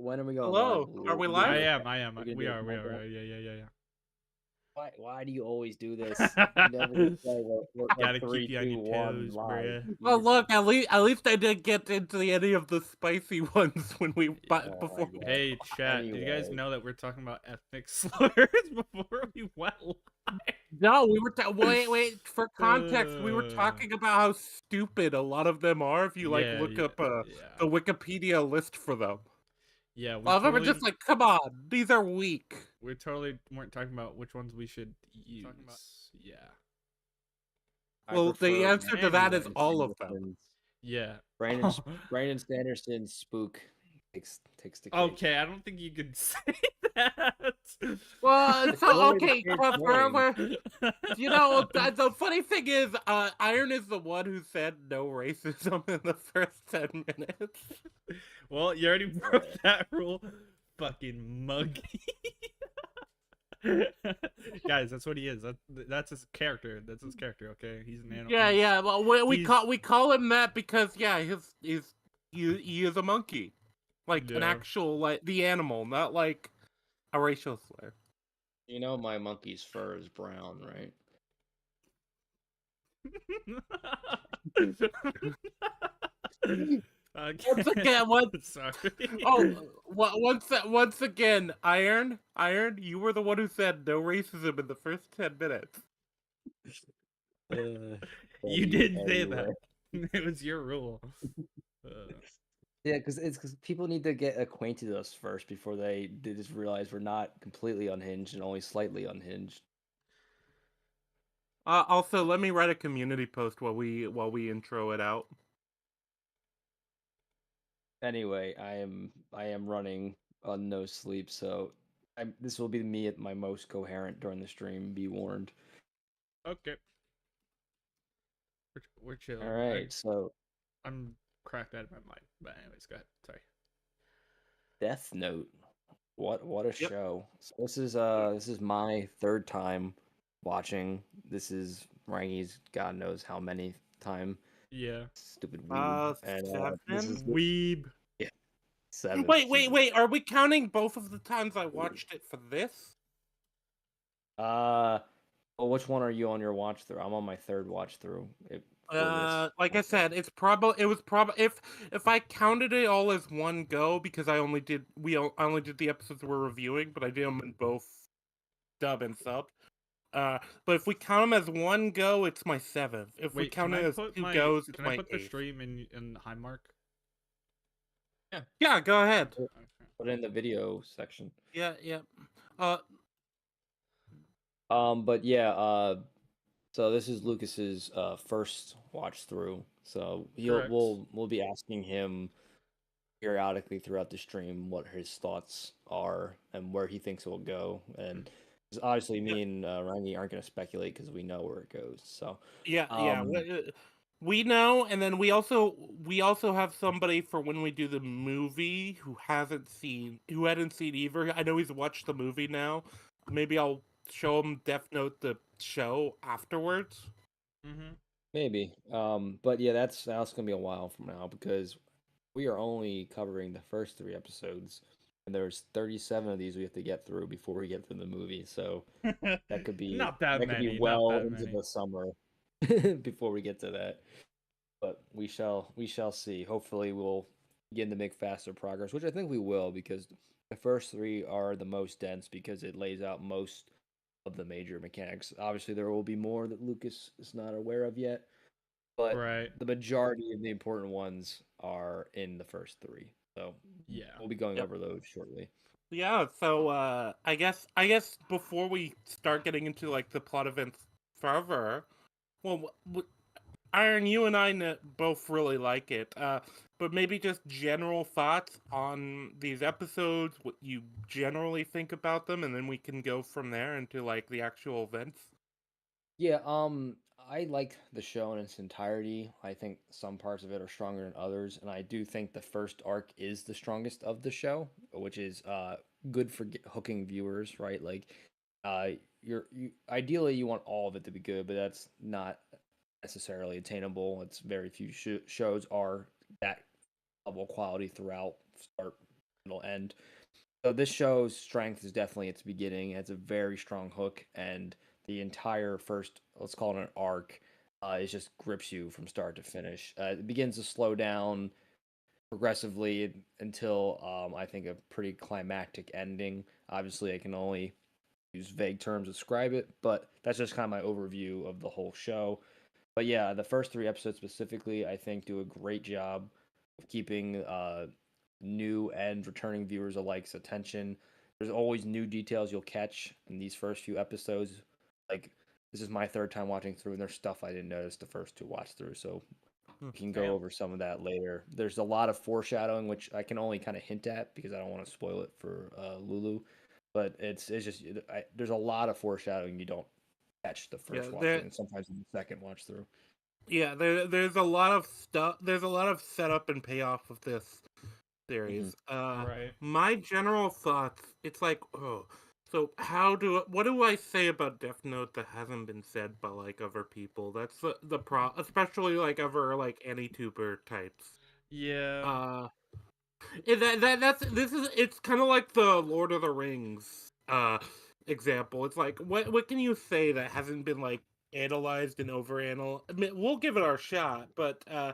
when are we going live? Hello, are we live? I am. We're gonna We do it are. countdown? Yeah. Why do you always do this? You never just say what like Gotta keep 3, you on 2, your 1 toes, live. bruh. Well, look, at least I didn't get into any of the spicy ones when we Oh before. my God. Hey, chat. Did you guys Anyway. know that we're talking about ethnic slurs before we went live? No, we were wait. For context, we were Uh, talking about how stupid a lot of them are. If you like yeah, look yeah, up yeah. the Wikipedia list for them, Yeah, a we lot of them are totally, just like, come on, these are weak. we totally weren't talking about which ones we should use. Yeah, I Well, the prefer answer to that is Anyways. all of them. Sanderson's- yeah. Brandon Sanderson's spook takes the cake. Okay, I don't think you could say that. Well, It's so literally the okay, kid's but name. you know, the funny thing is, Iron is the one who said no racism in the first 10 minutes. Well, you already broke that rule, fucking monkey. Guys, that's what he is. That's his character. That's his character. Okay, he's an animal. Yeah. Well, we he's- call him that because he is a monkey, like an Yeah. actual like the animal, not like a racial slur. You know my monkey's fur is brown, right? Once again, Sorry. once again, Iron, you were the one who said no racism in the first 10 minutes. You did say that. It was your rule. Yeah, because people need to get acquainted with us first before they just realize we're not completely unhinged and only slightly unhinged. Also, let me write a community post while we intro it out. Anyway, I am running on no sleep, so this will be me at my most coherent during the stream. Be warned. Okay. We're chill. All right, so I'm cracked out of my mind. But anyways, go ahead. Sorry. Death Note. What a show. So this is my third time watching. This is Rangi's God knows how many time. Yeah. Stupid weeb. And this is Weeb. Yeah. 7. Wait. Are we counting both of the times I watched it for this? Well, which one are you on your watch through? I'm on my third watch through. Like I said, it was probably if I counted it all as one go because I only did the episodes we're reviewing, but I did them in both dub and sub. But if we count them as one go, it's my 7th. If we count it as two goes, it's my 8th. Can I put the stream in high mark? Yeah, go ahead. Put it in the video section. Yeah. But yeah, so this is Lucas's first watch through. So we'll be asking him periodically throughout the stream what his thoughts are and where he thinks it will go. And obviously, me and Rangi aren't going to speculate because we know where it goes. So yeah. We know, and then we also have somebody for when we do the movie who hadn't seen either. I know he's watched the movie now. Maybe I'll show him Death Note the show afterwards. Maybe. But yeah, that's gonna be a while from now because we are only covering the first 3 episodes, and there's 37 of these we have to get through before we get to the movie. So that could be not that many. Could be well into the summer before we get to that. But we shall see. Hopefully, we'll begin to make faster progress, which I think we will, because the first 3 are the most dense because it lays out most of the major mechanics. Obviously, there will be more that Lucas is not aware of yet, but the majority of the important ones are in the first 3. So yeah, we'll be going over those shortly. Yeah. So I guess before we start getting into like the plot events further, well, Iron, you and I both really like it. But maybe just general thoughts on these episodes, what you generally think about them, and then we can go from there into like the actual events. Yeah, I like the show in its entirety. I think some parts of it are stronger than others, and I do think the first arc is the strongest of the show, which is good for hooking viewers, right? Like, ideally you want all of it to be good, but that's not necessarily attainable. It's very few shows are that level quality throughout start, middle, And so this show's strength is definitely its beginning. It has a very strong hook, and the entire first, let's call it an arc, it just grips you from start to finish. It begins to slow down progressively until I think a pretty climactic ending. Obviously, I can only use vague terms to describe it, but that's just kind of my overview of the whole show. But yeah, the first three episodes specifically, I think, do a great job of keeping new and returning viewers alike's attention. There's always new details you'll catch in these first few episodes. Like, this is my third time watching through, and there's stuff I didn't notice the first two watch through. So we can go Damn. over some of that later. There's a lot of foreshadowing, which I can only kind of hint at because I don't want to spoil it for Lulu. But it's just there's a lot of foreshadowing you don't catch the first watch through, and sometimes in the second watch through. Yeah, there's a lot of stuff. There's a lot of setup and payoff of this series. Right. My general thoughts, it's like, oh, so what do I say about Death Note that hasn't been said by like other people? That's the especially like other like AnyTuber types. Yeah. It's kind of like the Lord of the Rings example. It's like what can you say that hasn't been like analyzed and overanalyzed? I mean, we'll give it our shot, but yeah,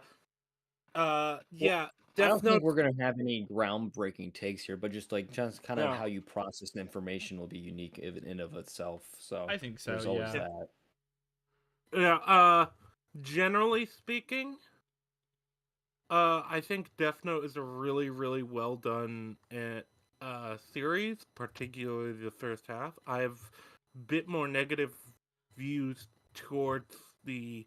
I Death don't think Note. we're gonna have any groundbreaking takes here, but just kind of No. how you process the information will be unique in of itself. So I think so, there's always yeah. that. Yeah, generally speaking, I think Death Note is a really, really well done series, particularly the first half. I have a bit more negative views towards the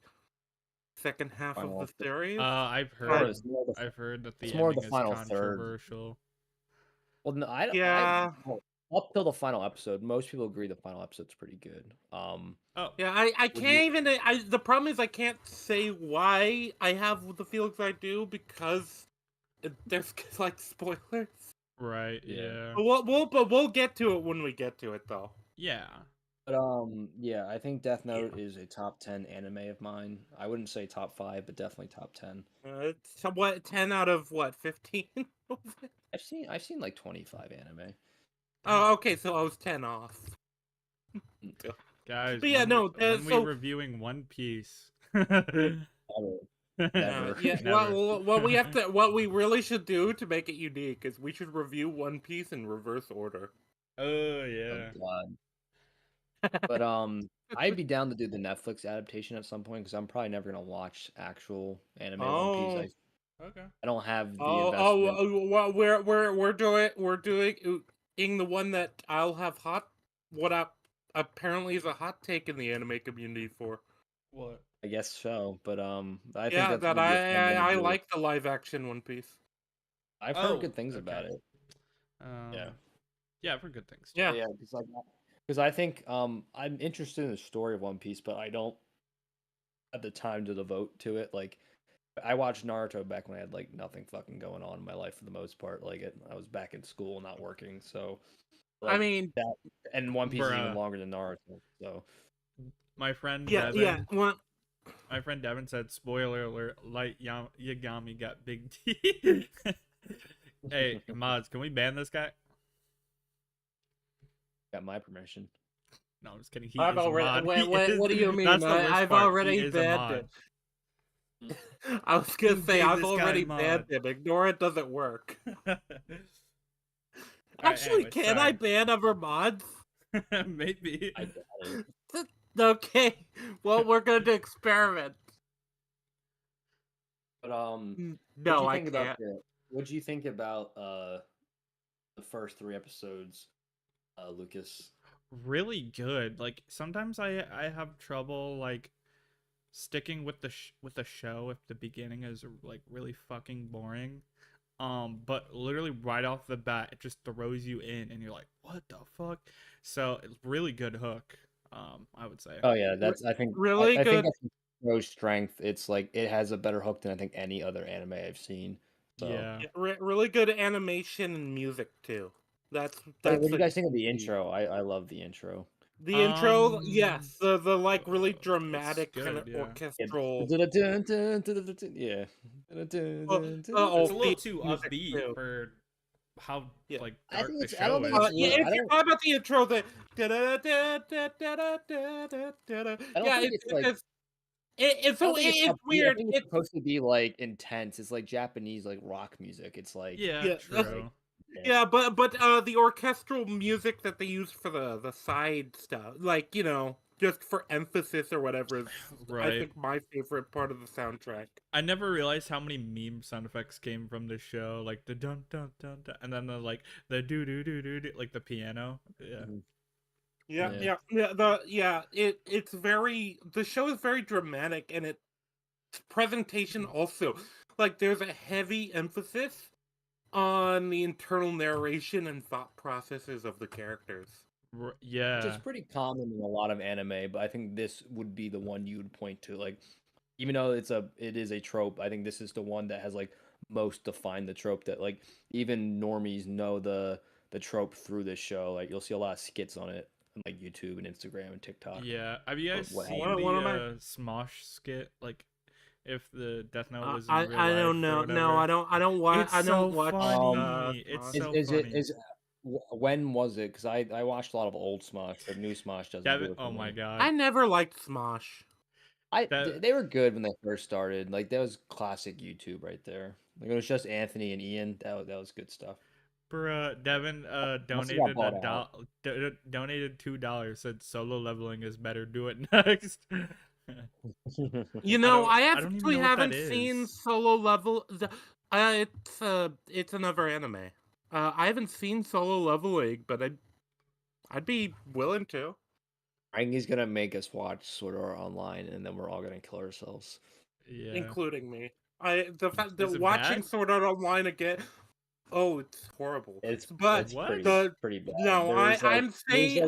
second half Final of the series. I've Or heard it's more the, I've heard that the it's more the ending is final third. controversial. Well, no, Yeah. up till the final episode, most people agree the final episode's pretty good. Oh. Yeah, I Would you- can't even. The problem is I can't say why I have the feelings I do because there's like spoilers. Right, Yeah. yeah. But we'll get to it when we get to it, though. Yeah. But yeah, I think Death Note is a top 10 anime of mine. I wouldn't say top 5, but definitely top 10. It's what 10 out of what 15? I've seen like 25 anime. Oh, okay, so I was 10 off. Guys, But yeah, when so we reviewing One Piece. Never. yeah, Never. what we really should do to make it unique is we should review One Piece in reverse order. Oh yeah. Oh, God. But I'd be down to do the Netflix adaptation at some point because I'm probably never gonna watch actual anime One Piece. Okay. I don't have the investment. Well, we're doing the one that I'll have apparently is a hot take in the anime community for. What? I guess so, but I think Yeah, that's that gonna be a fun one to I do. like the live action One Piece. I've heard good things about okay. it. Yeah. Yeah, I've heard good things. Yeah. Yeah, because I think I'm interested in the story of One Piece, but I don't have the time to devote to it. Like, I watched Naruto back when I had like nothing fucking going on in my life for the most part. Like, I was back in school, not working. So, like, I mean, that, and One Piece is even Bruh. longer than Naruto. So, My friend yeah, Devin. yeah. My friend Devin said, "Spoiler alert: Light Yagami got big teeth." Hey, mods, can we ban this guy? got my permission. No, I'm just kidding. He I've is already. a mod. What do you mean? That's the worst I've part. He already is a banned mod. it. I was gonna Who say gave I've this guy already mod? banned him. Ignore it doesn't work. Alright, Actually, anyway, can I sorry. ban other mods? Maybe. I doubt it. Okay. Well, we're going to experiment. But No, I can't. What do you think about the first 3 episodes, Lucas? Really good. Like sometimes I have trouble like sticking with the show if the beginning is like really fucking boring. But literally right off the bat, it just throws you in, and you're like, "What the fuck?" So it's really good hook. I would say. Oh yeah, I think Really I good. think that's the show's strength. It's like it has a better hook than I think any other anime I've seen. So, Yeah. Really good animation and music too. That's what do you a guys think of the key. intro? I love the intro. The intro, Um, yes, the like really it's dramatic kind of good, yeah. orchestral. Yeah. It's a little theme too music upbeat too. for how Yeah. like I dark think the it's. I don't show think is. it's. Yeah, But if I you're don't. talking about the intro, the I don't yeah, think it's like. it's I so don't think it's it's upbeat. I weird. think it's supposed to be like intense. It's like Japanese like rock music. It's like. yeah, Yeah, Like, true. yeah. yeah, but the orchestral music that they use for the side stuff, like just for emphasis or whatever, is I Right. think my favorite part of the soundtrack. I never realized how many meme sound effects came from this show, like the dun dun dun dun, and then the like the do do do do do, like the piano. Yeah. Mhm. Yeah, Yeah. it's very the show is very dramatic and its presentation also like there's a heavy emphasis on the internal narration and thought processes of the characters. Which is Yeah. pretty common in a lot of anime, but I think this would be the one you would point to. Like, even though it is a trope, I think this is the one that has like most defined the trope that like even normies know the trope through this show. Like you'll see a lot of skits on it on like YouTube and Instagram and TikTok Yeah. Have you or guys what have seen you. What the am I? Smosh skit? Like, if the Death Note I was in real I life don't or know. No, whatever. I It's don't so watch. funny. It's Smosh. so funny. When was it? Because I watched a lot of old Smosh, but new Smosh doesn't Devin, do it for oh my me. god. I never liked Smosh. That They were good when they first started. Like that was classic YouTube right there. Like it was just Anthony and Ian. That was good stuff. bruh, Devin Unless it got donated bought out. donated $2, said solo leveling is better. Do it next. I I don't even actually know what that haven't seen is. Solo Level. It's another anime. I haven't seen Solo Leveling, but I'd be willing to. Rangi's gonna make us watch Sword Art Online, and then we're all gonna kill ourselves. Yeah. Including me. The fact that Is it watching bad? Sword Art Online again, oh, it's horrible. But It's What? pretty bad. no, There's like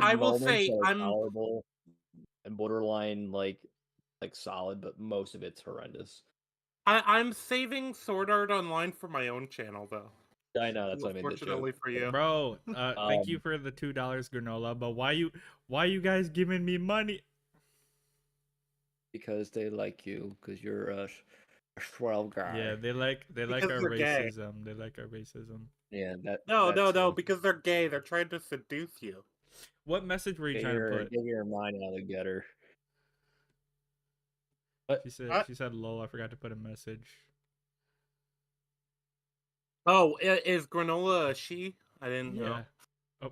I will moments say that are tolerable and borderline like solid, but most of it's horrendous. I'm saving Sword Art Online for my own channel though. I know that's why I made the joke. Fortunately for you. Bro, thank you Um, for the $2 granola, but why you guys giving me money? because they like you, because you're a swell guy. Yeah, they like Because our they're gay. racism. They like our racism. Yeah, No, that no, no, too. because they're gay. They're trying to seduce you. What message were you trying to put? Get your mind out of the gutter. But She said lol, I forgot to put a message. Oh, is granola a she? I didn't know. Yeah. Oh.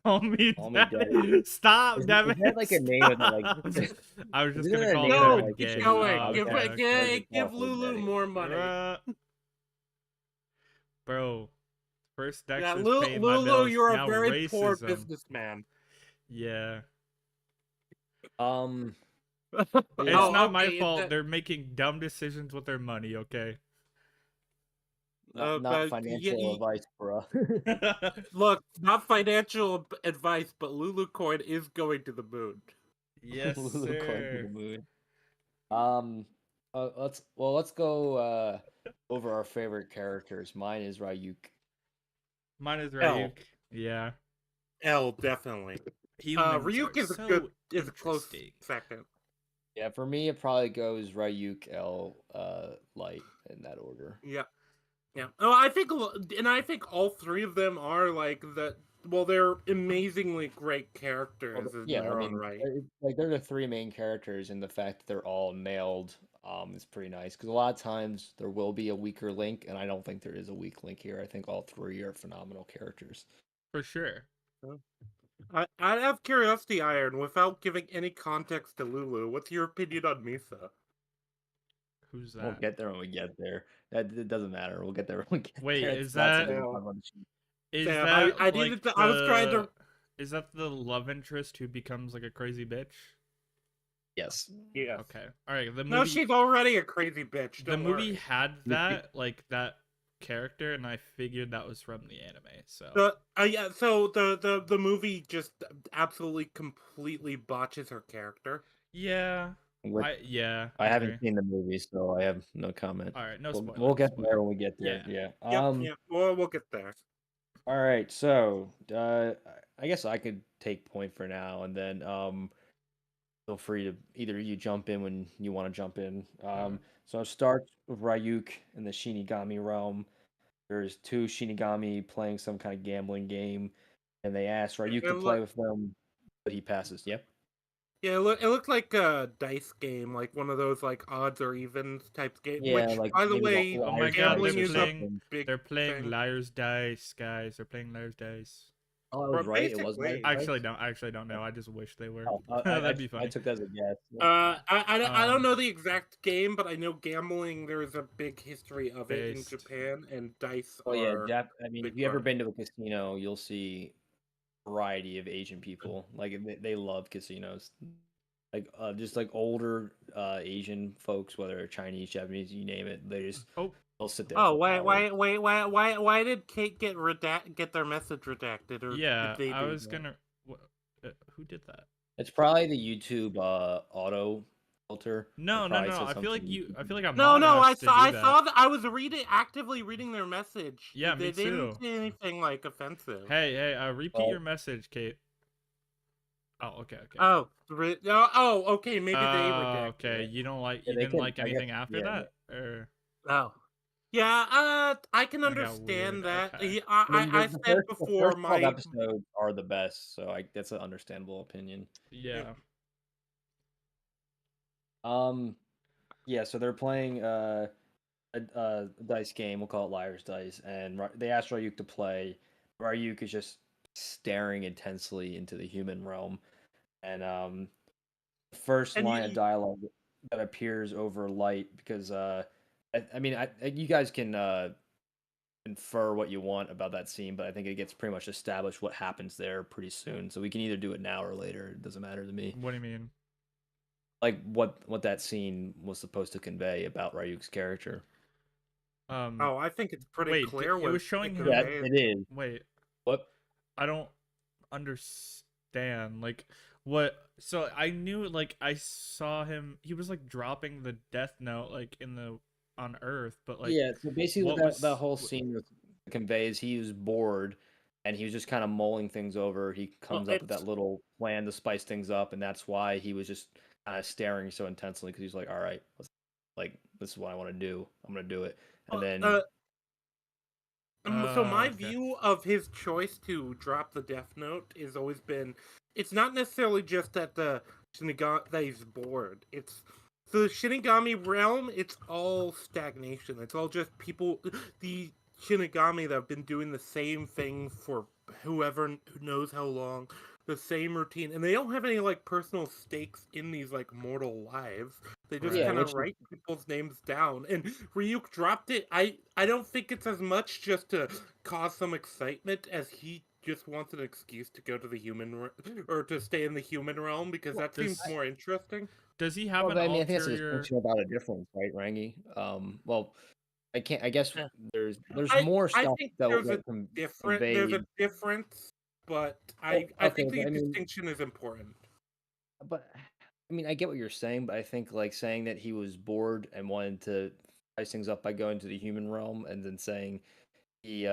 Call me call me Devin. Stop, Devin. is that like a name of like? Stop. I was just Isn't gonna that a call name of No, Devin like? keep gay. going. Oh, Give okay, okay. give Lulu more money. Bro, first Yeah, Dexter's paying my Lulu, bills. you're a Now very poor racism. businessman. Yeah. Um, It's yeah. not my okay, fault. They're making dumb decisions with their money, okay? Not financial advice, bro. look, not financial advice, but Lulu Coin is going to the moon. Yes, Lulu going to the sir. moon. Let's go over our favorite characters. Mine is Ryuk. Mine is L. Ryuk. Yeah. L, definitely. Humans are Ryuk is so a close interesting. second. Yeah, for me it probably goes Ryuk, L, Light in that order. Yeah. Yeah. Oh, I think all three of them are like the. Well, they're amazingly great characters in Yeah, I their own mean, right. like they're the three main characters, and the fact that they're all nailed is pretty nice. Because a lot of times there will be a weaker link, and I don't think there is a weak link here. I think all three are phenomenal characters. For sure. I have curiosity, Iron, without giving any context to Lulu. What's your opinion on Misa? Who's We'll that? get there when we get there. That it doesn't matter. We'll get there when we get Wait, there. is It's not that something we'll talk about. is Sam, that I like needed to. I was trying to. is that the love interest who becomes like a crazy bitch? Yes. Yeah. Okay. All right. The movie. No, she's already a crazy bitch. The Don't movie worry. had that like that character, and I figured that was from the anime. So The movie just absolutely completely botches her character. yeah, Which yeah. I haven't agree. seen the movie, so I have no comment. All right, no We'll, spoiler. we'll no get spoiler. there when we get there. Yeah. Yeah. Yeah. We'll get there. All right. So, I guess I could take point for now, and then feel free to either you jump in when you want to jump in. So it starts with Ryuk in the Shinigami realm. there's two Shinigami playing some kind of gambling game, and they ask Ryuk It to play look, with them, but he passes. Yep. yeah, it looked like a dice game, like one of those like odds or evens type game. Yeah, Which, like by the maybe way, Oh my liar's god, dice gambling or is a something. big they're playing thing. liar's dice, guys. They're playing liar's dice. Oh, I was But right. It was liar's basically, I dice. actually don't know. I just wish they were. Oh, That'd be I funny. took that as a guess. I don't know the exact game, but I know gambling. There is a big history of it in Based. Japan, and dice Oh yeah, are I mean, if big you ever part of been to a casino, you'll see a variety of Asian people. Like they love casinos. Like just like older Asian folks, whether they're Chinese, Japanese, you name it, Oh, they'll sit there Oh, for hours. why did Kate get their message redacted, or did yeah. they I do was that? gonna. Who did that? It's probably the YouTube auto filter. It No. probably says I feel like something. I feel like a No, mod has to do I that. saw that. I was actively reading their message. Yeah, me They didn't too. say anything like offensive. Hey, repeat Well, your message, Kate. Oh, okay. Okay. Maybe they redacted Okay. it. You don't like. yeah, You they didn't can. like I guess. anything after Yeah, that, or Oh, yeah. I can that got weird. understand that. Okay. I mean, I said the before first 12 my episodes are the best, so that's an understandable opinion. Yeah. Um, yeah, so they're playing a dice game. We'll call it Liar's Dice, and they asked Ryuk to play. Ryuk is just staring intensely into the human realm, and the first and line of dialogue that appears over light because I mean you guys can infer what you want about that scene, but I think it gets pretty much established what happens there pretty soon. So we can either do it now or later. It doesn't matter to me. What do you mean? Like what that scene was supposed to convey about Ryuk's character. I think it's pretty Wait. clear It what was showing it him. Yeah, conveys. it is. Wait. What? I don't understand. Like what? So I knew. Like I saw him. He was like dropping the death note like in the on Earth, but like Yeah, so basically what what that was? whole scene conveys, he was bored and he was just kind of mulling things over. He Well, comes up with that little plan to spice things up, and that's why he was just kind of staring so intensely because he's like, "All right, this is what I want to do. I'm gonna do it." And then So my Okay. view of his choice to drop the Death Note has always been, it's not necessarily just that the Shinigami that he's bored. It's the Shinigami realm. It's all stagnation. It's all just people. The Shinigami that have been doing the same thing for who knows how long, the same routine, and they don't have any like personal stakes in these like mortal lives. They just Right. yeah, kind of which is write people's names down. And Ryuk dropped it. I don't think it's as much just to cause some excitement as he just wants an excuse to go to the or to stay in the human realm, because that seems Does more interesting. does he have well, an but I mean, I think that's a ulterior? distinction about a difference, right, Rangi? Well, I can't. I guess Yeah. there's more I stuff think that can there's convey. a difference, but Well, I okay, think but the I mean, distinction is important. but I mean, I get what you're saying, but I think like saying that he was bored and wanted to spice things up by going to the human realm, and then saying he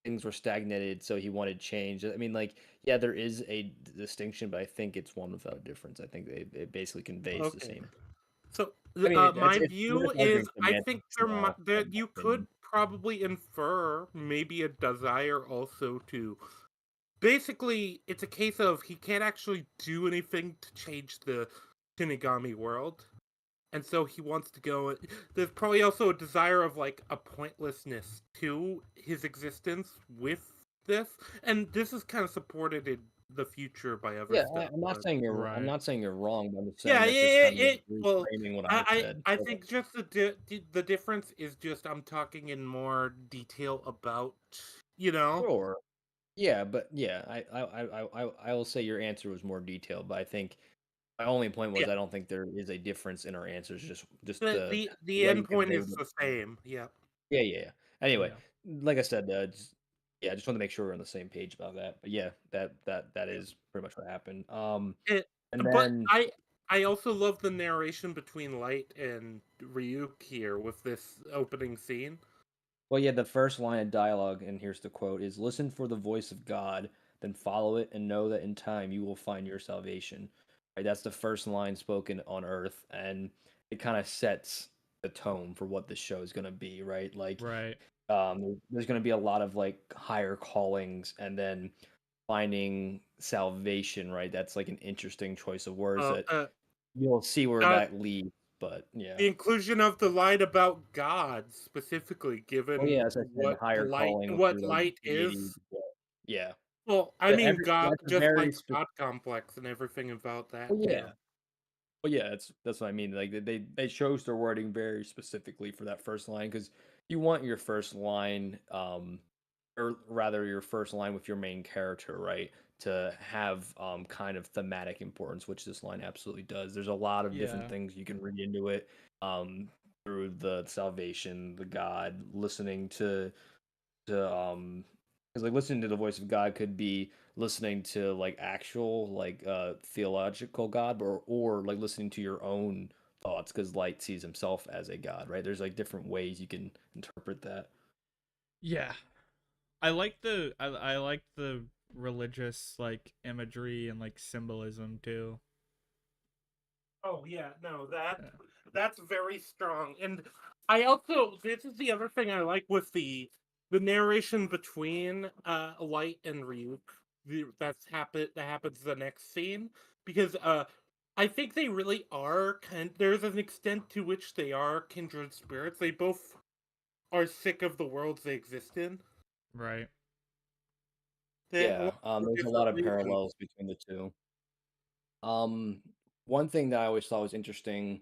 things were stagnated, so he wanted change. I mean, like, yeah, there is a distinction, but I think it's one without a difference. I think it basically conveys the Okay. same. So, I mean, my we're view just is, arguing I think semantics now, there in my you opinion. could probably infer maybe a desire also to. Basically, it's a case of he can't actually do anything to change the Shinigami world, and so he wants to go. There's probably also a desire of like a pointlessness to his existence with this, and this is kind of supported in the future by other Yeah, stuff. I'm not But saying I'm Right. not saying you're wrong, but I'm just saying yeah, that's just kind of well, reframing what I said. I think just the difference is just I'm talking in more detail about, you know. Sure. Yeah, but yeah, I will say your answer was more detailed, but I think my only point was Yeah, I don't think there is a difference in our answers. Just the way end you point conveyed is it. the same. Yeah. Yeah. Anyway, Yeah. like I said, yeah, I just want to make sure we're on the same page about that. But yeah, that Yeah. is pretty much what happened. It, And but then I also love the narration between Light and Ryuk here with this opening scene. well, yeah, the first line of dialogue, and here's the quote, is listen for the voice of God, then follow it and know that in time you will find your salvation. Right? That's the first line spoken on Earth, and it kind of sets the tone for what this show is going to be, right? Like, Right. There's going to be a lot of like higher callings, and then finding salvation, right? That's like an interesting choice of words Uh, that uh, you'll see where uh, that leads. But yeah. the inclusion of the light about God, specifically, Oh yeah, given as I said, higher calling would be what like light deity. is. Yeah. Well, I But mean every God, that's a just very like specific. God complex and everything about that Oh too. yeah. Well, yeah, that's what I mean. Like they chose their wording very specifically for that first line because you want your first line, or rather your first line with your main character, right, to have kind of thematic importance, which this line absolutely does. There's a lot of different Yeah. things you can read into it, um, through the salvation, the God, listening to because like listening to the voice of God could be listening to like actual like theological God, or like listening to your own thoughts because light sees himself as a God, right? There's like different ways you can interpret that. Yeah. I like the religious like imagery and like symbolism too. Oh yeah, no, Yeah. that's very strong. And I also, this is the other thing I like with the narration between Light and Ryuk. That happens the next scene, because I think they really are there's an extent to which they are kindred spirits. They both are sick of the worlds they exist in. Right. They Yeah, for there's a lot different of reasons. parallels between the two. Um, One thing that I always thought was interesting,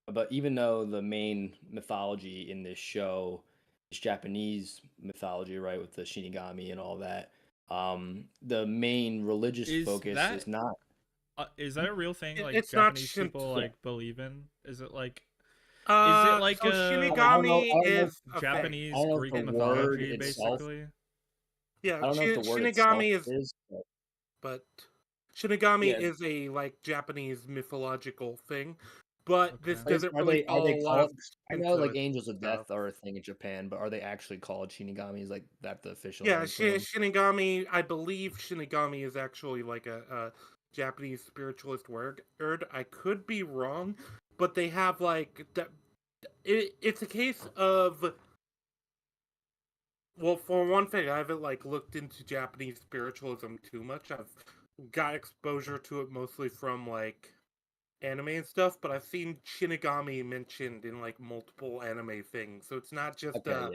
but even though the main mythology in this show is Japanese mythology, right, with the Shinigami and all that, the main religious Is focus that is not. is that a real thing like It's not Japanese people Shinto. Yeah. like believe in? Is it like So a I don't know. Shinigami I don't know. is a thing. I Japanese don't know if the Greek word mythology itself. basically? Yeah, I don't know if the word itself Shinigami is, is. But but Shinigami yeah. is a like Japanese mythological thing, but this Okay. doesn't Are really they? Are they follow a lot of called? I know Shinto like angels of stuff. death are a thing in Japan, but are they actually called Shinigami? Is like that the official Yeah, name for them? Shinigami. I believe Shinigami is actually like a Japanese spiritualist word. I could be wrong, but they have like it's a case of, well, for one thing, I haven't like looked into Japanese spiritualism too much. I've got exposure to it mostly from like anime and stuff, but I've seen Shinigami mentioned in like multiple anime things. So it's not just Okay, yeah.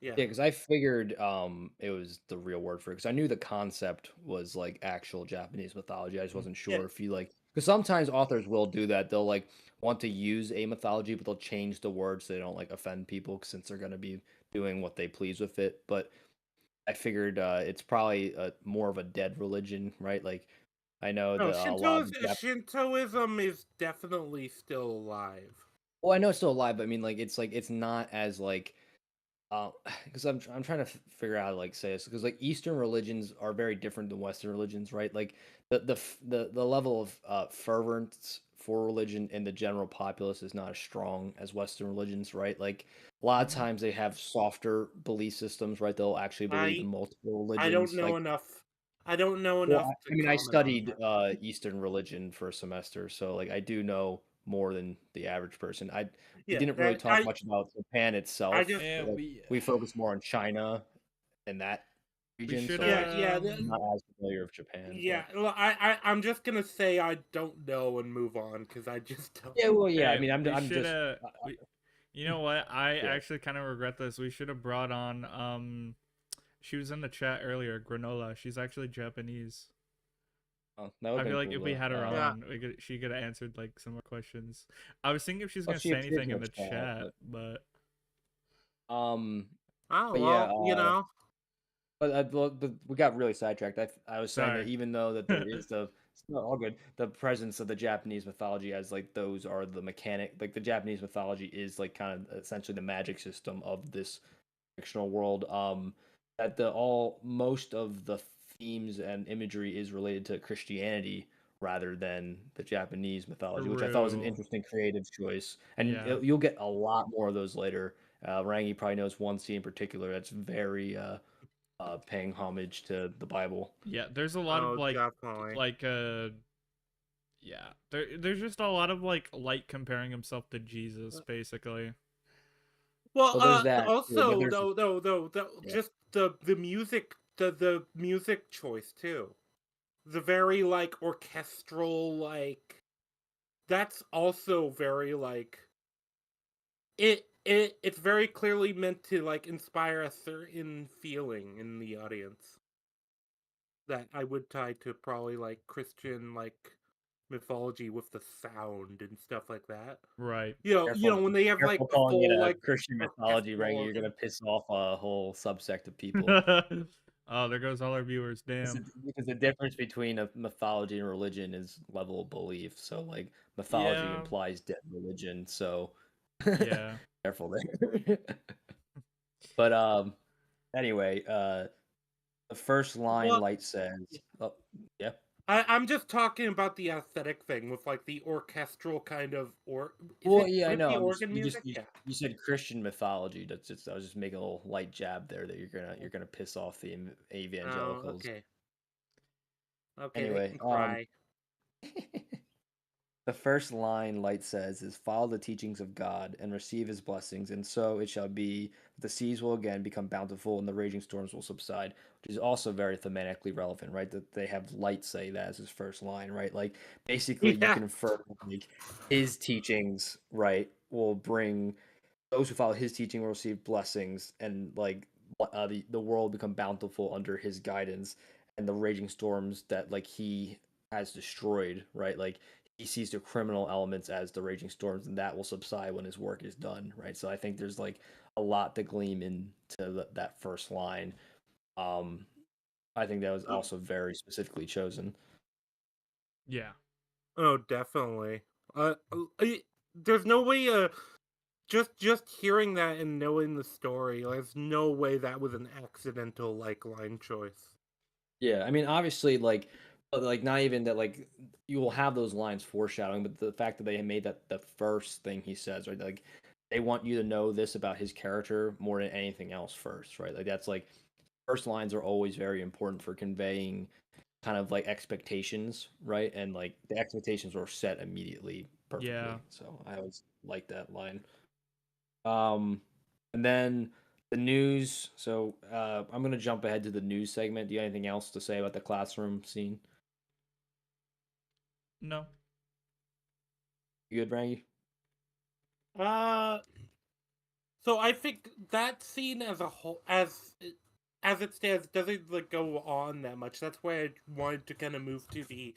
yeah. Yeah, because I figured it was the real word for it. Because I knew the concept was like actual Japanese mythology. I just wasn't Yeah. sure if you like. Because sometimes authors will do that. They'll like want to use a mythology, but they'll change the word so they don't like offend people since they're going to be doing what they please with it. But I figured it's probably more of a dead religion, right? Like I know No, that a lot of the Shintoism is definitely still alive. well, I know it's still alive, but I mean, like it's not as like because I'm trying to figure out how to like say this because like Eastern religions are very different than Western religions, right? Like the level of fervence for religion in the general populace is not as strong as Western religions, right? Like a lot of Mhm. times they have softer belief systems, right? They'll actually believe in I multiple I don't religions. know Like, enough. I don't know well, enough to I mean, I comment on studied that. Eastern religion for a semester, so like I do know more than the average person. We Yeah, didn't really talk much about Japan I itself. just Yeah, Like we focus more on China and that we region, should so like yeah. I'm not as familiar with Japan. Yeah, But well, I'm just gonna say I don't know and move on because I just don't. yeah, well, yeah. I hey, mean, we I'm should just we you know what? I yeah. actually kind of regret this. We should have brought on she was in the chat earlier, Granola. She's actually Japanese. That would I have feel been like cool if we though. had her Yeah. on, she could have answered like some more questions. I was thinking if she's Well, gonna say she is anything in in the the chat, chat, but um, Oh but yeah. well, you know. But we got really sidetracked. I was saying that sorry. even though that there is the it's not all good, the presence of the Japanese mythology as like those are the mechanic, like the Japanese mythology is like kind of essentially the magic system of this fictional world. That the all most of the themes and imagery is related to Christianity rather than the Japanese mythology, which I thought was an True. interesting creative choice. And Yeah. you'll get a lot more of those later. Rangi probably knows one scene in particular that's very paying homage to the Bible. Yeah, there's a lot of Oh, definitely. like yeah. There's just a lot of like light comparing himself to Jesus basically. Well, Well, there's that too, but also there's though, yeah. just the music, the music choice too. The very like orchestral like that's also very like it's very clearly meant to like inspire a certain feeling in the audience that I would tie to probably like Christian like mythology with the sound and stuff like that. Right. You know when they have like Careful the calling it full a like Christian mythology, orchestral Rangi. You're organ. gonna piss off a whole subsect of people. Oh, there goes all our viewers. Damn. Because the difference between a mythology and religion is level of belief. So, like, mythology Yeah. implies dead religion. So, Yeah. careful there. But anyway, the first line, Well, Light says, "Oh, yeah." I'm just talking about the aesthetic thing with like the orchestral kind of or is Well, it yeah, I would it know. be organ You just music? Yeah. you said Christian mythology. That's just I was just making a little light jab there that you're gonna piss off the Oh, evangelicals. okay. Okay, they Anyway, can cry. the first line Light says is follow the teachings of God and receive his blessings, and so it shall be the seas will again become bountiful and the raging storms will subside, which is also very thematically relevant, right? That they have Light say that as his first line, right? Like basically you Yeah. can infer like his teachings, right, will bring those who follow his teaching will receive blessings and like the world become bountiful under his guidance and the raging storms that like he has destroyed, right? Like he sees the criminal elements as the raging storms and that will subside when his work is done, right? So I think there's like a lot to glean into that first line. um I think that was Oh, also very specifically chosen. Yeah. oh, definitely. There's no way. Just hearing that and knowing the story, there's no way that was an accidental like line choice. Yeah, I mean, obviously, like, but like, not even that. Like, you will have those lines foreshadowing, but the fact that they made that the first thing he says, right? Like, they want you to know this about his character more than anything else first, right? Like, that's like first lines are always very important for conveying kind of like expectations, right? And like the expectations were set immediately Yeah. perfectly. So I always like that line. Um, and then the news. So I'm gonna jump ahead to the news segment. Do you have anything else to say about the classroom scene? No. You good, Rangy? Uh, so I think that scene as a whole, as it stands, doesn't like go on that much. That's why I wanted to kind of move to the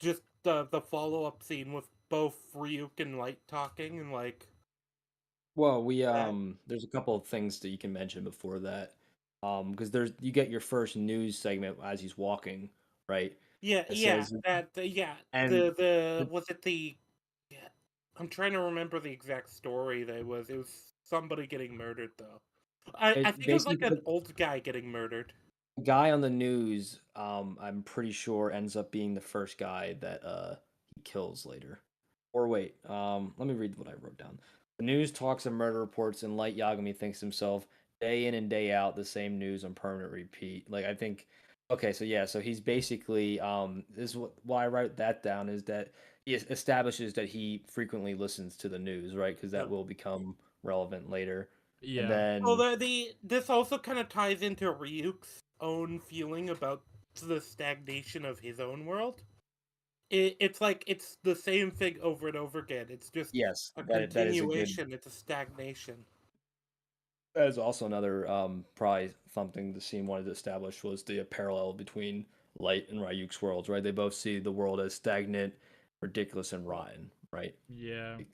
just the follow up scene with both Ryuk and Light talking and like Well, we that. there's a couple of things that you can mention before that. Because there's you get your first news segment as he's walking, right? Yeah, It yeah, says yeah. and The was it the yeah, I'm trying to remember the exact story that it was. It was somebody getting murdered though. I it think it was basically like an old guy getting murdered. guy on the news, I'm pretty sure ends up being the first guy that he kills later. Or wait, let me read what I wrote down. The news talks of murder reports, and Light Yagami thinks himself day in and day out the same news on permanent repeat. Like I think, okay, so yeah, so he's basically this is what why I write that down is that he establishes that he frequently listens to the news, right? Because that Yeah. will become relevant later, and Yeah. Well, then the this also kind of ties into Ryuk's own feeling about the stagnation of his own world. It's like it's the same thing over and over again. It's just yes, a that is a good. continuation. It's a stagnation. That is also another probably something the scene wanted to establish was the parallel between Light and Ryuk's worlds, right? They both see the world as stagnant, ridiculous, and rotten, right? Yeah. Like,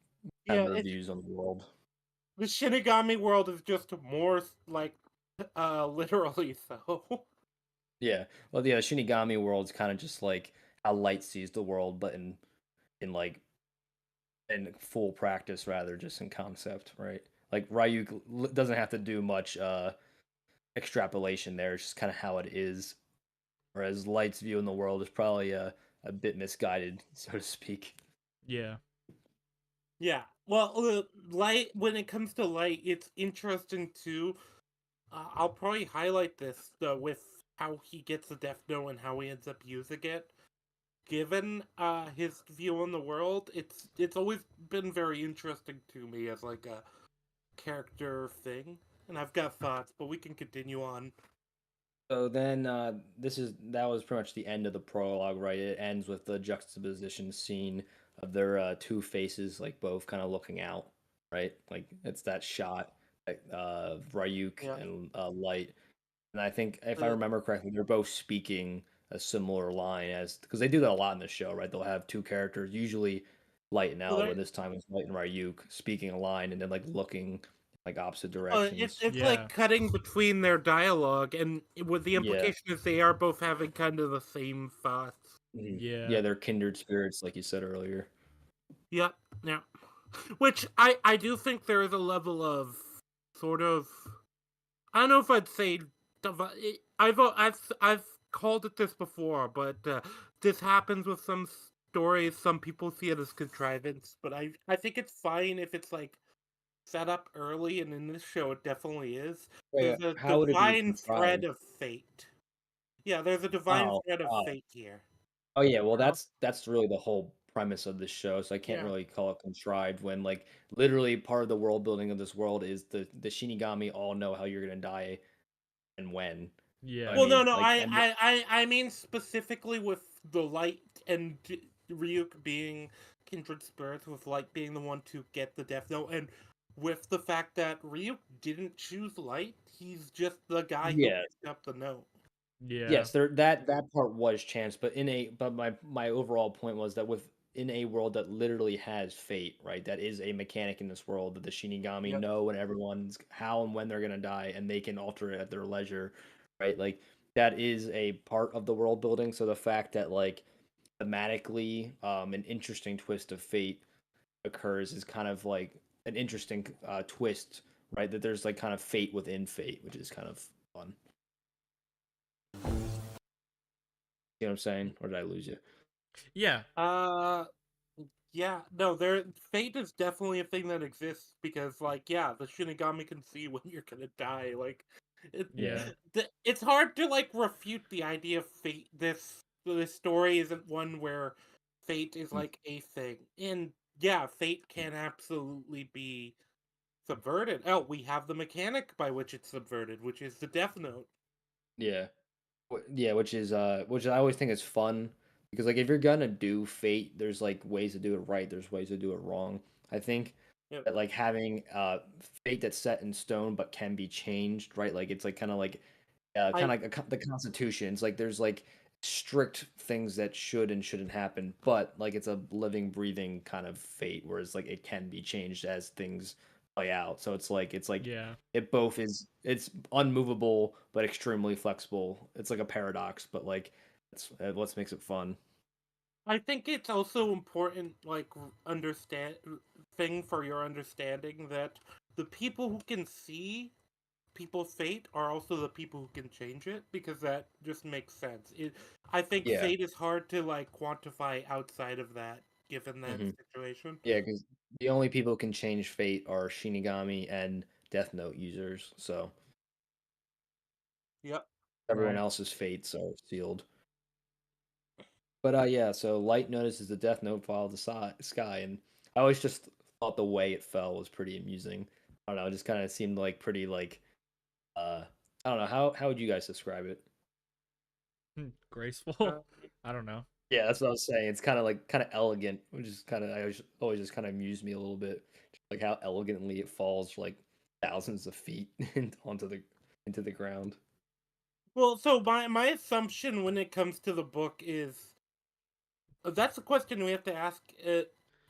kind of Yeah, their it's views on the world. the Shinigami world is just more like literally so. Yeah. Well, yeah, the Shinigami world's kind of just like how Light sees the world, but in like in full practice rather just in concept, right? Like Ryuk doesn't have to do much extrapolation there. It's just kind of how it is. Whereas Light's view in the world is probably a bit misguided, so to speak. Yeah. Yeah. Well, light when it comes to light, it's interesting too. I'll probably highlight this with how he gets the Death Note and how he ends up using it. Given his view on the world, it's always been very interesting to me as like character thing, and I've got thoughts, but we can continue on. So then that was pretty much the end of the prologue, right? It ends with the juxtaposition scene of their two faces, like both kind of looking out, right? Like it's that shot, like, of Ryuk Yeah. and Light. And I think if I Uh, remember correctly, they're both speaking a similar line as because they do that a lot in the show, right? They'll have two characters, usually Light and so L, but this time it's Light and Ryuk speaking a line and then like looking like opposite it's directions. it's Yeah. like cutting between their dialogue, and with the Yeah. implication is they are both having kind of the same thoughts. Mhm. Yeah. Yeah, they're kindred spirits, like you said earlier. Yep. Yeah. Which I do think there is a level of sort of, I don't know if I'd say I've called it this before, but this happens with some stories. Some people see it as contrivance, but I think it's fine if it's like set up early, and in this show it definitely is. Wait, There's a how would it be divine thread contrived? of fate. Yeah, there's a divine Oh, thread of oh, fate here. oh yeah. Well, Uh, that's really the whole premise of this show. So I can't yeah. really call it contrived when like literally part of the world building of this world is the Shinigami all know how you're gonna die and when. I Yeah. Well, no, mean, no. like, and I mean specifically with the light and Ryuk being kindred spirits, with light being the one to get the death note, and with the fact that Ryuk didn't choose light, he's just the guy who yeah, picked up the note. Yeah. yes, there that part was chance, but my overall point was that in a world that literally has fate, right? That is a mechanic in this world that the Shinigami Yep. know when everyone's how and when they're gonna die, and they can alter it at their leisure, right? Like that is a part of the world building. So the fact that like thematically, an interesting twist of fate occurs is kind of like an interesting twist, right? That there's like kind of fate within fate, which is kind of fun. You know what I'm saying? Or did I lose you? Yeah. Uh, yeah, no, fate is definitely a thing that exists because, like, yeah, the Shinigami can see when you're gonna die. Like, it, Yeah. it's hard to like refute the idea of fate. This story isn't one where fate is Mm. like a thing, and yeah, fate can absolutely be subverted. Oh, we have the mechanic by which it's subverted, which is the Death Note. Yeah. Yeah, which I always think is fun because like if you're gonna do fate, there's like ways to do it right, there's ways to do it wrong. I think Yep. that like having fate that's set in stone but can be changed, right? Like it's like kind I of like the Constitution. It's like there's like strict things that should and shouldn't happen, but like it's a living, breathing kind of fate, whereas like it can be changed as things play out. So it's like Yeah. it both it's unmovable but extremely flexible. It's like a paradox, but like it's what makes it fun. I think it's also important, like, understand thing for your understanding that the people who can see people's fate are also the people who can change it, because that just makes sense. I think Yeah. fate is hard to like quantify outside of that, given that Hmm. situation. Yeah, because the only people who can change fate are Shinigami and Death Note users. So Yep. everyone Right. else's fates are sealed. But yeah, so Light notices the Death Note fall of the sky, and I always just thought the way it fell was pretty amusing. I don't know, it just kind of seemed like pretty like uh I don't know how would you guys describe it? Graceful. I don't know. Yeah, that's what I was saying. It's kind of elegant, which is kind of I always just kind of amused me a little bit, just like how elegantly it falls like thousands of feet into the ground. Well, so my assumption when it comes to the book is, that's a question we have to ask.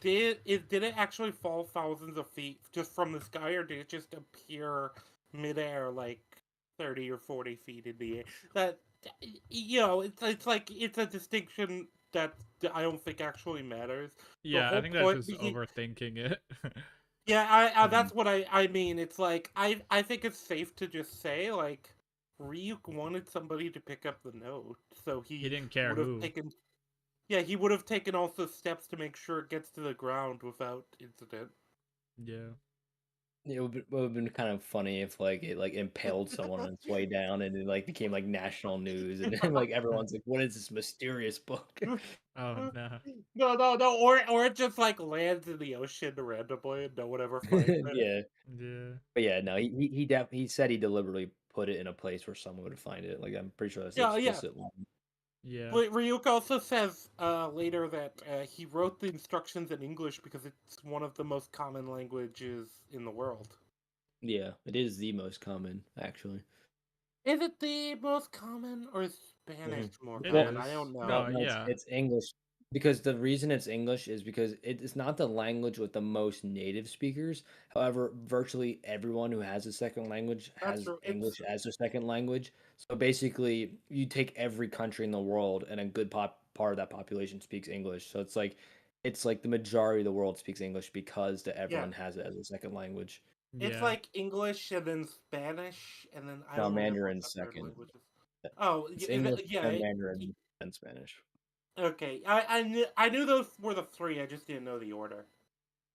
Did it actually fall thousands of feet just from the sky, or did it just appear midair, like 30 or 40 feet in the air? That, it's like it's a distinction that I don't think actually matters. The Yeah, I whole think that's point, just overthinking it. yeah, Mhm. that's what I mean. It's like I think it's safe to just say, like, Ryuk wanted somebody to pick up the note, so He he didn't care would have who. taken yeah, he would have taken also steps to make sure it gets to the ground without incident. Yeah. would have been kind of funny if like it like impaled someone on its way down and it like became like national news and then like everyone's like, what is this mysterious book? Oh no. No, or it just like lands in the ocean randomly and no one ever finds it. Yeah. Yeah. But yeah, no, he said he deliberately put it in a place where someone would find it. Like I'm pretty sure that's the Yeah. explicit line. Yeah. Ryuk also says later that he wrote the instructions in English because it's one of the most common languages in the world. Yeah, it is the most common actually. Is it the most common or is Spanish more It Well, common? is. I don't no, know. No, no, yeah. it's English because the reason it's English is because it's not the language with the most native speakers. However, virtually everyone who has a second language That's has true. It's English as their second language. So basically, you take every country in the world, and a good part of that population speaks English. So it's like the majority of the world speaks English because yeah. everyone has it as a second language. It's Yeah. like English and then Spanish and then I Now don't remember what Mandarin's the third second. language is. Oh, It's English, yeah. then Mandarin, then Spanish. Okay, I knew those were the three. I just didn't know the order.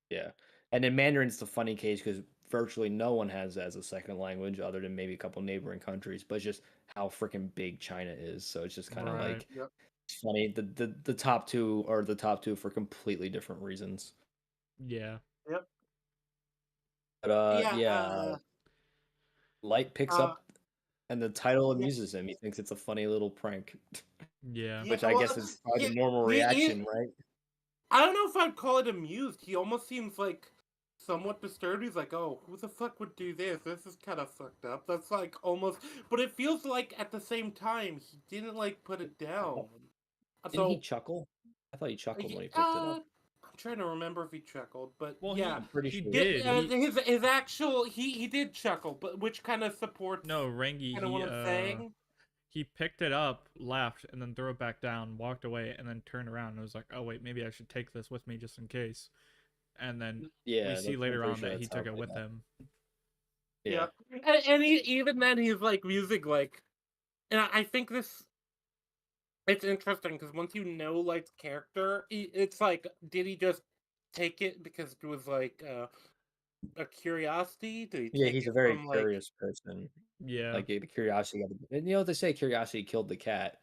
Yeah. And then Mandarin's the funny case because virtually no one has that as a second language other than maybe a couple neighboring countries, but it's just how freaking big China is. So it's just kind of Right. like Yep. it's funny. The top two are the top two for completely different reasons. Yeah. Yep. But Yeah. yeah, Light picks Uh. up and the title Yeah. amuses him. He thinks it's a funny little prank, Yeah. Yeah. which I Well. guess is probably Yeah. the normal He, reaction, right? I don't know if I'd call it amused. He almost seems like somewhat disturbed. He's like, "Oh, who the fuck would do this? This is kind of fucked up." That's like almost, but it feels like at the same time he didn't like put it down. Didn't he So, chuckle? I thought he chuckled when he picked it up. I'm trying to remember if he chuckled, but Well, yeah, I'm pretty he sure. did. He his actual he did chuckle, but which kind of supports no, Rangi, kind of what I'm saying. he picked it up, laughed, and then threw it back down, walked away, and then turned around and was like, "Oh wait, maybe I should take this with me just in case." And then we Yeah, see I'm later pretty on sure that he that's how took it it played with out. him. Yeah. And even then he's like music like, and I think this it's interesting because once you know Light's character, it's like, did he just take it because it was like a curiosity? Did he Yeah, take he's it a very from like, curious person. Yeah. Like the curiosity and you know what they say, curiosity killed the cat.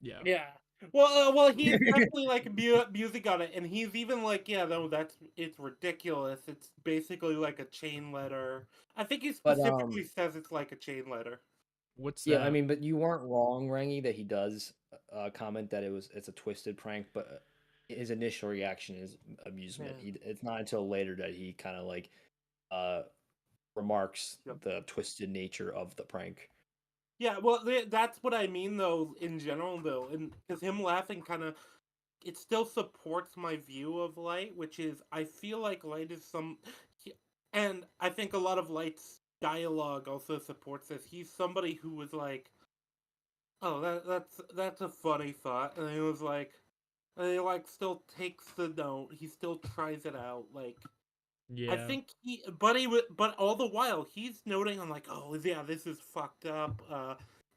Yeah. yeah? Well, he's definitely like music on it, and he's even like, yeah, no, it's ridiculous. It's basically like a chain letter. I think he But specifically says it's like a chain letter. What's yeah, I that? mean, but you weren't wrong, Rangi, that he does comment that it's a twisted prank, but his initial reaction is amusement. Yeah. It's not until later that he kind of like uh remarks Yep. the twisted nature of the prank. Yeah, well, that's what I mean, though, in general, though, and because him laughing kind of, it still supports my view of Light, which is I feel like Light is and I think a lot of Light's dialogue also supports this. He's somebody who was like, "Oh, that's a funny thought," and he was like, and he like still takes the note. He still tries it out, like. I Yeah. think but all the while he's noting on like, oh yeah, this is fucked up.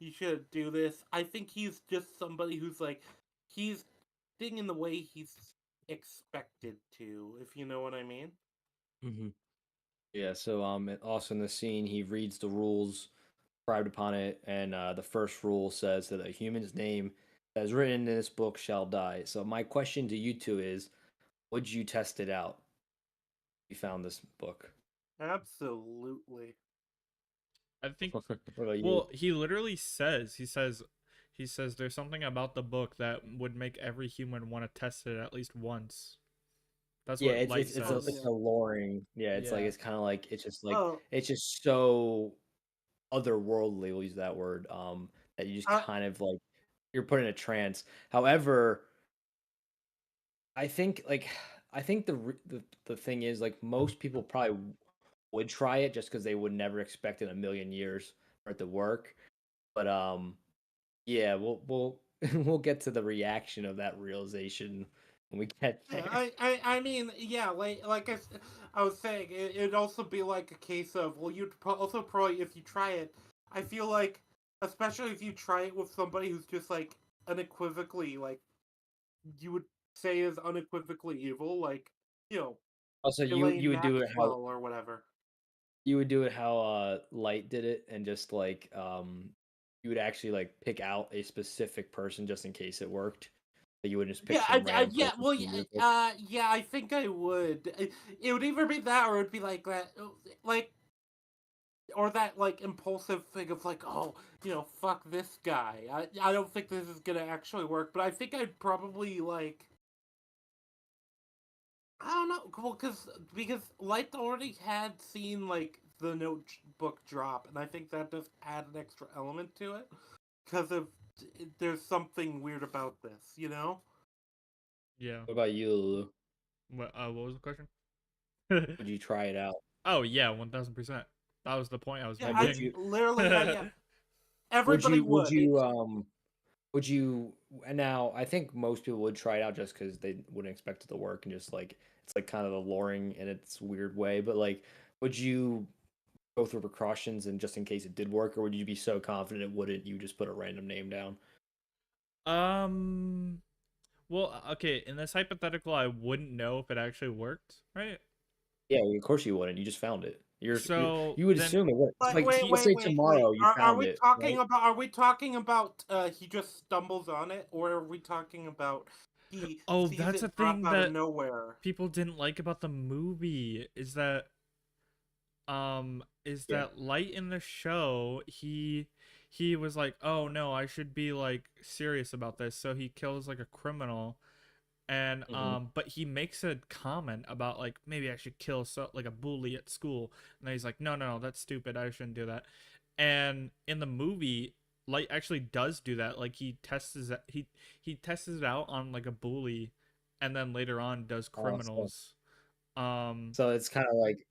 You should do this. I think he's just somebody who's like, he's thing in the way he's expected to, if you know what I mean. Hmm. Yeah, so also in the scene he reads the rules described upon it, and the first rule says that a human's name that is written in this book shall die. So my question to you two is, would you test it out? If you found this book. Absolutely. I think What about you? well, he literally says he says there's something about the book that would make every human want to test it at least once. That's Yeah, what Light Oh says. it's yeah. alluring. Yeah, it's like Yeah. it's kind of like Oh, it's just so otherworldly. We'll use that word. That you just I, kind of like you're put in a trance. However, I think like I think the thing is like most people probably would try it just because they would never expect in a million years for it to work. But yeah, we'll we'll get to the reaction of that realization when we get yeah, there. I mean, yeah, I was saying, it'd also be like a case of, well, you'd also probably, if you try it, I feel like, especially if you try it with somebody who's just like unequivocally, like, you would say is unequivocally evil, like, you know, Also, Elaine you would do it how Maxwell or whatever. You would do it how Light did it, and just like you would actually like pick out a specific person just in case it worked. Like, you wouldn't just pick Yeah, some random yeah, person well, from yeah, your book. yeah, I think I would. It would either be that, or it would be like that, like, or that like impulsive thing of like, oh, fuck this guy. I don't think this is gonna actually work, but I think I'd probably like, I don't know, well, because Light already had seen like the notebook drop, and I think that does add an extra element to it because of there's something weird about this, you know? Yeah. What about you, Lulu? What was the question? Would you try it out? Oh yeah, 1000%. That was the point I was Yeah, And would making. you literally, yeah, would everybody you would would. you would you and now I think most people would try it out just because they wouldn't expect it to work, and just like it's like kind of alluring in its weird way. But like, would you go through precautions and just in case it did work, or would you be so confident it wouldn't, you just put a random name down? um. Well, okay. In this hypothetical, I wouldn't know if it actually worked, right? Yeah, of course you wouldn't. You just found it. So You would then, assume it would. It's But like, wait, he. let's wait, say wait, wait. tomorrow you Are found we it, talking right? about? Are we talking about? He just stumbles on it, or are we talking about he Oh, sees that's a it drop thing out of that nowhere? people didn't like about the movie. Is Yeah. that Light in the show, he was like, "Oh no, I should be like serious about this." So he kills like a criminal, and Hmm. but he makes a comment about like maybe I should kill like a bully at school, and then he's like, "No, no, no, that's stupid. I shouldn't do that." And in the movie, Light actually does do that. Like he tests it out on like a bully, and then later on does So, criminals. Um, so it's kind of like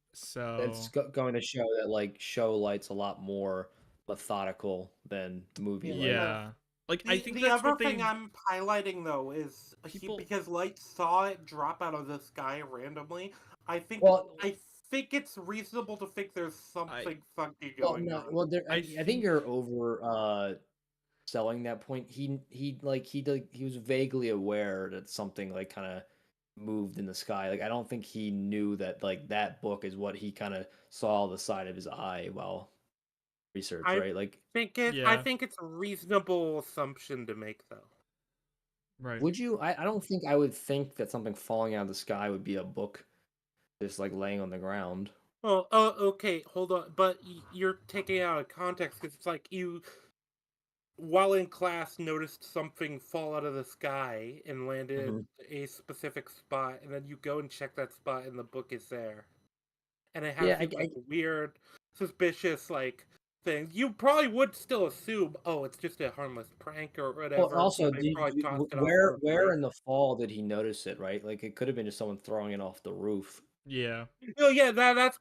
it's so going to show that like show light's a lot more methodical than movie light. Yeah. yeah. Like I think The that's other what thing they I'm highlighting though is people because Light saw it drop out of the sky randomly. I think Well, I think it's reasonable to think there's I something funky well, going no, on. well, there. I I think think you're over selling that point. He was vaguely aware that something like kind of moved in the sky. Like, I don't think he knew that like that book is what he kind of saw the side of his eye while research, I right? Like, I yeah, think it's a reasonable assumption to make though. right. would you? I don't think I would think that something falling out of the sky would be a book just like laying on the ground. Well, oh, okay, hold on. But you're taking it out of context because it's like you, while in class, noticed something fall out of the sky and landed Hmm. a specific spot, and then you go and check that spot, and the book is there, and it has Yeah, these like weird, suspicious like things. You probably would still assume, oh, it's just a harmless prank or well, whatever. also, They probably tossed it off where on a break. in the fall did he notice it? Right, like it could have been just someone throwing it off the roof. Yeah. No, yeah, that's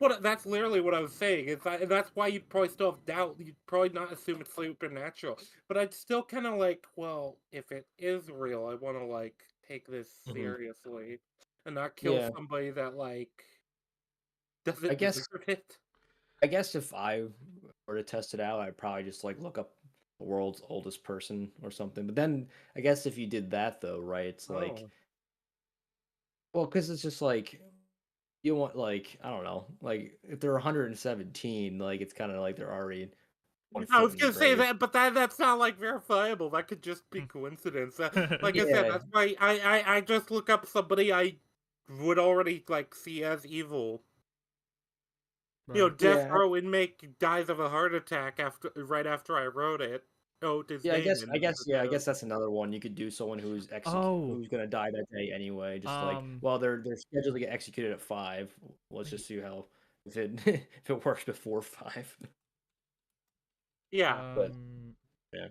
literally what I was saying. And that's why you'd probably still have doubt. You'd probably not assume it's supernatural. But I'd still kind of like, well, if it is real, I want to like take this Hmm. seriously and not kill Yeah, somebody that like I doesn't guess deserve it. I guess if I were to test it out, I'd probably just like look up the world's oldest person or something. But then I guess if you did that though, right? It's like, Oh, well, because it's just like you want like I don't know, like if they're 117, like it's kind of like they're already one I foot was in the gonna say grave. that, but that's not like verifiable. That could just be coincidence. Like I said, Yeah, that's why I just look up somebody I would already like see as evil. Right. Death yeah, row inmate dies of a heart attack right after I wrote it. Wrote his yeah. name in I the guess that's another one. You could do someone Oh, who's gonna die that day anyway. Just like, um, well, they're scheduled to get executed at 5. Let's just see how if it if it works before 5. Yeah. But um, yeah.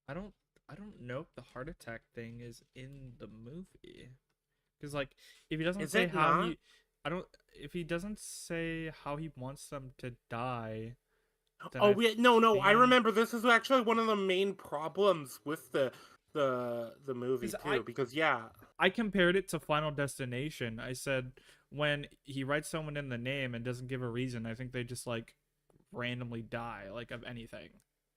I don't, I don't know if the heart attack thing is in the movie, because like, if he doesn't Is say it how not? he, I don't, if he doesn't say how he wants them to die, then Oh, I no. I think, remember this is actually one of the main problems with the movie because too. Because yeah, I compared it to Final Destination. I said when he writes someone in the name and doesn't give a reason, I think they just like randomly die, like of anything.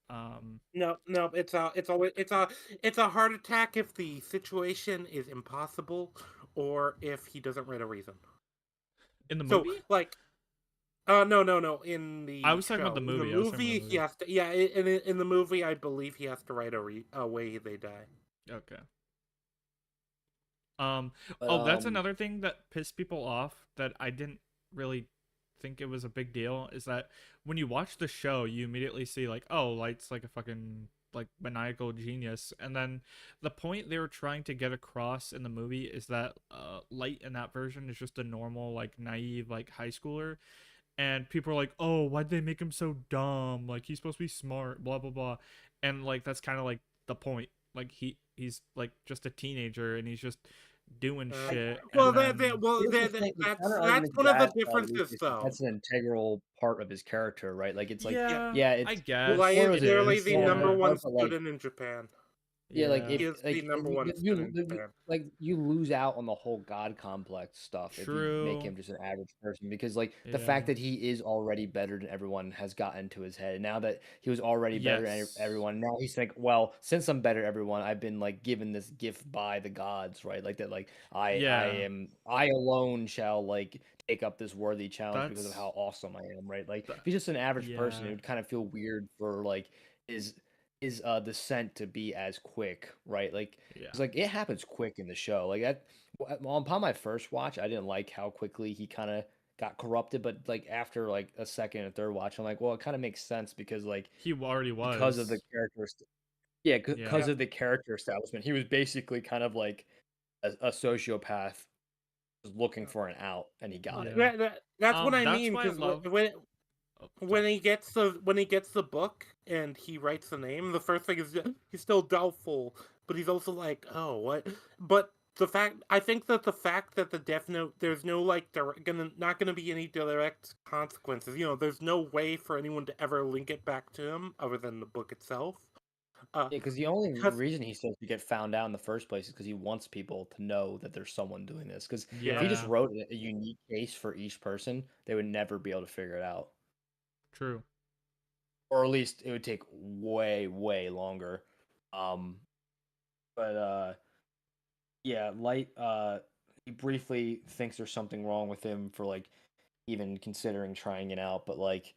Um, no, it's a heart attack if the situation is impossible, or if he doesn't write a reason. in the So movie, like No. In I the was talking about show, the in the movie. I was talking about movie, the he movie. has to. Yeah, in the movie, I believe he has to write a way they die. Okay. Um. But Oh, that's another thing that pissed people off that I didn't really think it was a big deal. Is that when you watch the show, you immediately see like, oh, Light's like a fucking like maniacal genius, and then the point they were trying to get across in the movie is that Light in that version is just a normal like naive like high schooler, and people are like, "Oh, why'd they make him so dumb? Like he's supposed to be smart, blah blah blah," and like that's kind of like the point. Like he's like just a teenager and he's just doing Uh, shit, well, and then here's the thing, the counter that's argument to one of the that, Luke, differences, is that though. that's an integral part of his character, right? Like it's like, Yeah, yeah, yeah, I it's guess Light spoiler is it alert, literally is. the falling number Yeah, one apart, but like, student in Japan. yeah, yeah, He is the number one student in Japan. like you lose out on the whole God complex stuff if you make true. him just an average person, because like the fact Yeah, that he is already better than everyone has gotten to his head. And now that he was already better than yes, everyone, now he's like, well, since I'm better than everyone, I've been like given this gift by the gods, right? Like that, like yeah. I alone shall like take up this worthy challenge because of That's how awesome I am, right? Like th- if he's just an average person, it yeah, would kind of feel weird for like his descent to be as quick, right? Like yeah. it's like it happens quick in the show. Like that upon my first watch, I didn't like how quickly he kind of got corrupted, but like after like a second and third watch, I'm like, well, it kind of makes sense because like He already because of the was. characters, yeah, Yeah, because Yeah, of the character establishment, he was basically kind of like a sociopath just looking for an out, and he got it. yeah. that's what I That's mean. why I Because love. when Oh, when sorry. he gets the book and he writes the name, the first thing is he's still doubtful, but he's also like, oh, what? But I think that the fact that the Death Note, there's no like not gonna be any direct consequences. There's no way for anyone to ever link it back to him other than the book itself. Uh, Yeah, because the only cause reason he's supposed to get found out in the first place is because he wants people to know that there's someone doing this. Because if yeah, he just Yeah, wrote a unique case for each person, they would never be able to figure it out, true. or at least it would take way, way longer. Um, but yeah, Light, he briefly thinks there's something wrong with him for like even considering trying it out, but like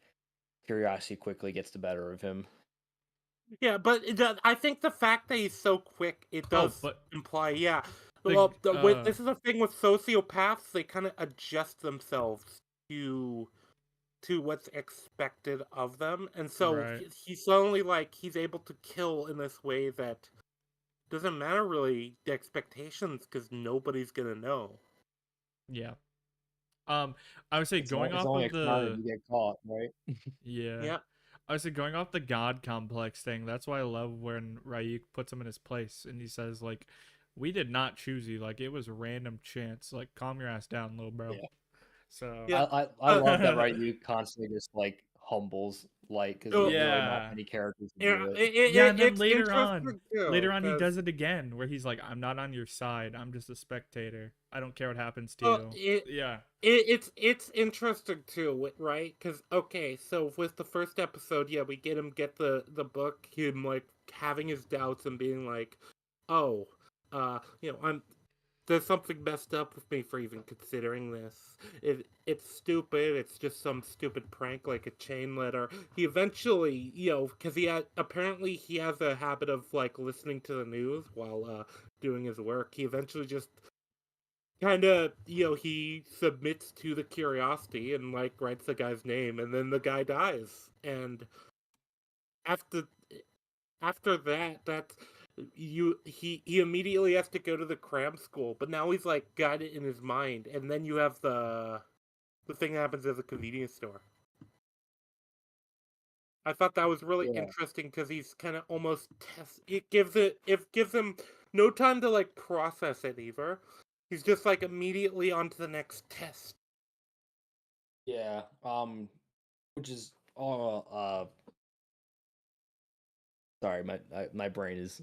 curiosity quickly gets the better of him. yeah. But I think the fact that he's so quick, it Oh, does but imply, yeah. the Well, this is a thing with sociopaths; they kind of adjust themselves to what's expected of them, and so right. he's suddenly like he's able to kill in this way that doesn't matter really the expectations because nobody's gonna know. Yeah. Um, I would say going It's off only a of crime if the you get caught, right? yeah. Yeah, I would say going off the God complex thing. That's why I love when Ryuk puts him in his place and he says like, "We did not choose you. Like it was random chance. Like calm your ass down, little bro." Yeah. So yeah. I Uh, love that, right? You constantly just like humbles like because uh, there are not yeah. many characters who yeah, do it. Yeah, and then it's interesting later too on, he because does it again, where he's like, "I'm not on your side. I'm just a spectator. I don't care what happens to well, you." Yeah, it's interesting too, right? Because okay, so with the first episode, yeah, we get the book, him like having his doubts and being like, oh, I'm there's something messed up with me for even considering this. It's stupid. It's just some stupid prank like a chain letter. He eventually, because apparently he has a habit of like listening to the news while doing his work. He eventually just kind of he submits to the curiosity and like writes the guy's name, and then the guy dies. And after that, that's he immediately has to go to the cram school, but now he's like got it in his mind, and then you have the thing that happens at the convenience store. I thought that was really Yeah. interesting because he's kind of almost it gives him no time to like process it either. He's just like immediately on to the next test. Yeah. Which is all sorry, my brain is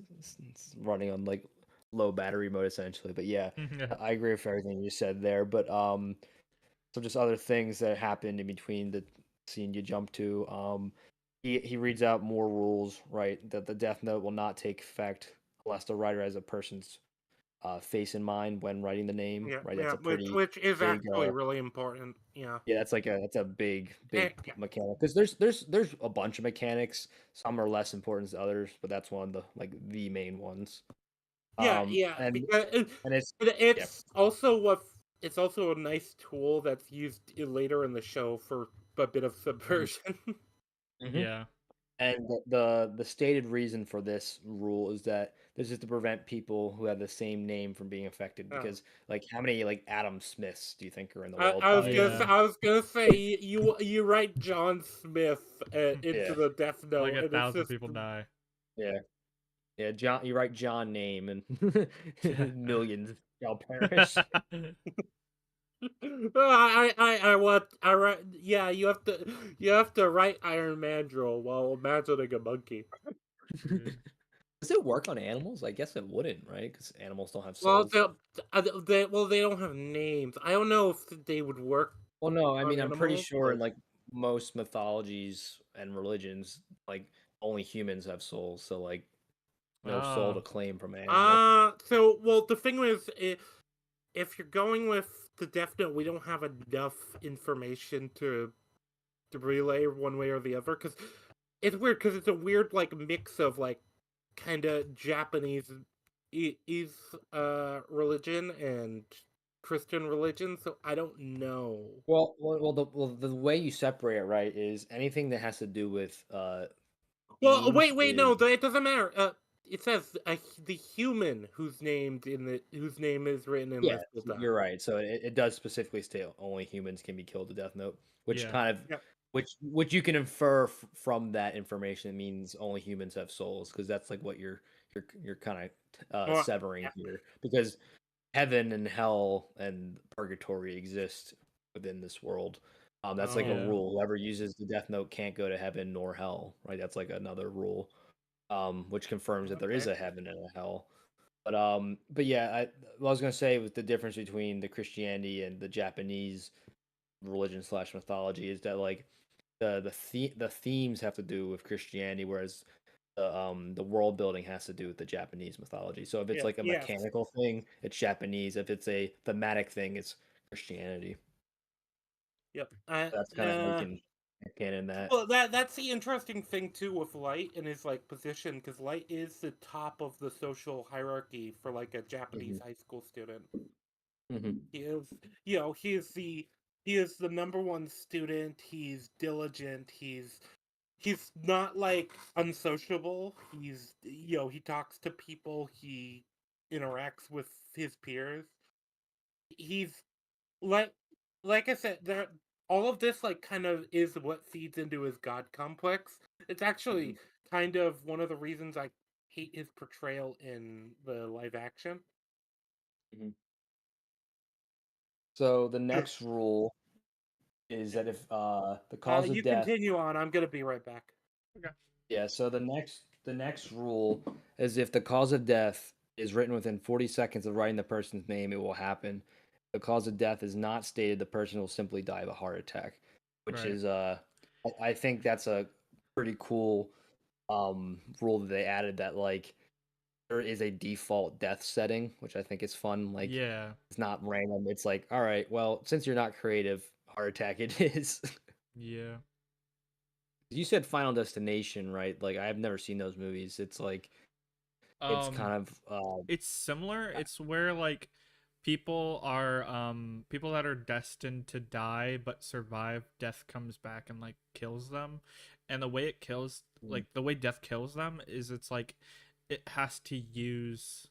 running on like low battery mode essentially. But yeah, yeah, I agree with everything you said there. But so just other things that happened in between the scene you jump to. He reads out more rules, right? That the death note will not take effect unless the writer has a person's face in mind when writing the name, Yeah, right? That's yeah, a pretty which is big actually really important. Yeah. yeah, that's a big Yeah. mechanic because there's a bunch of mechanics. Some are less important than others, but that's one of the like the main ones. Yeah, yeah, And because it's yeah. it's also it's also a nice tool that's used later in the show for a bit of Mhm, subversion. mhm. Yeah. And the stated reason for this rule is that this is to prevent people who have the same name from being affected. Oh. Because like, how many like Adam Smiths do you think are in the world? Probably Yeah. I was gonna say you write John Smith into yeah, the Death Like Note, a and it's thousand just people die. yeah, yeah. John, you write John name and Yeah. millions shall perish. I want I write yeah you have to write Iron Mandrill while imagining a monkey. Dude. Does it work on animals? I guess it wouldn't, right? Because animals don't have Well, souls. they don't have names. I don't know if they would work Well, no, I on mean, I'm pretty animals, sure in but like most mythologies and religions, like only humans have souls, so like no soul to Oh. claim from an animal. so well the thing is if you're going with the Death Note, we don't have enough information to relay one way or the other because it's weird because it's a weird like mix of like kind of Japanese religion and Christian religion, so I don't know. Well, the way you separate it, right, is anything that has to do with Well, themes wait, is no, it doesn't matter. It says the human whose name is written in yeah, this will die. you're right. So it does specifically state only humans can be killed to Death Note, which Yeah. kind of Yeah. which you can infer from that information means only humans have souls because that's like what you're kind of Well, severing yeah. here because heaven and hell and purgatory exist within this world. That's like a Oh, Yeah. rule. Whoever uses the Death Note can't go to heaven nor hell, right? That's like another rule, which confirms that there is okay. a heaven and a hell. But yeah, what I was gonna say with the difference between the Christianity and the Japanese religion slash mythology is that like the themes have to do with Christianity, whereas the world building has to do with the Japanese mythology. So if it's Yeah. like a Yes. mechanical thing, it's Japanese. If it's a thematic thing, it's Christianity. Yep. That's kind of how you can canon that. Well, that's the interesting thing too with Light and his like position, because Light is the top of the social hierarchy for like a Japanese Hmm. high school student. Hmm. He is, he is the number one student. He's diligent. He's not like unsociable. He talks to people. He interacts with his peers. He's like like I said, there all of this like kind of is what feeds into his god complex. It's Hmm. actually kind of one of the reasons I hate his portrayal in the live action. Hmm. So the next rule is that if the cause of You death. continue on. I'm gonna be right back. Okay. Yeah, so the next rule is if the cause of death is written within 40 seconds of writing the person's name, it will happen. If the cause of death is not stated, the person will simply die of a heart attack, which Right. is I think that's a pretty cool rule that they added that like there is a default death setting, which I think is fun. Like Yeah. it's not random. It's like, all right, well, since you're not creative, heart attack it is. Yeah. You said Final Destination, right? Like I've never seen those movies. It's like it's Um kind of it's similar. It's where like people that are destined to die but survive, death comes back and like kills them. And the way it kills mm, like the way death kills them is it's like it has to use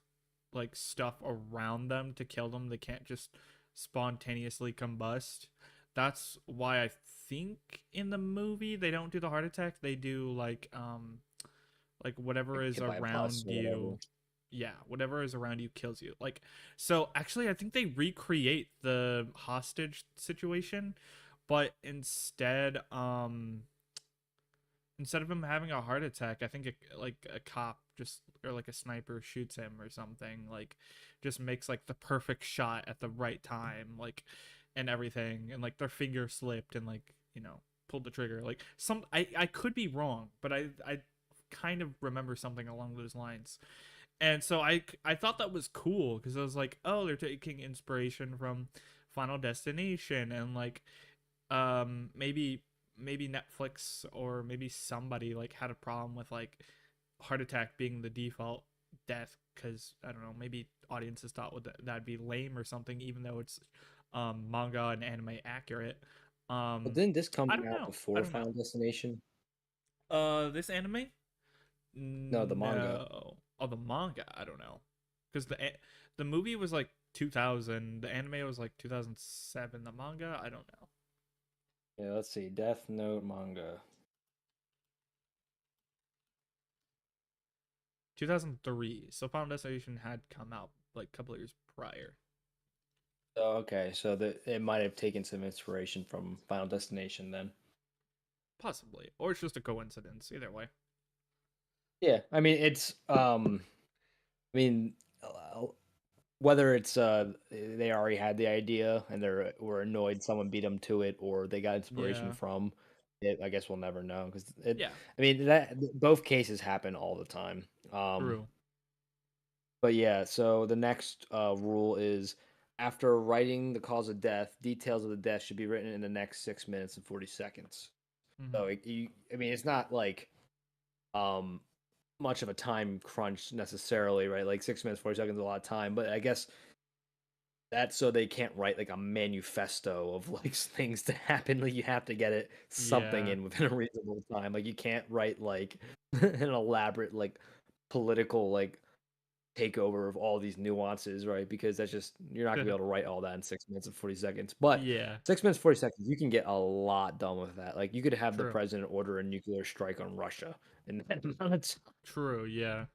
like stuff around them to kill them. They can't just spontaneously combust. That's why I think in the movie they don't do the heart attack. They do like whatever is hit by a bus around or whatever. you. Yeah, whatever is around you kills you. Like, so actually I think they recreate the hostage situation, but instead of him having a heart attack, I think like a cop just or like a sniper shoots him or something. Like, just makes like the perfect shot at the right time, like, and everything, and like their finger slipped and like pulled the trigger. Like I could be wrong, but I kind of remember something along those lines. And so I thought that was cool because I was like, oh, they're taking inspiration from Final Destination, and like maybe Netflix or maybe somebody like had a problem with like heart attack being the default death, because I don't know, maybe audiences thought that'd be lame or something, even though it's manga and anime accurate. But didn't this come I don't out know. I before don't know. Final Destination? This anime? No, the manga. No. Oh, the manga. I don't know, because the movie was like 2000. The anime was like 2007. The manga, I don't know. Yeah, let's see. Death Note manga. 2003. So Final Destination had come out like a couple of years prior. Oh, okay, so it might have taken some inspiration from Final Destination then. Possibly, or it's just a coincidence. Either way. Yeah, I mean I mean uh, whether it's they already had the idea and were annoyed someone beat them to it, or they got inspiration Yeah. from it, I guess we'll never know because it. Yeah. I mean that both cases happen all the time. True. But yeah, so the next rule is after writing the cause of death, details of the death should be written in the next 6 minutes and 40 seconds. So Mm-hmm. I mean, it's not like um much of a time crunch necessarily, right? Like 6 minutes, 40 seconds is a lot of time, but I guess that's so they can't write like a manifesto of like things to happen. Like you have to get it something Yeah. in within a reasonable time. Like you can't write like an elaborate like political like takeover of all these nuances, right? Because that's just you're not gonna be able to write all that in 6 minutes and 40 seconds. But Yeah. 6 minutes, 40 seconds, you can get a lot done with that. Like you could have the True. president order a nuclear strike on Russia in that amount of time. True. Yeah.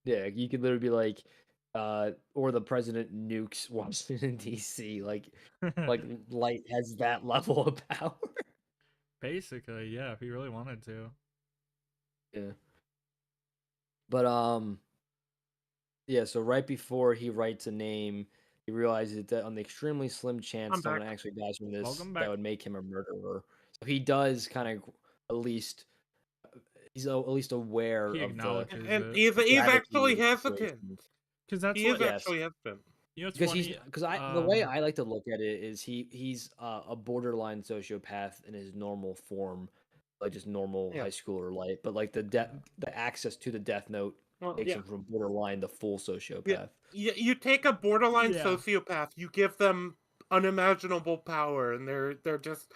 Yeah, you could literally be like, or the president nukes Washington DC. Like light has that level of power. Basically, yeah. If he really wanted to. Yeah. But yeah, so right before he writes a name, he realizes that on the extremely slim chance I'm someone back. actually dies from this, Welcome that back. would make him a murderer. So he does kind of at least he's at least aware He of the acknowledges And it. he's gravity actually of the hesitant. situation. Because that's He is what, Yes, actually hesitant. you know, it's because funny. the way I like to look at it is he's a borderline sociopath in his normal form, like just normal Yeah. high schooler life. But like the access to the Death Note Well, takes yeah. him from borderline to full Yeah. sociopath. You take a borderline Yeah. sociopath, you give them unimaginable power, and they're just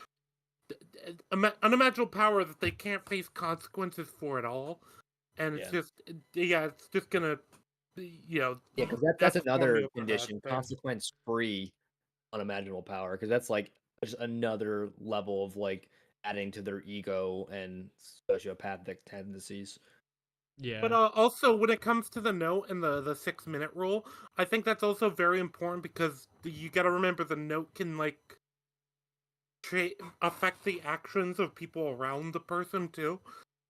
unimaginable power that they can't face consequences for at all, and it's Yeah. just it's just gonna you know Yeah, because that's that's a another formula for that condition, thing. consequence free unimaginable power, because that's like just another level of like adding to their ego and sociopathic tendencies. But Yeah. also, when it comes to the note and the 6 minute rule, I think that's also very important because you got to remember the note can like affect the actions of people around the person too,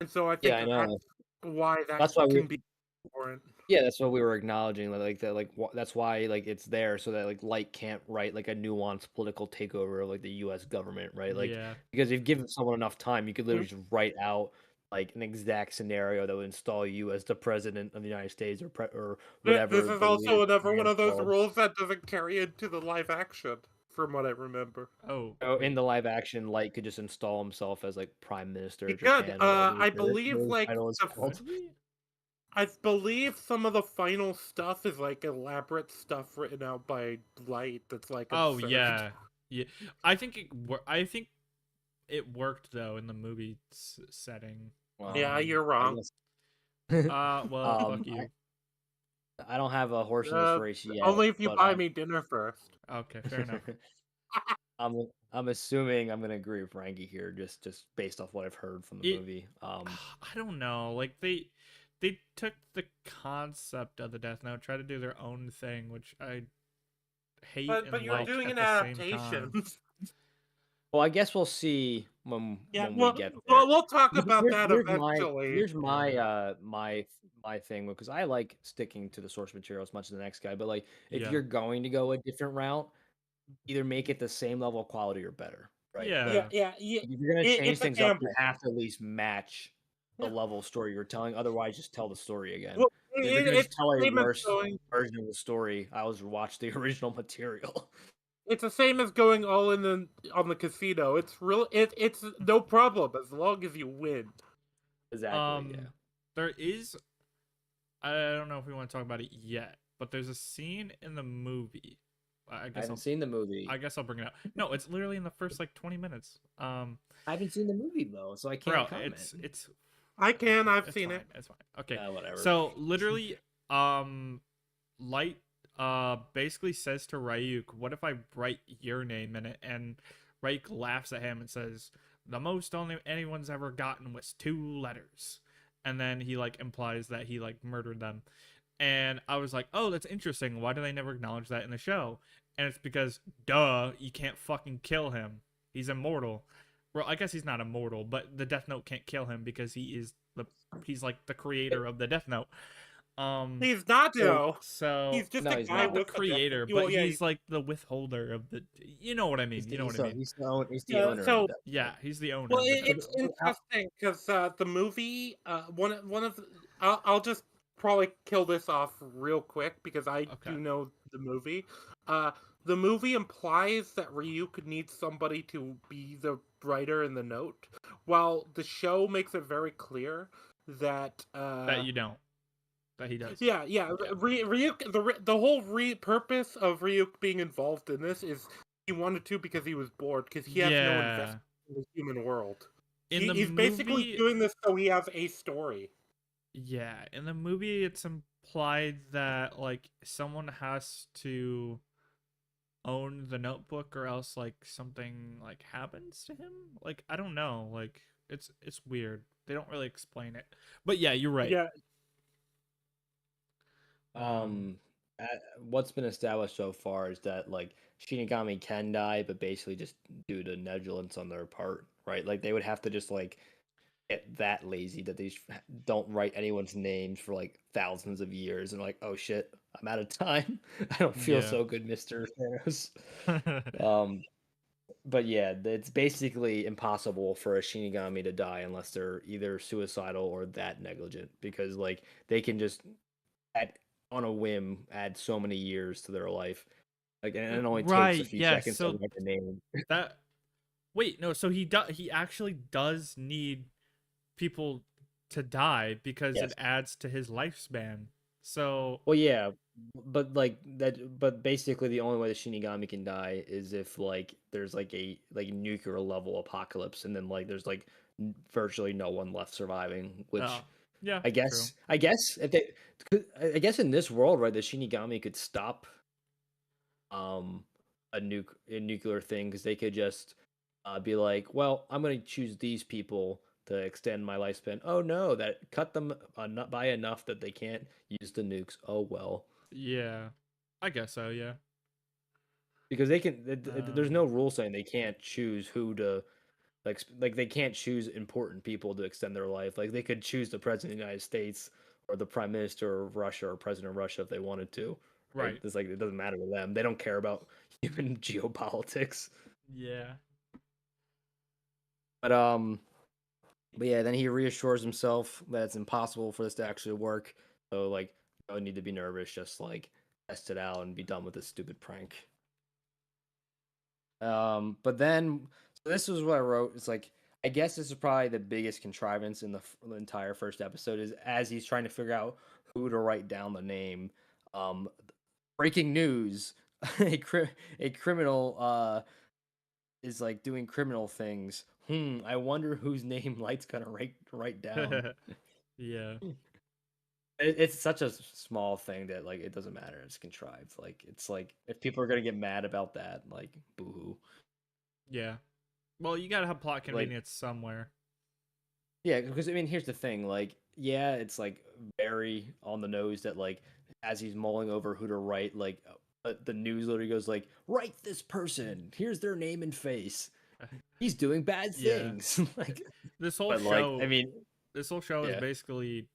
and so I Yeah, think I that's know. why that That's why can be important. yeah, that's what we were acknowledging. Like that, like that's why like it's there so that like light can't write like a nuanced political takeover of like the U.S. government, right? Like Yeah. because if you give someone enough time, you could Mhm. literally just write out like an exact scenario that would install you as the president of the United States or This whatever is the leader also another one of those called. rules that doesn't carry into the live action, from what I remember. Oh, So in wait. the live action, Light could just install himself as like Prime Minister He of could. Japan or whatever I the believe title is called. Could we? I believe some of the final stuff is like elaborate stuff written out by Light that's like Oh, absurd. yeah. Yeah. I think it worked though in the movie setting. Yeah, Um. you're I wrong. guess. Well, fuck you. I don't have a horse in this race yet, Only if you but buy me dinner first. Okay, fair enough. I'm assuming I'm gonna agree with Rangi here, just based off what I've heard from the It movie. I don't know. Like they took the concept of the Death Note, tried to do their own thing, which I hate But and you're like doing at an the same adaptation. time. Well, I guess we'll see Yeah, when we well, get there. we'll talk about that eventually. Here's my Yeah. my thing because I like sticking to the source material as much as the next guy, but like if Yeah. you're going to go a different route, either make it the same level of quality or better, right? Like Yeah. Yeah, if you're gonna change it's a things up, you gamble. have to at least match the Yeah. level story you're telling. Otherwise, just tell the story again. Well, If you're gonna it's just tell the a same as worse going. version of the story, I was watch the original material. It's the same as going all in on the casino. It's real. It's no problem as long as you win. Exactly. Yeah. There is. I don't know if we want to talk about it yet, but there's a scene in the movie. I I guess haven't seen the movie. I guess I'll bring it up. No, it's literally in the first like 20 minutes. I haven't seen the movie though, so I Bro, can't comment. it's I've it's seen fine. it. It's fine. Okay. Whatever. So literally, Light basically says to Ryuk, "What if I write your name in it?" And Ryuk laughs at him and says, "The most only anyone's ever gotten was 2 letters." And then he like implies that he like murdered them. And I was like, "Oh, that's interesting. Why do they never acknowledge that in the show?" And it's because, duh, you can't fucking kill him. He's immortal. Well, I guess he's not immortal, but the Death Note can't kill him because he's like the creator of the Death Note. Um, He's not though. so He's just No, a he's guy not. the with a death. creator, Well, but yeah, he's like the withholder of the. You know what I mean? You know what I mean? He's the yeah. owner of the So, Death Yeah, Note. he's the owner well, of the Death it's Note. interesting because the movie, one of, I'll just probably kill this off real quick because I Okay. do know the movie. Uh, the movie implies that Ryuk needs somebody to be the writer in the note, while the show makes it very clear that That you don't. That he does. yeah. Yeah. Ryuk, the whole purpose of Ryuk being involved in this is he wanted to because he was bored because he has no Yeah. investment in the human world. In the He's basically movie, doing this so he has a story. yeah, in the movie, it's implied that like someone has to own the notebook or else like something like happens to him. Like I don't know. Like it's weird. They don't really explain it. But yeah, you're right. Yeah, Um, uh, what's been established so far is that like Shinigami can die, but basically just due to negligence on their part, right? Like they would have to just like get that lazy that they don't write anyone's names for like thousands of years, and like, oh shit, I'm out of time. I don't feel Yeah. so good, Mister Thanos. Um, but yeah, it's basically impossible for a Shinigami to die unless they're either suicidal or that negligent, because like they can just at on a whim add so many years to their life. Like, and it only takes a Right. few Yes. seconds to So write the name. that wait, no, so he actually does need people to die because it Yes. adds to his lifespan. So Well, yeah, but like that. But basically, the only way the Shinigami can die is if like there's like a like nuclear level apocalypse, and then like there's like virtually no one left surviving. Which yeah, I true. guess I guess if they, I guess in this world, right, the Shinigami could stop um a nuclear thing because they could just be like, well, I'm going to choose these people to extend my lifespan. Oh no, that cut them by enough that they can't use the nukes. Oh well, Yeah. I guess so, yeah. because they can. There's no Um rule saying they can't choose who to like. They can't choose important people to extend their life. Like they could choose the president of the United States or the prime minister of Russia or president of Russia if they wanted to. Right? right. It's like it doesn't matter to them. They don't care about human geopolitics. Yeah. But But yeah, then he reassures himself that it's impossible for this to actually work. So like, no need to be nervous. Just like test it out and be done with this stupid prank. But then so this is what I wrote. It's like I guess this is probably the biggest contrivance in the entire first episode is as he's trying to figure out who to write down the name. Um, breaking news: a criminal is like doing criminal things. I wonder whose name Light's gonna write down. Yeah. It's such a small thing that like it doesn't matter. It's contrived. Like it's like if people are gonna get mad about that, like boohoo. Yeah. Well, you gotta have plot Like convenience somewhere. yeah, because I mean here's the thing. Like yeah, it's like very on the nose that like as he's mulling over who to write, like the news literally goes like write this person. Here's their name and face. He's doing bad Yeah. things. Like, This whole but like I show mean this whole show is yeah. basically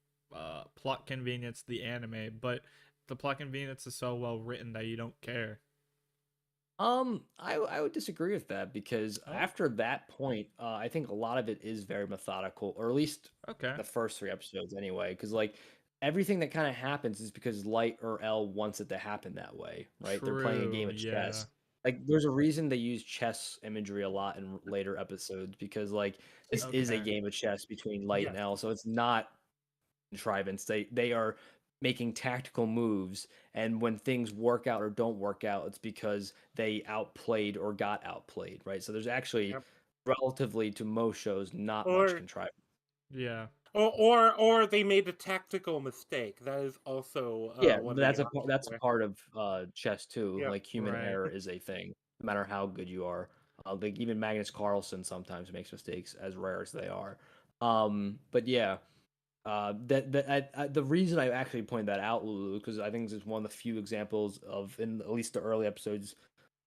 plot convenience the anime, but the plot convenience is so well written that you don't care. I would disagree with that because Oh, after that point, I think a lot of it is very methodical, or at least okay. the first three episodes anyway. Because like everything that kind of happens is because Light or L wants it to happen that way, right? They're playing a game True. of Yeah. chess. Like there's a reason they use chess imagery a lot in later episodes because like this is a Okay. game of chess between Light Yeah. and L, so it's not contrivance. They are making tactical moves, and when things work out or don't work out, it's because they outplayed or got outplayed, right? So there's actually Yep. relatively to most shows not much Or contrivance. Yeah. or they made a tactical mistake. That is also Yeah, one of the that's a options. part of chess too. Yep. Like human Right. error is a thing, no matter how good you are. Like even Magnus Carlsen sometimes makes mistakes, as rare as they are. But yeah, the reason I actually pointed that out, Lulu, because I think this is one of the few examples of, in at least the early episodes,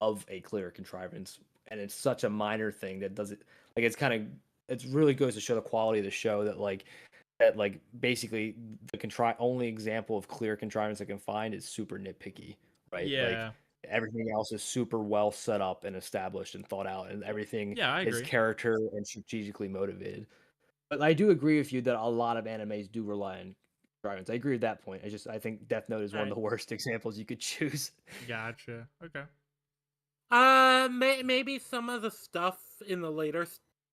of a clear contrivance, and it's such a minor thing that does it. Like it's kind of, it really goes to show the quality of the show that basically the only example of clear contrivance I can find is super nitpicky, right? Like Yeah. everything else is super well set up and established and thought out, and everything Yeah, I is agree. character and strategically motivated. But I do agree with you that a lot of animes do rely on contrivance. I agree with that point. I think Death Note is one of Right. the worst examples you could choose. Gotcha. Okay. Maybe some of the stuff in the later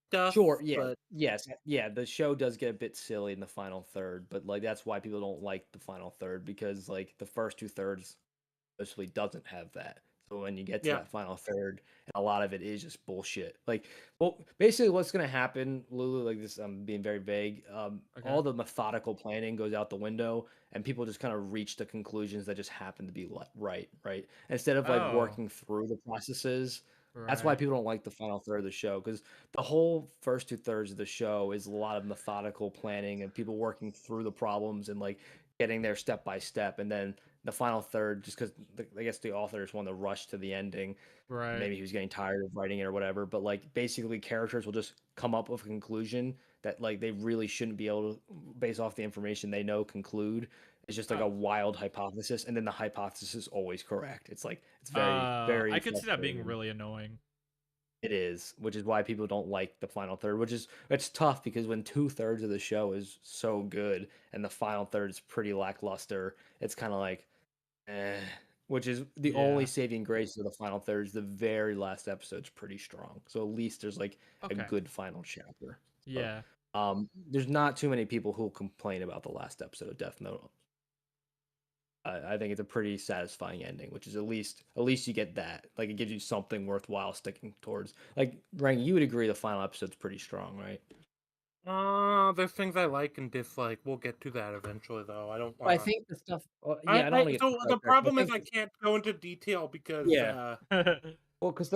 stuff, Sure, yeah, but yes, yeah. The show does get a bit silly in the final third, but like that's why people don't like the final third because like the first two thirds mostly doesn't have that. So when you get to yeah. that final third, and a lot of it is just bullshit. Like, well, basically, what's gonna happen, Lulu? Like this, I'm being very vague. Okay. All the methodical planning goes out the window, and people just kind of reach the conclusions that just happen to be right. Instead of like Oh, working through the processes. That's why right. people don't like the final third of the show because the whole first two thirds of the show is a lot of methodical planning and people working through the problems and like getting there step by step, and then the final third, just because I guess the authors want to rush to the ending. Right. Maybe he was getting tired of writing it or whatever. But like basically, characters will just come up with a conclusion that like they really shouldn't be able to, based off the information they know, conclude. It's just like Uh, a wild hypothesis, and then the hypothesis is always correct. It's like it's very very I could see that being frustrating. really annoying. It is, which is why people don't like the final third. Which is it's tough because when two-thirds of the show is so good and the final third is pretty lackluster, it's kind of like Eh, which is the only Yeah. saving grace of the final third is the very last episode's pretty strong. So at least there's like a Okay. good final chapter. So Yeah. there's not too many people who complain about the last episode of Death Note. I think it's a pretty satisfying ending, which is at least you get that. Like it gives you something worthwhile sticking towards. Like Rangi, you would agree the final episode's pretty strong, right? there's things I like and dislike. We'll get to that eventually, though. I don't I wanna. think the stuff. Yeah, I don't want to get too So the sidetracked. But I problem is think I can't go into detail because yeah. Well, because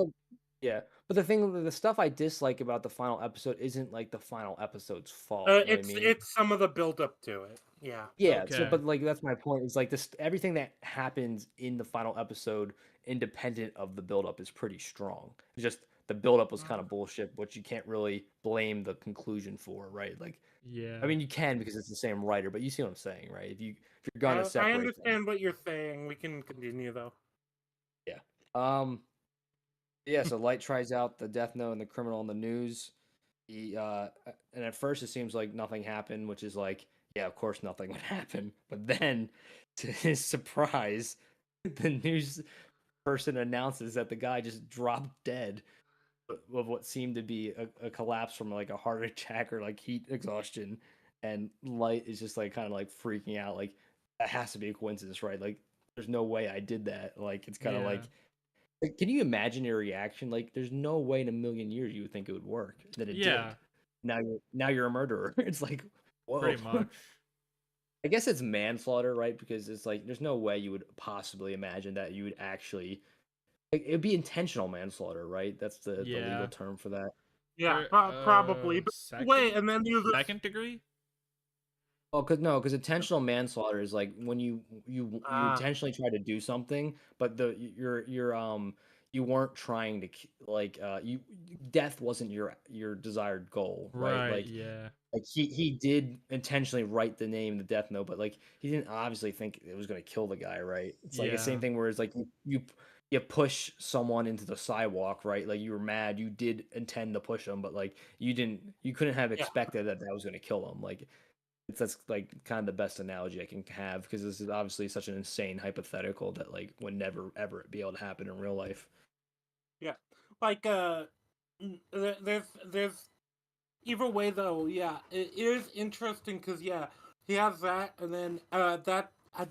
yeah, but the thing, the stuff I dislike about the final episode isn't like the final episode's fault. You know what I mean? it's some of the build up to it. Yeah. Yeah. So, Okay. but like that's my point. Is like this everything that happens in the final episode, independent of the buildup, is pretty strong. It's just the buildup was kind of bullshit, which you can't really blame the conclusion for, right? Like, I Yeah. mean, you can because it's the same writer, but you see what I'm saying, right? If you're gonna I separate them, understand what you're saying. We can continue though. yeah. Yeah. So Light tries out the Death Note and the criminal in the news. And at first it seems like nothing happened, which is like, yeah, of course nothing would happen. But then, to his surprise, the news person announces that the guy just dropped dead of what seemed to be a collapse from like a heart attack or like heat exhaustion. And Light is just like kind of like freaking out, like that has to be a coincidence, right? Like, there's no way I did that. Like, it's kind of Yeah. like, can you imagine your reaction? Like, there's no way in a million years you would think it would work. And then it Yeah. did. Now you're a murderer. It's like, whoa. Pretty much. I guess it's manslaughter, right? Because it's like there's no way you would possibly imagine that you would actually. Like, it'd be intentional manslaughter, right? That's the legal Yeah. term for that. Yeah, For probably. But wait, second and then you just second degree? Oh, cause no, because intentional manslaughter is like when you ah intentionally try to do something, but you weren't trying to like you death wasn't your desired goal, right? Right, yeah. Like he did intentionally write the name, the death note, but like he didn't obviously think it was gonna kill the guy, right? It's like the same Yeah. thing where it's like you you push someone into the sidewalk, right? Like you were mad, you did intend to push them, but like you couldn't have Yeah. expected that was going to kill them. Like that's like kind of the best analogy I can have because this is obviously such an insane hypothetical that like would never ever be able to happen in real life. Yeah. Like there's either way though, yeah, it is interesting because yeah, he has that, and then that I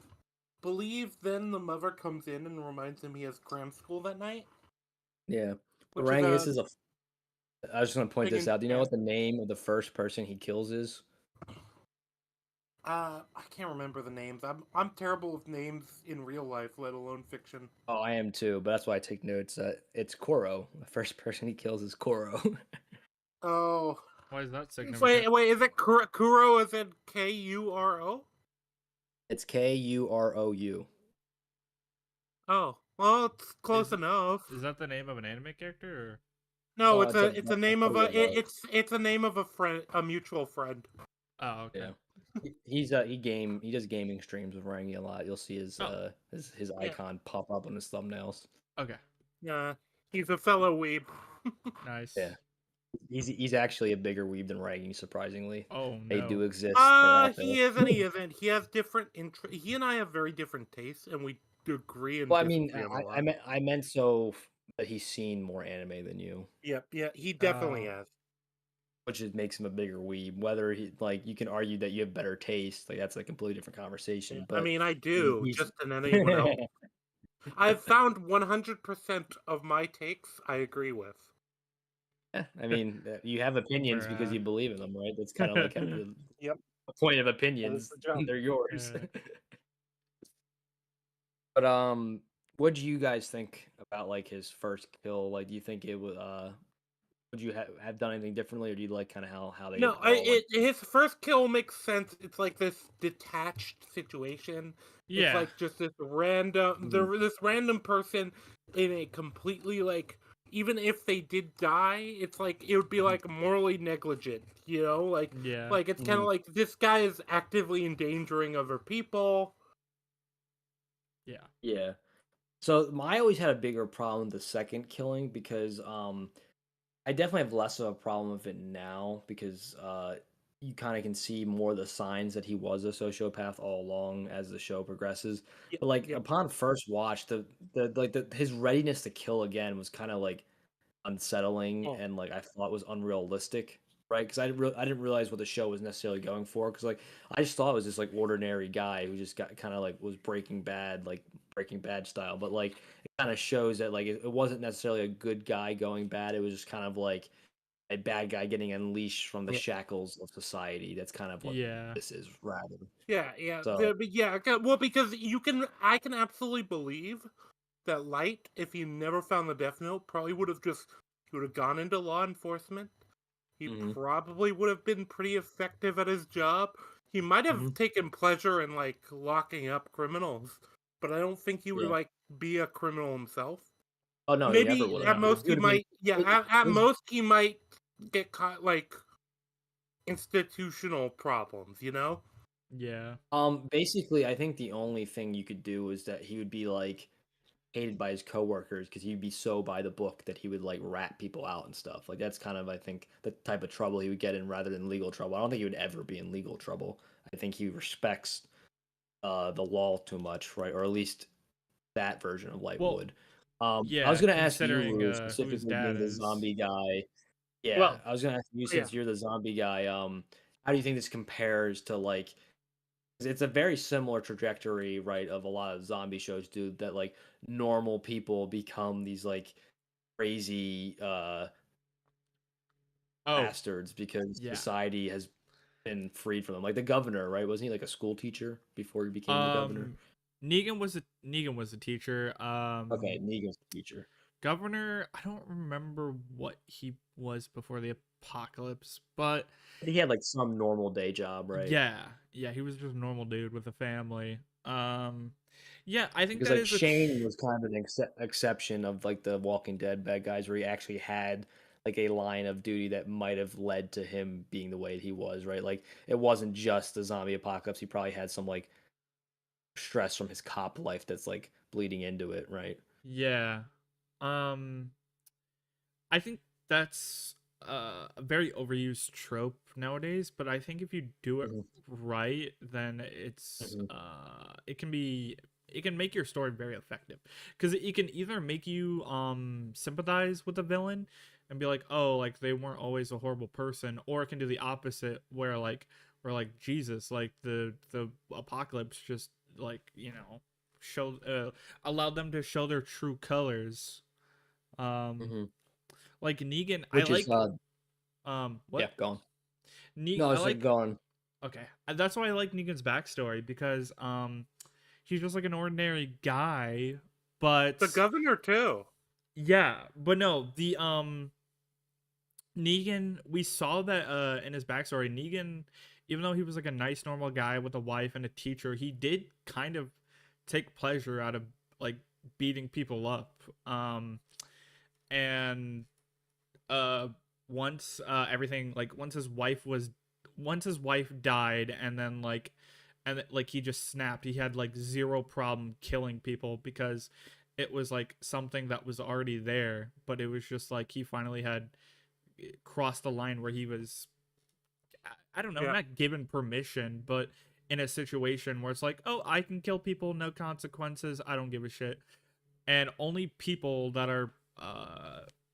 believe then the mother comes in and reminds him he has cram school that night, Yeah, but which is Rangi, a this is a. I was just gonna point big this out. Do you know yeah. what the name of the first person he kills is? I can't remember the names. I'm terrible with names in real life, let alone fiction. Oh, I am too, but that's why I take notes. It's Koro. The first person he kills is Koro. Oh, Why is that significant? wait, is it Kuro? Is it Kuro? It's Kurou. Oh, well, it's Is close enough. is that the name of an anime character? Or? No, Oh, it's a that's name what of he it's a name of a friend, a mutual friend. Oh, okay. Yeah. He does gaming streams with Rangi a lot. You'll see his Oh, his Yeah, icon pop up on his thumbnails. okay. yeah, he's a fellow weeb. Yeah. Nice. He's actually a bigger weeb than Rangi, surprisingly. Oh They do no. exist. They're out there. He isn't. He isn't. He has different He and I have very different tastes, and we agree and Well, I mean, disagree on a lot. I meant so that he's seen more anime than you, Yep, yeah, he definitely Oh, has. which makes him a bigger weeb. Whether he like you can argue that you have better taste, like that's a completely different Yeah, conversation. I But mean, I do he's just than anyone else. I've found 100% of my takes I agree with. Yeah, I mean, you have opinions because bruh. you believe in them, right? That's kind of like the Yep, point of that is opinions. the job. They're yours. Uh, But what do you guys think about like his first kill? Like, do you think it would would you have done anything differently, or do you like kind of how they No, it all went? his first kill makes sense. It's like this detached situation. It's yeah. like just this random, Mhm. this random person in a completely like. Even if they did die, it's like it would be Mhm. like morally negligent, you know. Yeah. Like it's kind of Mhm. like this guy is actively endangering other people. Yeah. Yeah. So I always had a bigger problem with the second killing because I definitely have less of a problem with it now because you kind of can see more of the signs that he was a sociopath all along as the show progresses. Yep, But like yep. upon first watch, the his readiness to kill again was kind of like unsettling Oh, and like I thought was unrealistic, right? Because I didn't realize what the show was necessarily going for. Because like I just thought it was this like ordinary guy who just got kind of like was Breaking Bad, like Breaking Bad style. But like it kind of shows that like it wasn't necessarily a good guy going bad. It was just kind of like a bad guy getting unleashed from the yeah. shackles of society. That's kind of what Yeah. this is rather. Yeah, yeah, So. but yeah. Well, because I can absolutely believe that Light, if he never found the Death Note, probably he would have gone into law enforcement. He Hmm. probably would have been pretty effective at his job. He might have Hmm. taken pleasure in like locking up criminals, but I don't think he would Yeah. like be a criminal himself. Oh no, he never Maybe would at have. No. most It he would have been. might. Yeah, at His most he might get caught like institutional problems. You know? Yeah. Basically, I think the only thing you could do is that he would be like hated by his coworkers because he'd be so by the book that he would like rat people out and stuff. Like that's kind of I think the type of trouble he would get in rather than legal trouble. I don't think he would ever be in legal trouble. I think he respects the law too much, right? Or at least that version of Light Well, would. I was yeah, gonna ask you, considering Lou, who his specifically dad being the is. zombie guy. Yeah, Well, I was gonna ask you yeah. since you're the zombie guy. How do you think this compares to like 'cause it's a very similar trajectory, right, of a lot of zombie shows do that like normal people become these like crazy Oh, bastards because yeah. society has been freed from them. Like the governor, right? Wasn't he like a school teacher before he became the governor? Um Negan was a teacher. Okay, Negan's the teacher. Governor, I don't remember what he was before the apocalypse, but He had like some normal day job, right? yeah, yeah, he was just a normal dude with a family. Yeah, I think Because that like is a Shane was kind of an exception of like the Walking Dead bad guys, where he actually had like a line of duty that might have led to him being the way he was, right? Like it wasn't just the zombie apocalypse. He probably had some like stress from his cop life that's like bleeding into it, right? Yeah. Um I think that's a very overused trope nowadays, but I think if you do it Mhm, right, then mhm, it can make your story very effective because it can either make you sympathize with the villain and be like, oh, like they weren't always a horrible person, or it can do the opposite where like Jesus, like the apocalypse just like show allowed them to show their true colors. um mhm. like Negan, I Which is like yeah, what? go on. Ne No, I it's like like go on. okay. That's why I like Negan's backstory because he's just like an ordinary guy, The but governor too. yeah, but no, the Negan, we saw that in his backstory, Negan, even though he was like a nice normal guy with a wife and a teacher, he did kind of take pleasure out of like beating people up. And uh once everything like once his wife died and then like he just snapped. He had like zero problem killing people because it was like something that was already there, but it was just like he finally had crossed the line where he was, I don't know, Yeah. not given permission, but in a situation where it's like, oh, I can kill people, no consequences, I don't give a shit. And only people that are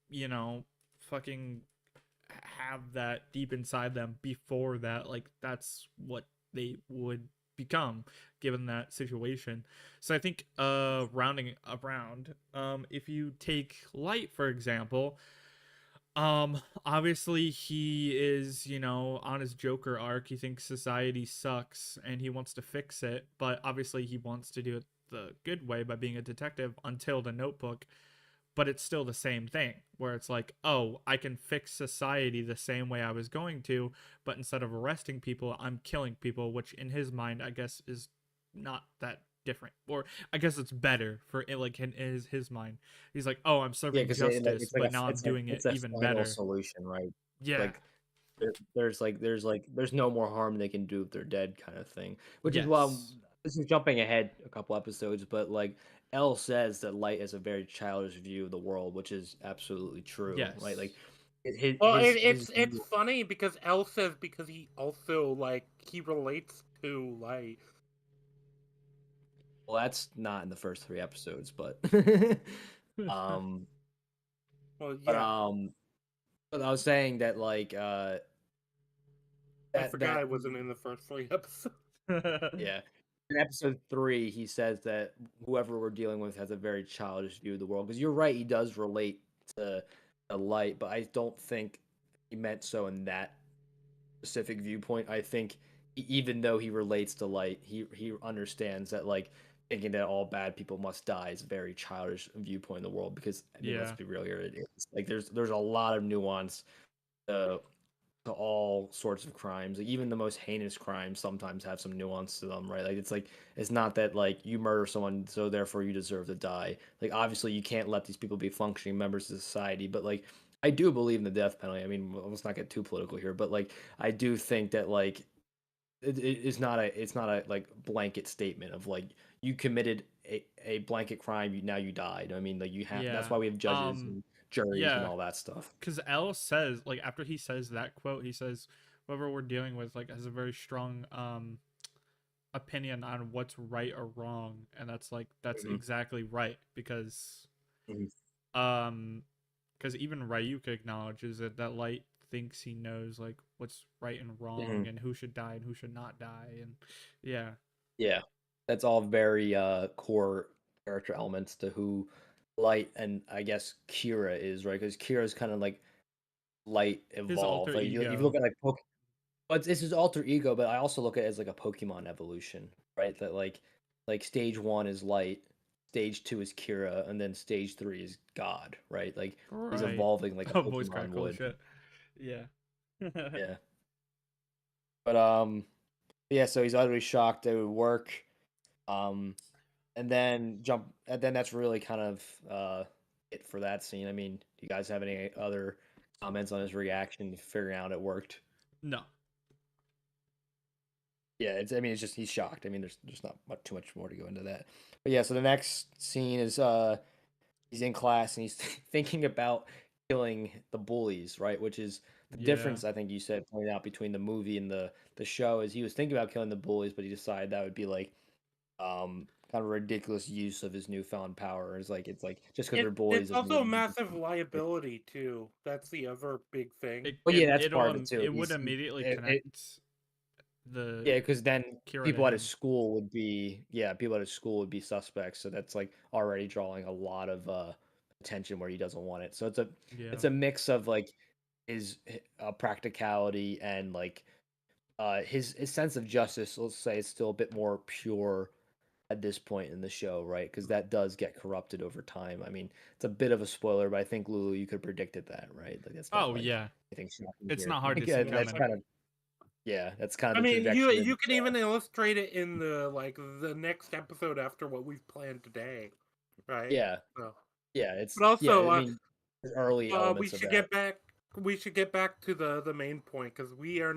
you know fucking have that deep inside them before that, like that's what they would become given that situation. So I think rounding around, if you take Light for example, obviously he is, on his Joker arc. He thinks society sucks and he wants to fix it, but obviously he wants to do it the good way by being a detective until the Notebook. But it's still the same thing where it's like, oh, I can fix society the same way I was going to, but instead of arresting people, I'm killing people, which in his mind, I guess, is not that different. Or I guess it's better for it, like in his mind. He's like, oh, I'm Yeah, serving because justice, but now I'm doing it it's a even final better. solution, right? Yeah. Like there's no more harm they can do if they're dead, kind of thing. Which is why Yes. this is jumping ahead a couple episodes, but like L says that Light has a very childish view of the world, which is absolutely true, right? Like Yes. his Well, his it's funny because L says because he also like he relates to like. well, that's not in the first three episodes, but um, Well, but yeah, but I was saying that I forgot that I wasn't in the first three episodes. yeah. In episode three, he says that whoever we're dealing with has a very childish view of the world. Because you're right, he does relate to the Light, but I don't think he meant so in that specific viewpoint. I think even though he relates to Light, he understands that like thinking that all bad people must die is a very childish viewpoint in the world. Because I mean, let's Yeah. be real here, it is like there's a lot of nuance to all sorts of crimes. Like even the most heinous crimes sometimes have some nuance to them, right? Like it's not that like you murder someone so therefore you deserve to die. Like obviously you can't let these people be functioning members of society, but like I do believe in the death penalty. I mean, let's not get too political here, but like I do think that like it's not a like blanket statement of like you committed a blanket crime, now you died. I mean, like you have that's Yeah. why we have judges and juries and Yeah. all that stuff. Because L says, like, after he says that quote, he says, whoever we're dealing with, like, has a very strong opinion on what's right or wrong. And that's Hmm. exactly right. Hmm. Um, because even Ryuk acknowledges that Light thinks he knows, like, what's right and Hmm. wrong and who should die and who should not die. And yeah. Yeah, that's all very core character elements to who Light and I guess Kira is, right? Because Kira is kind of like Light His alter evolved. Like you look ego. at like but it's his alter ego, but I also look at it as like a Pokemon evolution, right? That like stage one is Light, stage two is Kira, and then stage three is God, right? Like he's Right. evolving like a Oh, voice Pokemon crack. Holy would. shit. Yeah. Yeah. But yeah, so he's utterly shocked it would work. Um and then that's really kind of it for that scene. I mean, do you guys have any other comments on his reaction to figuring out it worked? No. Yeah, it's I mean it's just he's shocked. I mean there's not too much more to go into that. But yeah, so the next scene is he's in class and he's thinking about killing the bullies, right? Which is the Yeah. difference I think you said pointed out between the movie and the show is he was thinking about killing the bullies, but he decided that would be like kind of a ridiculous use of his newfound power. It's like just because they're bullies It's doesn't also a mean massive liability too. That's the other big thing. well, yeah, that's It'll part of it too. it would immediately connect the Yeah, because then Kira to people at his him. school would be people at his school would be suspects. So that's like already drawing a lot of attention where he doesn't want it. So Yeah. it's a mix of like his practicality and like his sense of justice. Let's say is still a bit more pure at this point in the show, right? Because that does get corrupted over time. I mean, it's a bit of a spoiler, but I think Lulu, you could predicted that, right? Like that's not Oh like yeah. anything shocking It's here. not hard to see Yeah, that's coming. kind of that's kind I of the mean, trajectory of you the can show. even illustrate it in the next episode after what we've planned today, right? Yeah, So, yeah, it's but also, I mean, there's early we elements of should that. get back. We should get back to the main point because we are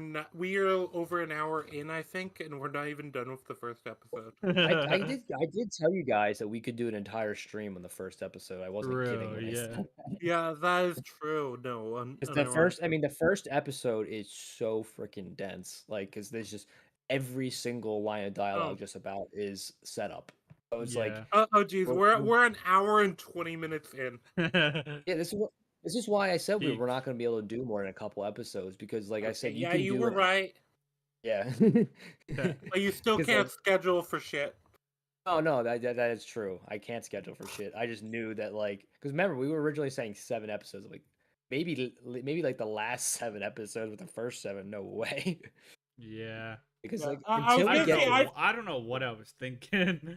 over an hour in, I think, and we're not even done with the first episode. I did tell you guys that we could do an entire stream on the first episode. I wasn't kidding Bro, when I yeah. said Yeah, that is true. No, because the first episode is so freaking dense. Like, because there's just every single line of dialogue Oh. just about is set up. So it's like, Yeah. Oh, geez, we're an hour and 20 minutes in. yeah, this is why I said we're Peak. not going to be able to do more than a couple episodes because, like I said, you Yeah, can you do were it. right, Yeah, but you still 'Cause, can't like, schedule for shit. oh no, that is true. I can't schedule for shit. I just knew that like because remember we were originally saying 7 episodes. Like maybe like the last 7 episodes, with the first seven, no way. Yeah. Because Yeah, like I was until we gonna get say to I don't know what I was thinking.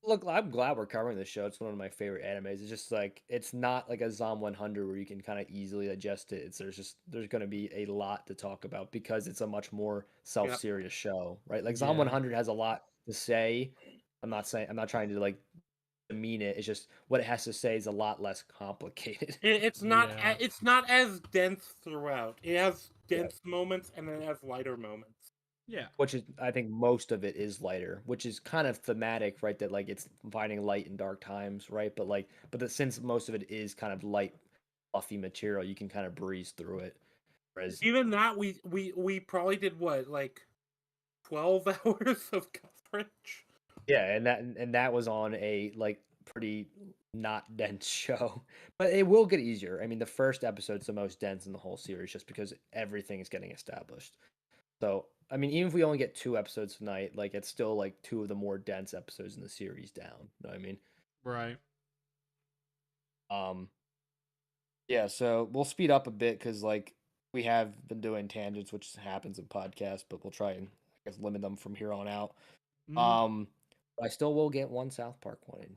look, I'm glad we're covering this show. It's one of my favorite animes. It's just like it's not like a Zom 100 where you can kind of easily adjust it. There's going to be a lot to talk about because it's a much more Yep. self-serious show, right? Like Zom Yeah. 100 has a lot to say. I'm not trying to like demean it. It's just what it has to say is a lot less complicated. It's not Yeah. it's not as dense throughout. It has Yeah. dense moments and then it has lighter moments. Yeah. Which is I think most of it is lighter, which is kind of thematic, right? That like it's finding light in dark times, right? Since most of it is kind of light, fluffy material, you can kind of breeze through it. Whereas Even that we probably did what, like 12 hours of coverage. yeah, and that was on a like pretty not dense show, but it will get easier. I mean, the first episode's the most dense in the whole series, just because everything is getting established. So, I mean, even if we only get 2 episodes tonight, like it's still like two of the more dense episodes in the series down. You know what I mean? Right. Um, yeah, so we'll speed up a bit because like we have been doing tangents, which happens in podcasts, but we'll try and I guess limit them from here on out. Mm. I still will get one South Park one in.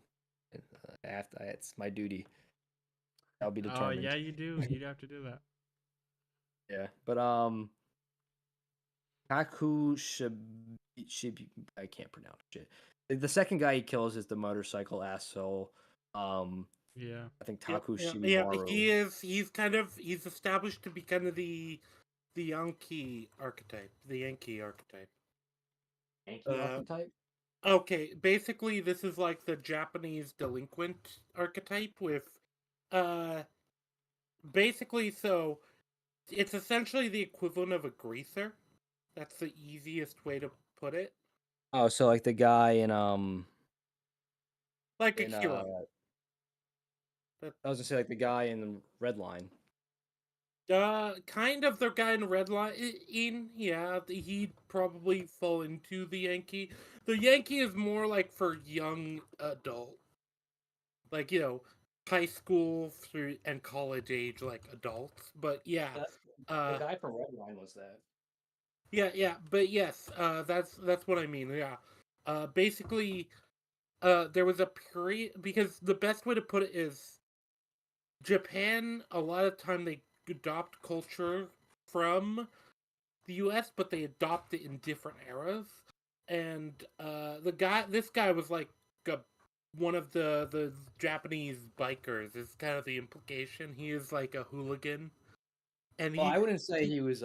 After it's my duty. I'll be Oh determined. yeah, you do. You'd have to do that. Yeah, but Kaku should I can't pronounce it. The second guy he kills is the motorcycle asshole. Yeah. I think Yep, Taku yeah, Shibimaru. he's established to be kind of the Yankee archetype. The Yankee archetype. Yankee archetype? Okay, basically this is like the Japanese delinquent archetype with basically, so it's essentially the equivalent of a greaser. That's the easiest way to put it. Oh, so like the guy in Like a hero. I was gonna say like the guy in Red Line. Kind of the guy in Red Line. Yeah, he'd probably fall into the Yankee. The Yankee is more like for young adult, like high school through and college age, like adults. But yeah, The guy from Red Line was that. yeah. But yes, that's what I mean. Yeah, basically, there was a period because the best way to put it is Japan. A lot of time they adopt culture from the U.S., but they adopt it in different eras. And this guy was like one of the Japanese bikers. Is kind of the implication. He is like a hooligan, and Well, I wouldn't say he was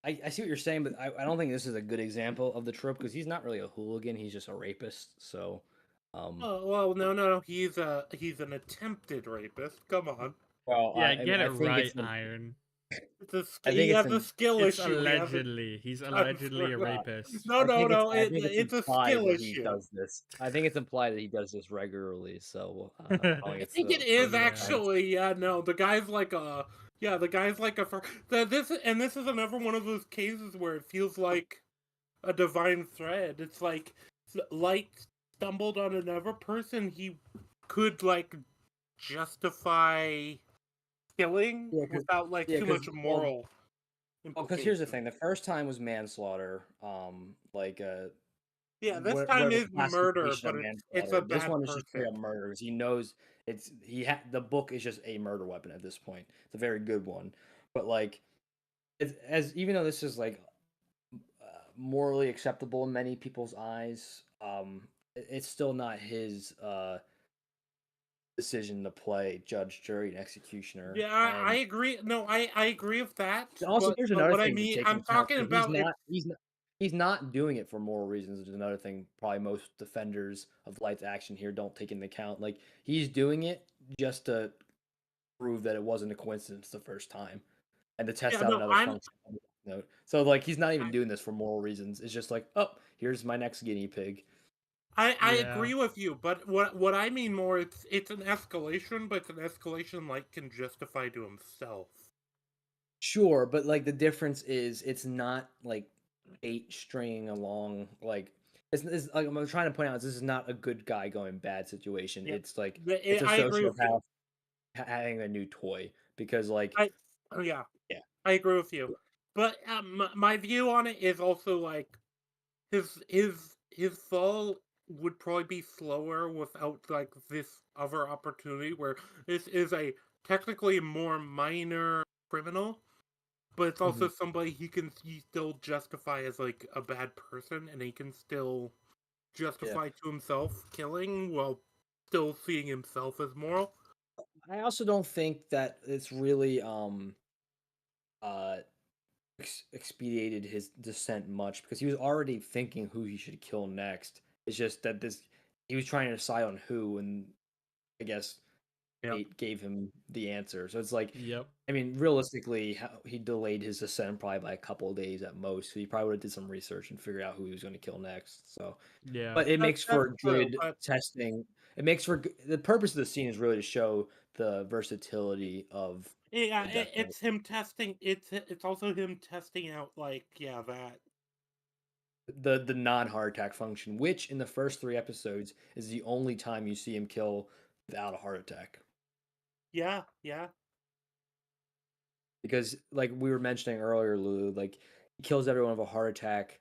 I see what you're saying, but I don't think this is a good example of the trope because he's not really a hooligan. He's just a rapist. So Well, no. He's an attempted rapist. Come on. Well, Yeah, I mean, get it right, Iron. I He think it's has a skill It's issue. He hasn't allegedly. He's done allegedly for a that. rapist. No. I think it's It's a implied skill that he issue. does this. I think it's implied that he does this regularly. So I don't think I it's think it the is first Yeah. offense. actually. Yeah, no. The guy's like a. Yeah, the guy's like a. This is another one of those cases where it feels like a divine thread. It's like Light stumbled on another person he could like justify killing Yeah, without like too because much moral because here's the implication. thing: the first time was manslaughter. Like Yeah, this time where the is murder, classification but of it's a manslaughter. This bad one is just straight person. up murder because he knows the book is just a murder weapon at this point. It's a very good one, but like as even though this is like morally acceptable in many people's eyes, it's still not his decision to play judge, jury, and executioner. Yeah, I And agree. No, I agree with that. also, here's But another what I thing to mean, take I'm into account talking too. about it. He's not doing it for moral reasons, which is another thing probably most defenders of Light's action here don't take into account. Like he's doing it just to prove that it wasn't a coincidence the first time and to test Yeah, out no, another function on the Death Note. So like he's not even doing this for moral reasons. It's just like, oh, here's my next guinea pig. I Yeah. agree with you. But what I mean more, it's an escalation, but it's an escalation Light can justify to himself. Sure, but like the difference is it's not like eight stringing along like it's like I'm trying to point out is this is not a good guy going bad situation. Yeah, It's like it's a I agree with you. sociopath having a new toy because like I oh yeah, yeah I agree with you. But my view on it is also like his fall would probably be slower without like this other opportunity where this is a technically more minor criminal, but it's also mhm, somebody he still justify as like a bad person, and he can still yeah. justify to himself killing while still seeing himself as moral. I also don't think that it's really uh expedited his descent much because he was already thinking who he should kill next. It's just that this he was trying to decide on who, and I guess Yeah. fate gave him the answer. So it's like, Yep. I mean, realistically, he delayed his descent probably by a couple of days at most. So he probably would have did some research and figure out who he was going to kill next. So, Yeah. but it makes That's for true, good but testing. It makes for the purpose of the scene is really to show the versatility of yeah, the Death Note. it's him testing. It's also him testing out like that. The non heart attack function, which in the first three episodes is the only time you see him kill without a heart attack. Yeah. Because like we were mentioning earlier, Lulu, like he kills everyone with a heart attack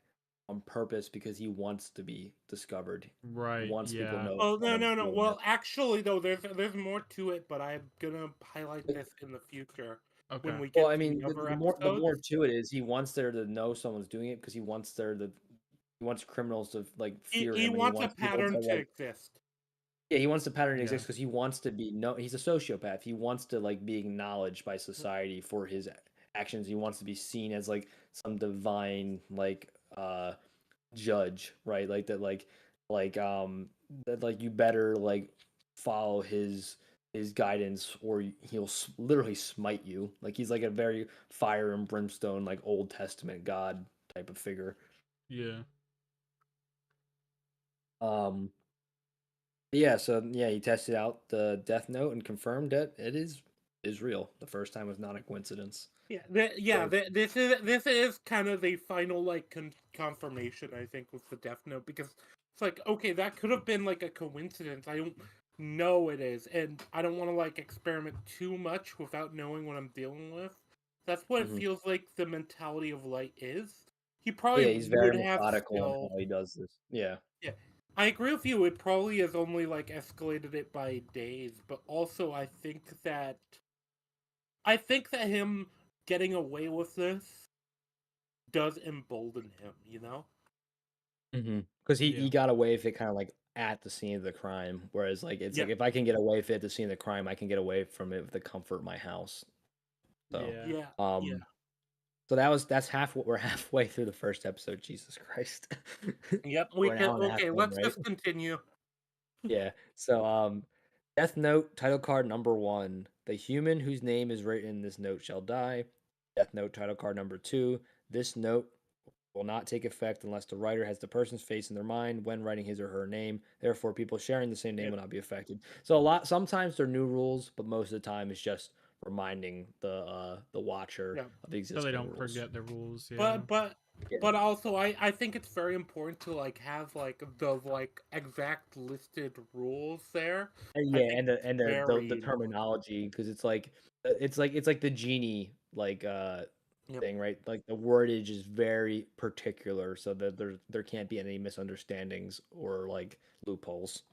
on purpose because he wants to be discovered. He Right. wants people to Yeah. know Oh someone's no. doing Well, actually though, there's more to it, but I'm gonna highlight it. this in the future when Okay. we Well, get I to the mean, other the episodes. more to it is he wants there to know someone's doing it because he wants criminals to like fear He him and he wants a wants people to pattern to like exist. yeah, he wants the pattern to Yeah. exist because he wants to be no he's a sociopath. He wants to like be acknowledged by society for his actions. He wants to be seen as like some divine like judge, right? Like that that like you better like follow his guidance or he'll literally smite you. Like he's like a very fire and brimstone like Old Testament god type of figure. Yeah. Um yeah, so yeah, he tested out the Death Note and confirmed that it is real. The first time was not a coincidence. So This is kind of the final like confirmation I think with the Death Note because it's like okay that could have been like a coincidence. I don't know it is, and I don't want to like experiment too much without knowing what I'm dealing with. That's what it mhm. feels like the mentality of Light is. He Yeah, probably he's very would have methodical in still how he does this. Yeah. yeah. I agree with you. It probably has only like escalated it by days, but also I think that him getting away with this does embolden him, you know? Because he Yeah. got away with it kind of like at the scene of the crime, whereas like it's Yeah, like if I can get away with it at the scene of the crime, I can get away from it with the comfort of my house. So, Yeah. yeah, yeah. um, so that's half what we're halfway through the first episode. Jesus Christ, Yep, we we're an can. hour and a half Okay, in, let's right? just continue. Yeah. So, Death Note title card number 1. The human whose name is written in this note shall die. Death Note title card number 2. This note will not take effect unless the writer has the person's face in their mind when writing his or her name. Therefore, people sharing the same name Yeah. will not be affected. So sometimes they're new rules, but most of the time it's just reminding the watcher Yeah. of the So they existing don't rules. forget the rules. Yeah. Yeah. But also I think it's very important to like have like the like exact listed rules there. And I yeah, think it's the very important. terminology, because it's like the genie Yep. thing, right? Like the wordage is very particular, so that there can't be any misunderstandings or like loopholes.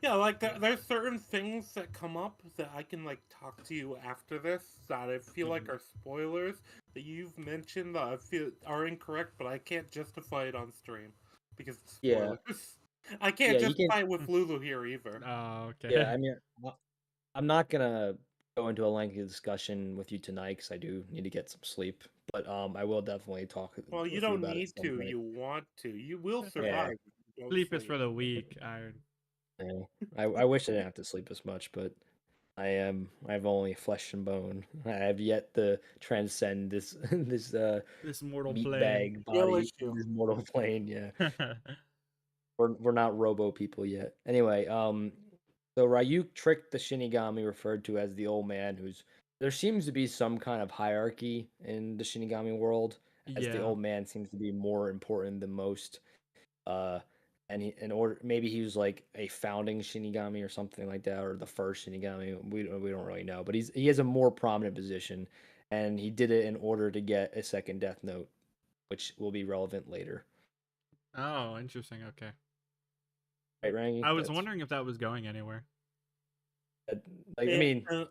Yeah, like there's certain things that come up that I can like talk to you after this that I feel like Mhm. are spoilers that you've mentioned that I feel are incorrect, but I can't justify it on stream because it's Yeah, spoilers. I can't yeah, you can. justify it with Lulu here either. Oh, Yeah, okay. I mean, I'm not gonna go into a lengthy discussion with you tonight because I do need to get some sleep. But I will definitely talk Well, you with you don't about it at need some to. point. You want to. You will Yeah, survive if you don't Sleep is sleep. for the weak, Iron. yeah. I wish I didn't have to sleep as much, but I've only flesh and bone. I have yet to transcend this this This mortal meat plane. bag Real body, issue. this mortal plane. Yeah, we're not robo people yet. Anyway, so Ryuk tricked the Shinigami referred to as the old man, who's there seems to be some kind of hierarchy in the Shinigami world, as the Yeah. old man seems to be more important than most. Uh, and in order, maybe he was like a founding Shinigami or something like that, or the first Shinigami. We don't really know, but he has a more prominent position, and he did it in order to get a second Death Note, which will be relevant later. Oh, interesting. Okay. Right, Rangi? I was That's wondering if that was going anywhere. that, like I It, mean, uh,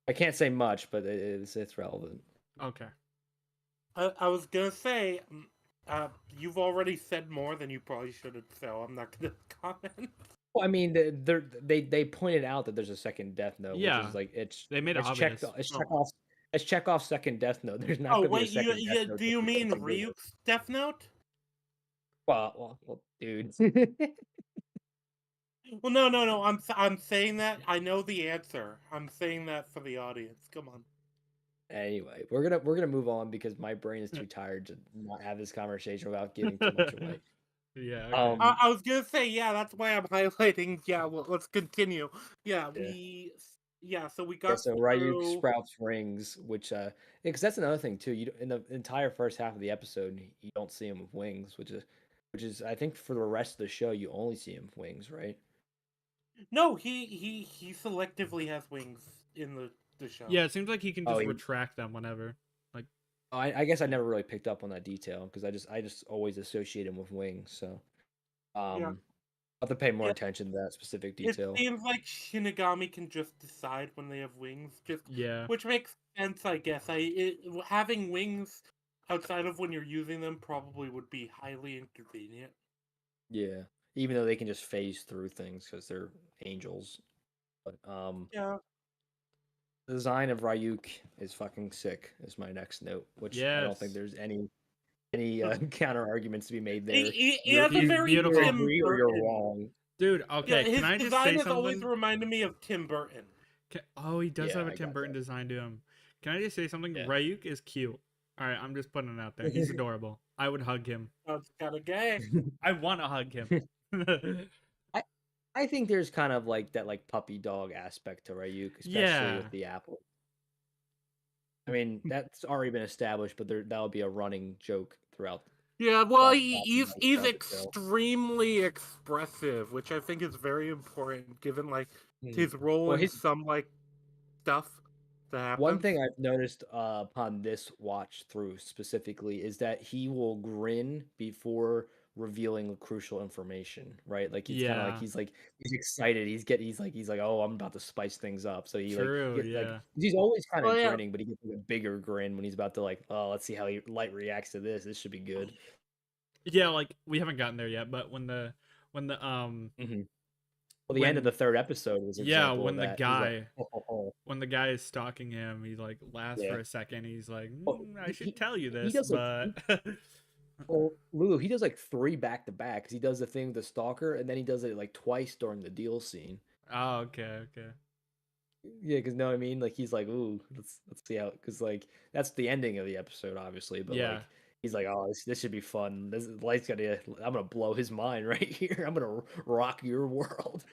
I can't say much, but it's relevant. Okay. I was gonna say, you've already said more than you probably should have, so I'm not gonna comment. Well, I mean, they pointed out that there's a second Death Note, which Yeah. is like They made it it's checked obvious. it's Oh, Chekhov's second Death Note. There's not oh gonna be a wait, second Death Note do just you because mean they did it. Ryuk's Death Note? Well, dude. Well, no. I'm saying that I know the answer. I'm saying that for the audience. Come on. Anyway, we're gonna move on because my brain is too tired to not have this conversation without giving too much away. Yeah, okay. Um, I was gonna say, yeah, that's why I'm highlighting. Yeah, well, let's continue. Yeah, yeah, so we yeah. got So Ryuk through. sprouts rings, which because that's another thing too. In the entire first half of the episode, you don't see him with wings, which is I think for the rest of the show you only see him with wings, right? No, he selectively has wings in the show. Yeah, it seems like he can Oh, just retract them whenever. Like, I guess I never really picked up on that detail because I just always associate him with wings. So Yeah, I'll have to pay more yeah. attention to that specific It detail. seems like Shinigami can just decide when they have wings, just yeah. which makes sense, I guess. Having wings outside of when you're using them probably would be highly inconvenient. Yeah, even though they can just phase through things because they're angels. But Yeah, the design of Ryuk is fucking sick. Is my next note, which I don't think Yes. there's any counter arguments to be made he, there. he has a very You either Beautiful. Tim agree or you're Burton. wrong. Dude, Yeah, okay, can his I just design say has always something? reminded me of Tim Burton. Oh, he does Yeah, have a I Tim got Burton design to him. Can I just say something? that. Ryuk is cute. All right, I'm just putting it out there. He's adorable. I would hug him. That's kind of gay. I want to hug him. I I think there's kind of like that like puppy dog aspect to Ryuk, especially Yeah. with the apple. I mean, that's already been established, but that'll be a running joke throughout Yeah, well, he's throughout the show. extremely expressive, which I think is very important given like Mhm. his role Well, in his some like stuff that one happens. thing I've noticed upon this watch through specifically is that he will grin before revealing crucial information, right? Like it's kind of like Yeah. he's excited. He's like, oh, I'm about to spice things up. So he True, gets like yeah. he's always kind Well, of yeah, grinning, but he gets like a bigger grin when he's about to like, oh, let's see how he light reacts to this. This should be good. Yeah, like we haven't gotten there yet, but when the Hmm. Well, the end of the when third episode was an yeah, example of that. He's like, oh. when the guy is stalking him, he like laughs for Yeah. a second. He's like, Well, I should tell you he this, does a but Well, Lulu, he does like 3 back to back because he does the thing with the stalker, and then he does it like twice during the deal scene. Oh, okay, okay. Yeah, because know what I mean? Like he's like, ooh, let's see how, because like that's the ending of the episode, obviously. But Yeah. like he's like, oh, this should be fun. This light's I'm gonna blow his mind right here. I'm gonna rock your world.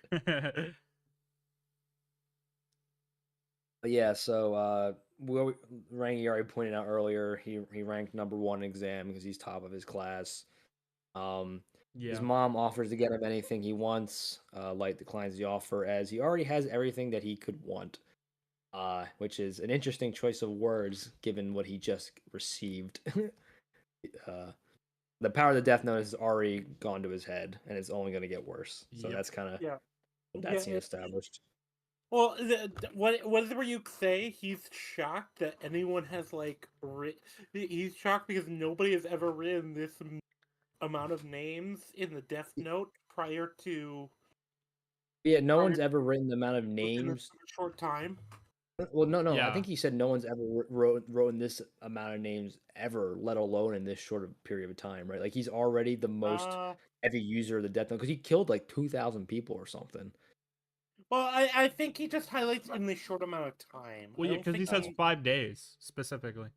But yeah, so Rangi already pointed out earlier, he ranked #1 exam because he's top of his class. His Yeah. mom offers to get him anything he wants. Light declines the offer as he already has everything that he could want. Which is an interesting choice of words given what he just received. uh, the power of the Death Note has already gone to his head, and it's only going to get worse. So Yep. that's kind of Yeah. what that Yeah. scene established. Well, whatever you say, he's shocked that anyone has like he's shocked because nobody has ever written this amount of names in the Death Note Yeah, no prior one's ever written the amount of within this names. short time. Well, no. I Yeah. think he said no one's ever wrote this amount of names ever, let alone in this short of period of time, right? Like he's already the most Uh, heavy user of the Death Note because he killed like 2,000 people or something. well, I think he just highlights in this short amount of time. Well, I yeah, don't because he think says he. 5 days specifically.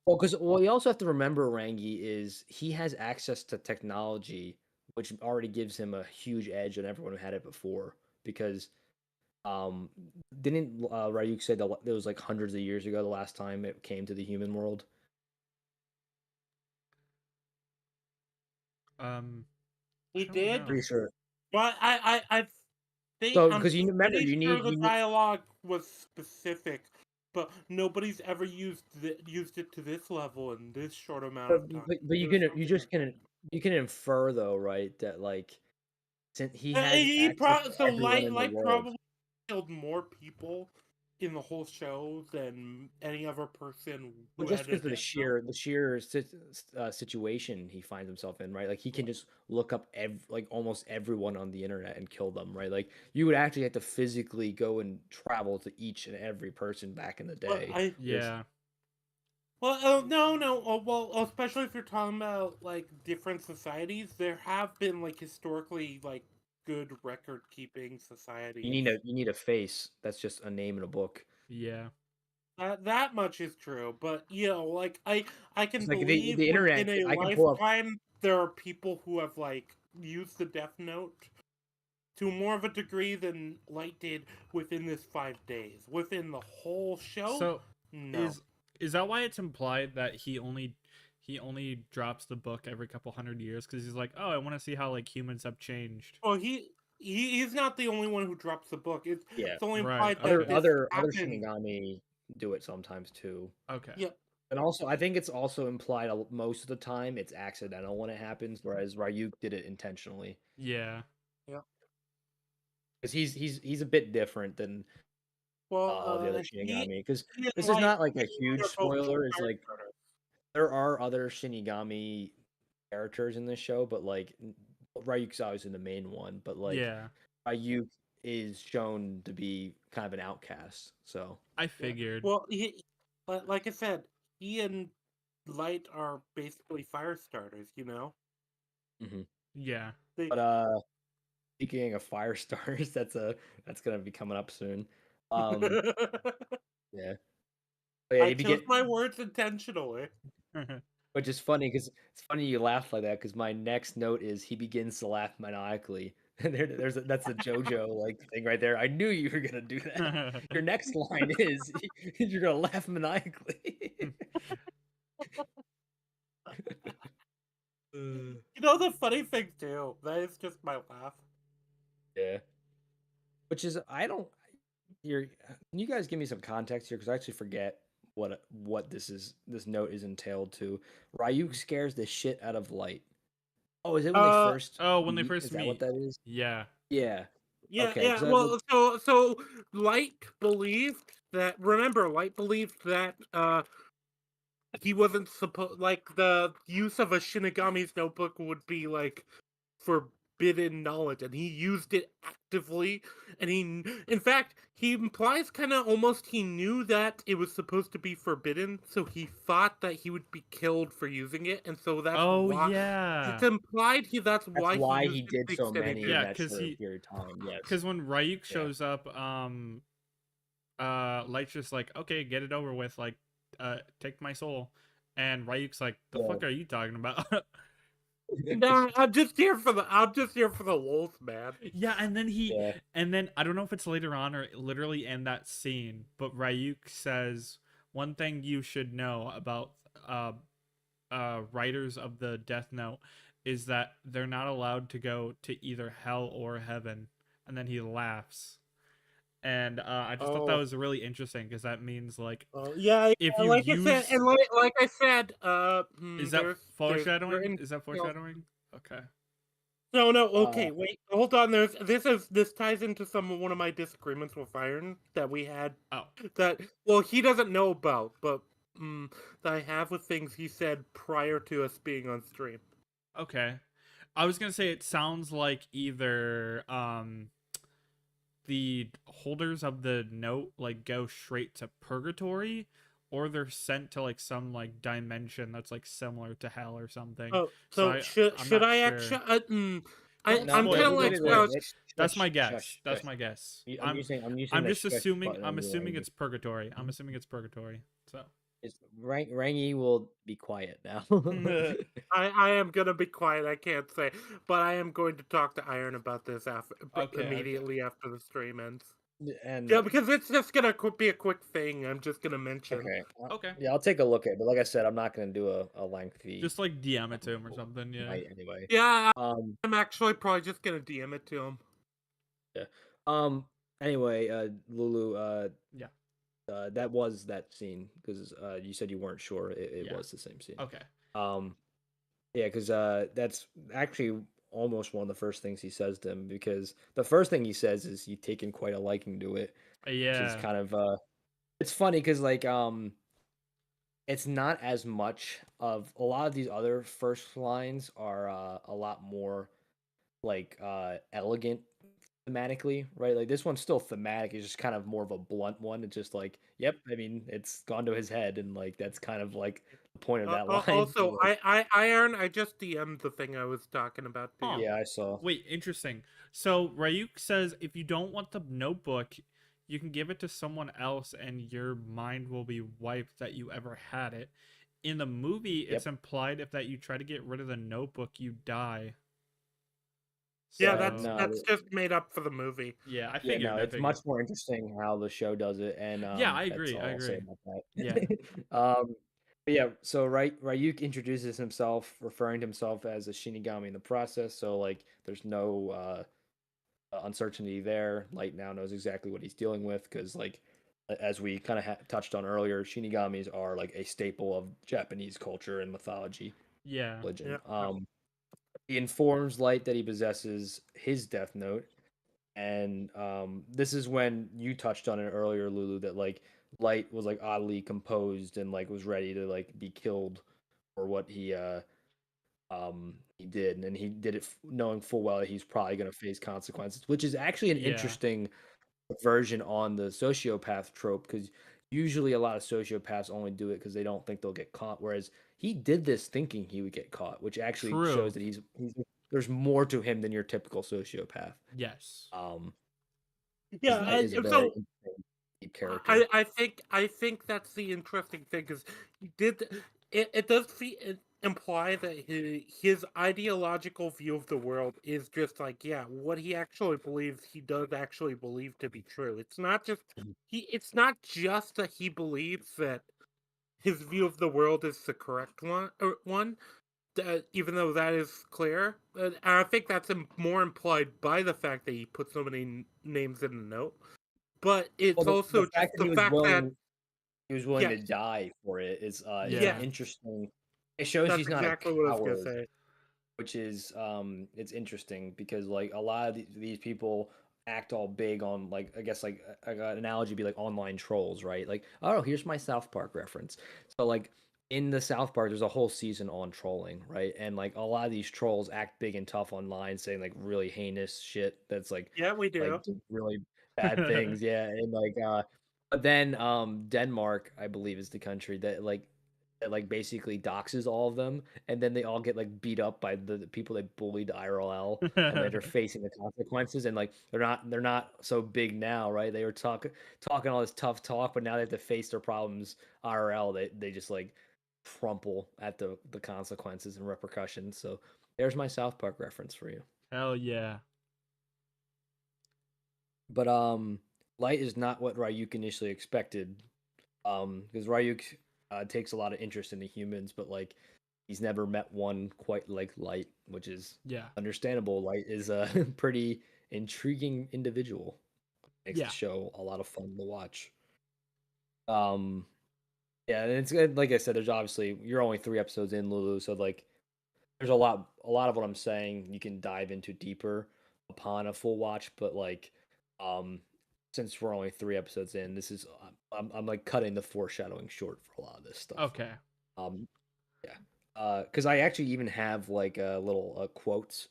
Well, you also have to remember, Rangi, is he has access to technology, which already gives him a huge edge on everyone who had it before. Because um, didn't Ryuk say that it was like hundreds of years ago the last time it came to the human world? I He don't did, know. Pretty sure. but I think So I'm because you remember, pretty sure the dialogue was specific, but nobody's ever used it to this level in this short amount of time. but It was something like you can infer though, right, that like since he has he access to so everyone in the Light world. probably killed more people in the whole show than any other person Well, who just had a because of death note. the situation he finds himself in, right? Like he can just look up like almost everyone on the internet and kill them, right? Like you would actually have to physically go and travel to each and every person back in the But day. Yeah. no. Well, especially if you're talking about like different societies, there have been like historically like good record keeping societies. You need a face. That's just a name in a book. Yeah. That much is true, but like I can It's like believe the internet. within a I can pull up. lifetime there are people who have like used the Death Note to more of a degree than Light did within this 5 days. Within the whole show, So no. is that why it's implied that he only drops the book every couple hundred years because he's like, oh, I want to see how like humans have changed. Well, he's not the only one who drops the book. Yeah, It's only Right. implied that Okay. this other happened. Shinigami do it sometimes too. Okay. Yeah. And also, I think it's also implied most of the time it's accidental when it happens, whereas Ryuk did it intentionally. Yeah. Yeah. Because he's a bit different than Well, all the other Shinigami. Because he and this is Light, not like a huge they're both spoiler. It's fire like starters. there are other Shinigami characters in this show, but like Ryuk's obviously the main one. But like Yeah. Ryuk is shown to be kind of an outcast. So I Yeah. figured. Well, but like I said, he and Light are basically fire starters. Yeah. They. but speaking of fire stars, that's gonna be coming up soon. Yeah. But yeah, I you chose begin, my words intentionally. which is funny because it's funny you laugh like that because my next note is he begins to laugh maniacally. That's a JoJo like thing right there. I knew you were gonna do that. Your next line is you're gonna laugh maniacally. Uh, The funny thing too, that is just my laugh. yeah. Which is I don't. You're. Can you guys give me some context here? Because I actually forget what this note is entailed to. Ryuk scares the shit out of Light. Oh, is it when they Uh, first Oh, when they meet? first Is that what meet. that is? Yeah. Yeah. yeah, Okay. yeah. Because Well, so Light believed that. Remember, Light believed that he wasn't supposed like the use of a Shinigami's notebook would be like for forbidden knowledge, and he used it actively. And in fact, he implies kind of almost he knew that it was supposed to be forbidden, so he thought that he would be killed for using it, and so that's Oh why yeah. it's implied that's That's why he why used he it did to the so extent he many did. in Yeah, that short period of time. Yes. because when Ryuk Yeah. shows up, Light's just like, okay, get it over with, like, take my soul. And Ryuk's like, the Yeah. fuck are you talking about? No, I'm just here for the lulz, man. Yeah, and then Yeah. and then I don't know if it's later on or literally in that scene, but Ryuk says, one thing you should know about writers of the Death Note is that they're not allowed to go to either hell or heaven. And then he laughs. And I just thought that Oh. was really interesting because that means, like, Yeah, if you like I said, use, and like I said, is that there's foreshadowing? in- Is that no, foreshadowing? Okay. no, Uh, okay, wait, hold on. This ties into one of my disagreements with Iron that we had Oh, that he doesn't know about, but that I have with things he said prior to us being on stream. okay. I was gonna say it sounds like either the holders of the note like go straight to purgatory, or they're sent to like some like dimension that's like similar to hell or something. Oh, So so I'm should not I sure. actually? Don't I'm kind spoil. of Don't like spoil. That's shush, my guess. shush, That's shush. my guess. I'm using I'm the just shush assuming. button I'm on you, assuming Rangi. it's purgatory. I'm assuming it's purgatory. So. Rangi will be quiet now. I am gonna be quiet. I can't say, but I am going to talk to Iron about this Okay. immediately after the stream ends. And Yeah, because it's just gonna be a quick thing. I'm just gonna mention. okay, Okay. yeah, I'll take a look at it. But like I said, I'm not going to do a lengthy Just like DM it to him or something. Yeah. night anyway. Yeah, Um, I'm actually probably just gonna DM it to him. yeah. Anyway, Lulu, Yeah. that was that scene because you said you weren't sure it Yeah. was the same scene. Okay. Yeah, because that's actually almost one of the first things he says to him because the first thing he says is you've taken quite a liking to it, which is Yeah. kind of it's funny because like it's not as much of a lot of these other first lines are a lot more like elegant thematically, right? Like this one's still thematic, it's just kind of more of a blunt one. It's just like, yep, I mean, it's gone to his head, and like that's kind of like the point of that line. Also, Like, Iron, I just DM'd the thing I was talking about to Huh. you. yeah, I saw. Wait, interesting. So Ryuk says if you don't want the notebook, you can give it to someone else and your mind will be wiped that you ever had it. In the movie, it's Yep. implied if that you try to get rid of the notebook, you die. Yeah, So, no, that's just made up for the movie. yeah, I yeah, figured. no, I it's figured. much more interesting how the show does it, and Yeah, I that's agree. all I I'll say agree. about that. Yeah. But yeah, so Ryuk introduces himself, referring to himself as a Shinigami in the process. So like, there's no uncertainty there. Light now knows exactly what he's dealing with because, like, as we kind of touched on earlier, Shinigamis are like a staple of Japanese culture and mythology, Yeah. religion. Yeah. He informs Light that he possesses his Death Note, and this is when you touched on it earlier, Lulu, that like Light was like oddly composed and like was ready to like be killed for what he did, and he did it knowing full well that he's probably going to face consequences, which is actually an Yeah. interesting version on the sociopath trope because usually a lot of sociopaths only do it because they don't think they'll get caught, whereas he did this thinking he would get caught, which actually True. shows that he's there's more to him than your typical sociopath. Yes. Yeah, Light is a very so interesting deep character. I think that's the interesting thing because he did it does imply that his ideological view of the world is just like, yeah, what he actually believes he does actually believe to be true. It's not just it's not just that he believes that his view of the world is the correct one, even though that is clear. And I think that's more implied by the fact that he put so many names in the note. But it's Well, also the fact just that the fact that he was willing to yes, die for it is Yeah. interesting. It shows that's he's not exactly a what I was gonna coward, say. which is it's interesting because like a lot of these people act all big on like I guess like an analogy would be like online trolls, right? Like, oh, here's my South Park reference. So like in the South Park, there's a whole season on trolling, right? And like a lot of these trolls act big and tough online, saying like really heinous shit that's Yeah, we do. really bad things. Yeah, and but then Denmark, I believe, is the country that basically doxes all of them, and then they all get like beat up by the people they bullied IRL, and they're facing the consequences, and like they're not so big now, right? They were talking all this tough talk, but now they have to face their problems IRL. They just like crumple at the consequences and repercussions. So there's my South Park reference for you. Hell yeah. But Light is not what Ryuk initially expected. Because Ryuk takes a lot of interest in the humans, but like he's never met one quite like Light, which is Yeah. understandable. Light is a pretty intriguing individual. Makes the Yeah. show a lot of fun to watch. Um, yeah, and it's good. Like I said, there's obviously you're only 3 episodes in, Lulu, so like there's a lot of what I'm saying you can dive into deeper upon a full watch, but like um since we're only 3 episodes in, this is I'm like cutting the foreshadowing short for a lot of this stuff. Okay. Um yeah. Cuz I actually even have like little quotes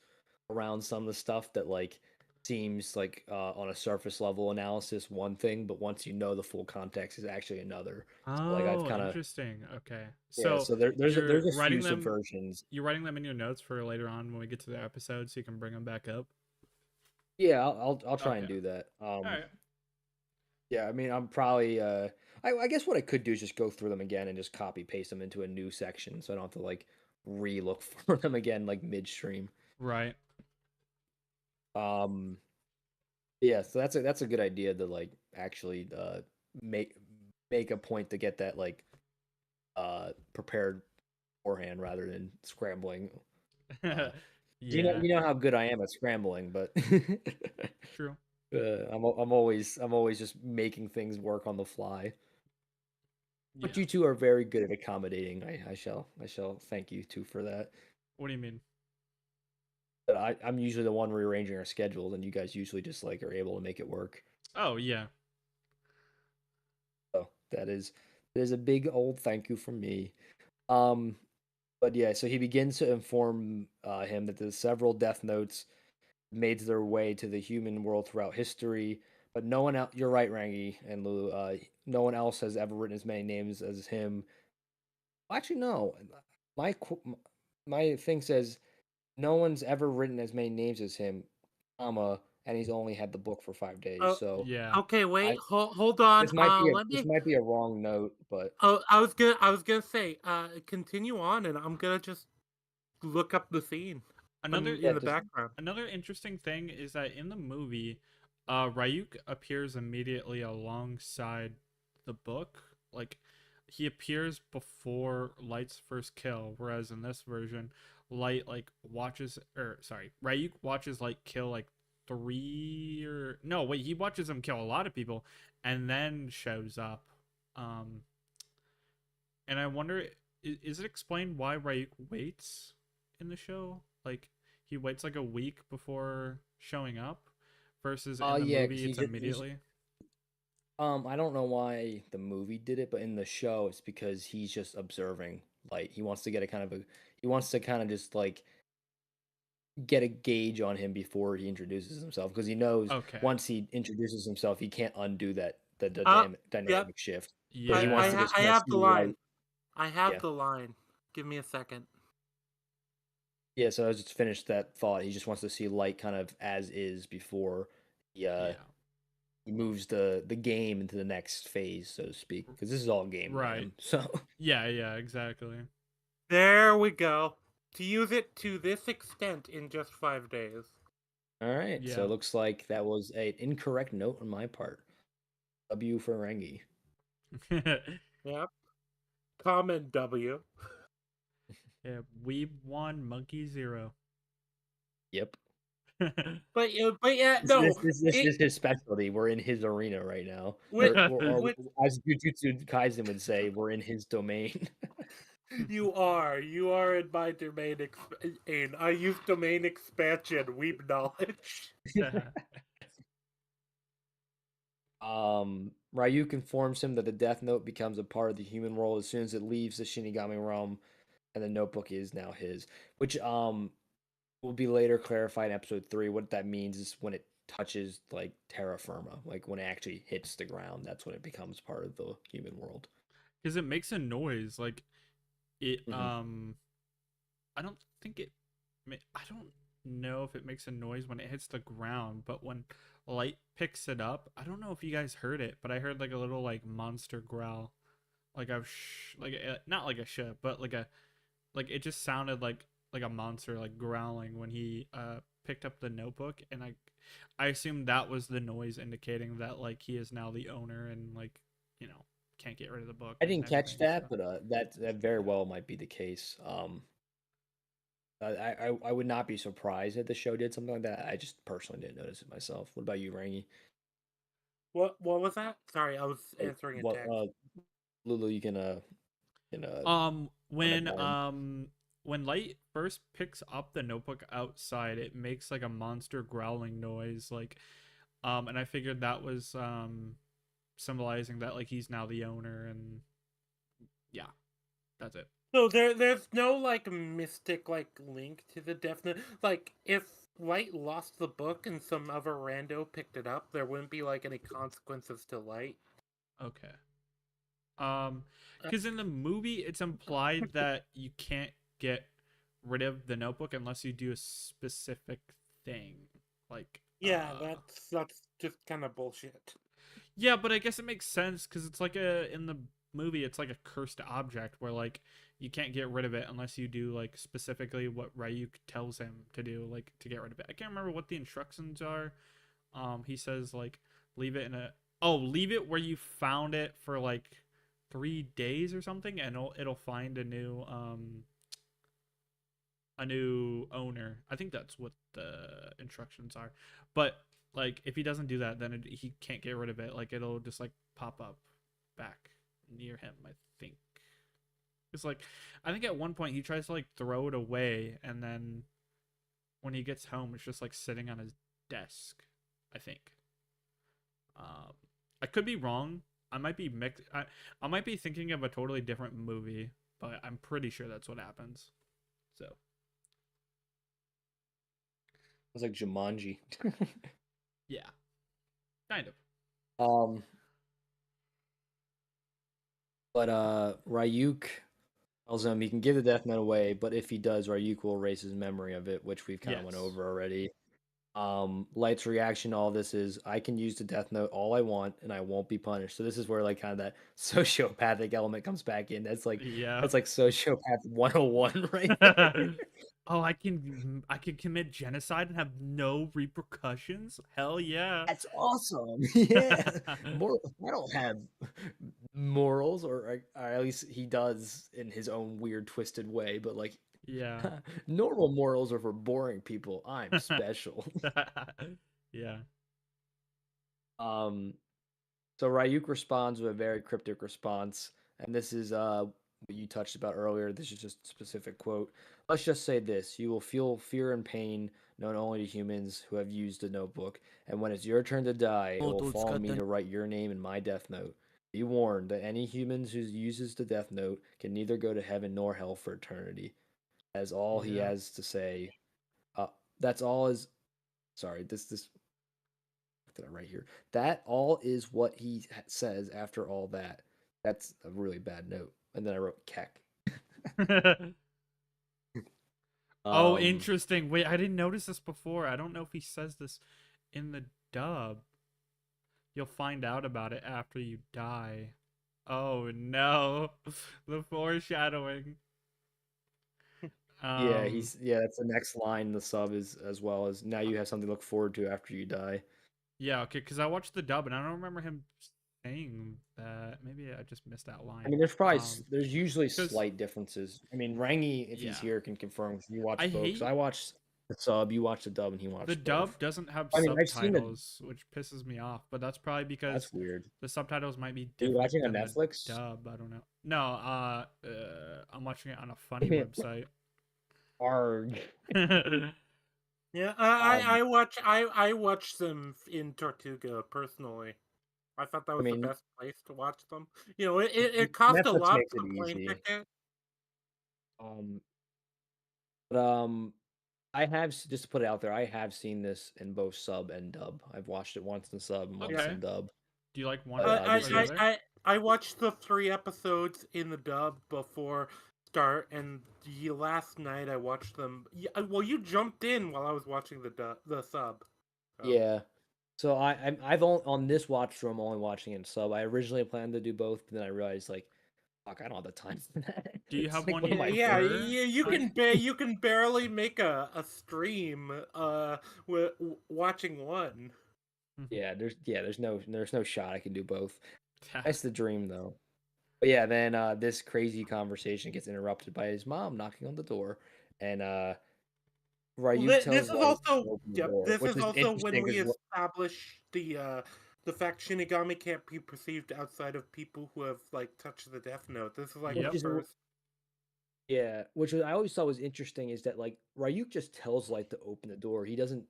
around some of the stuff that like seems like on a surface level analysis one thing, but once you know the full context is actually another. So like I've Oh, kind of interesting. Okay. yeah, So so there's you're a few writing them subversions. you're writing them in your notes for later on when we get to the episode so you can bring them back up. Yeah, I'll try and Okay. do that. All right. Yeah, I mean, I'm probably I guess what I could do is just go through them again and just copy paste them into a new section, so I don't have to like re-look for them again like midstream. Right. Um, yeah, so that's a good idea to like actually make make a point to get that like prepared beforehand rather than scrambling. Uh, Yeah. you know how good I am at scrambling, but True. I'm always just making things work on the fly. But Yeah. you two are very good at accommodating. I shall thank you two for that. What do you mean? But I'm usually the one rearranging our schedules, and you guys usually just like are able to make it work. Oh, yeah. So that is a big old thank you from me. Um, but yeah, so he begins to inform him that there's several death notes made their way to the human world throughout history, but no one else. You're right, Rangi and Lulu. No one else has ever written as many names as him. Actually, no. My thing says no one's ever written as many names as him, comma, and he's only had the book for 5 days. Oh, So Yeah. okay. I Wait. Hold on. this might be Let this me. might be a wrong note, but Oh, I was gonna say. Continue on, and I'm gonna just look up the scene Another yeah, in the just background. another interesting thing is that in the movie, Ryuk appears immediately alongside the book. Like he appears before Light's first kill, whereas in this version, Light like watches or sorry, Ryuk watches Light kill like three or no, wait, he watches him kill a lot of people and then shows up. Um and I wonder, is it explained why Ryuk waits in the show? Like, he waits like a week before showing up, versus in the yeah, because movie, it's immediately. I don't know why the movie did it, but in the show, it's because he's just observing. Like he wants to get a kind of a he wants to kind of just like get a gauge on him before he introduces himself because he knows Okay. once he introduces himself, he can't undo that the Uh, yep. dynamic shift. So he wants to Yeah. just I kind of have see the Light. line. I have Yeah, the line. Give me a second. yeah. So I was just finished that thought. He just wants to see Light kind of as is before he Yeah. he moves the game into the next phase, so to speak. Because this is all game to Right. him. So Yeah, yeah, exactly. There we go. To use it to this extent in just 5 days. all right. So Yeah. it looks like that was an incorrect note on my part. W for Rangi. Yep. Comment W. Yeah, Weeb 1, Monkey 0. Yep. But yeah, no. This is his specialty. We're in his arena right now, Which, or which as Jujutsu Kaisen would say, we're in his domain. you are in my domain. I use domain expansion. Weeb knowledge. Ryuk informs him that the Death Note becomes a part of the human world as soon as it leaves the Shinigami realm, and the notebook is now his. Which will be later clarified in episode 3. What that means is when it touches like terra firma, like when it actually hits the ground, that's when it becomes part of the human world. Because it makes a noise. Like it. Mhm. I don't think it. I don't know if it makes a noise when it hits the ground, but when light picks it up, I don't know if you guys heard it, but I heard like a little like monster growl, like not like a shit, but like it just sounded like a monster like growling when he picked up the notebook, and I assumed that was the noise indicating that like he is now the owner and like you know can't get rid of the book I and didn't catch everything. that, So but that very well might be the case. I would not be surprised if the show did something like that. I just personally didn't notice it myself. What about you, Rangi? What was that? Sorry, I was Oh, answering a what text. Lulu, you can run it when down. when light first picks up the notebook outside, it makes like a monster growling noise, like and I figured that was symbolizing that like he's now the owner, and yeah, that's it. So there's no like mystic like link to the Death Note. Like if Light lost the book and some other rando picked it up, there wouldn't be like any consequences to Light. Okay. Uh, Because in the movie, it's implied that you can't get rid of the notebook unless you do a specific thing. Like, yeah, that's just kind of bullshit. yeah, but I guess it makes sense because it's like in the movie, it's like a cursed object where like you can't get rid of it unless you do like specifically what Ryuk tells him to do, like to get rid of it. I can't remember what the instructions are. He says like leave it in a leave it where you found it for like 3 days or something, and it'll find a new owner. I think that's what the instructions are. But like if he doesn't do that, then he can't get rid of it. Like it'll just like pop up back near him, I think. It's like I think at one point he tries to like throw it away, and then when he gets home it's just like sitting on his desk, I think. Um I could be wrong. I might be I might be thinking of a totally different movie, but I'm pretty sure that's what happens. So It's like Jumanji. yeah, kind of. um, but Ryuk tells him he can give the Death Note away, but if he does, Ryuk will erase his memory of it, which we've kind of went Yes. over already. Light's reaction to all this is I can use the Death Note all I want and I won't be punished. So this is where like kind of that sociopathic element comes back in. Yeah. That's like sociopath 101 right there. Oh, I can commit genocide and have no repercussions? Hell yeah. That's awesome. Yeah. More I don't have morals or at least he does in his own weird twisted way, but like Yeah. normal morals are for boring people. I'm special. Yeah. Um So Ryuk responds with a very cryptic response, and this is what you touched about earlier. This is just a specific quote. Let's just say this: you will feel fear and pain known only to humans who have used the notebook, and when it's your turn to die, it will fall on me to write your name in my death note. Be warned that any humans who uses the death note can neither go to heaven nor hell for eternity. As all he Yeah. has to say. Uh, that's all is. Sorry, this did I write here? That all is what he says after all that. That's a really bad note. And then I wrote keck. Oh, Um, interesting. Wait, I didn't notice this before. I don't know if he says this in the dub. You'll find out about it after you die. Oh no. The foreshadowing. yeah, Um that's the next line in the sub is as well as now you have something to look forward to after you die. yeah, okay, because I watched the dub and I don't remember him saying that. Maybe I just missed that I line. mean, there's usually Because slight differences. I mean, Rangi, if he's yeah, here, can confirm. You watch I both. 'Cause hate I watched the sub, you watched the dub, and he the watched dub both. doesn't have I mean, I've seen it. subtitles, which pisses me off. But that's probably That's because weird. the subtitles might be Are you different watching on than the Netflix? dub. I don't know. No, I'm watching it on a funny website. Arg. Yeah, Um, I watch them in Tortuga personally. I thought that I was the mean, best place to watch them. You know, it cost a Netflix lot makes for it the plane easy. ticket. Um, but just to put it out there, I have seen this in both sub and dub. I've watched it once in sub and once Okay. in dub. Do you like one But or this the is other? I watched the 3 episodes in the dub before start, and last night I watched them. Yeah, well, you jumped in while I was watching the sub. So. yeah. So I've only on this watch through I'm only watching it in sub. I originally planned to do both, but then I realized like, fuck, I don't have the time for that. Do you It's have like one one of you my Yeah, prefer? you can barely make a stream with watching one. there's no shot I can do both. That's the dream though. But yeah, then this crazy conversation gets interrupted by his mom knocking on the door, and Well, Ryuk tells this is Light also to open the yep. door, This which is is also when interesting we because establish the fact Shinigami can't be perceived outside of people who have like touched the Death Note. This is like which the Yep. is first. I always thought was interesting is that like Ryuk just tells Light to open the door. He doesn't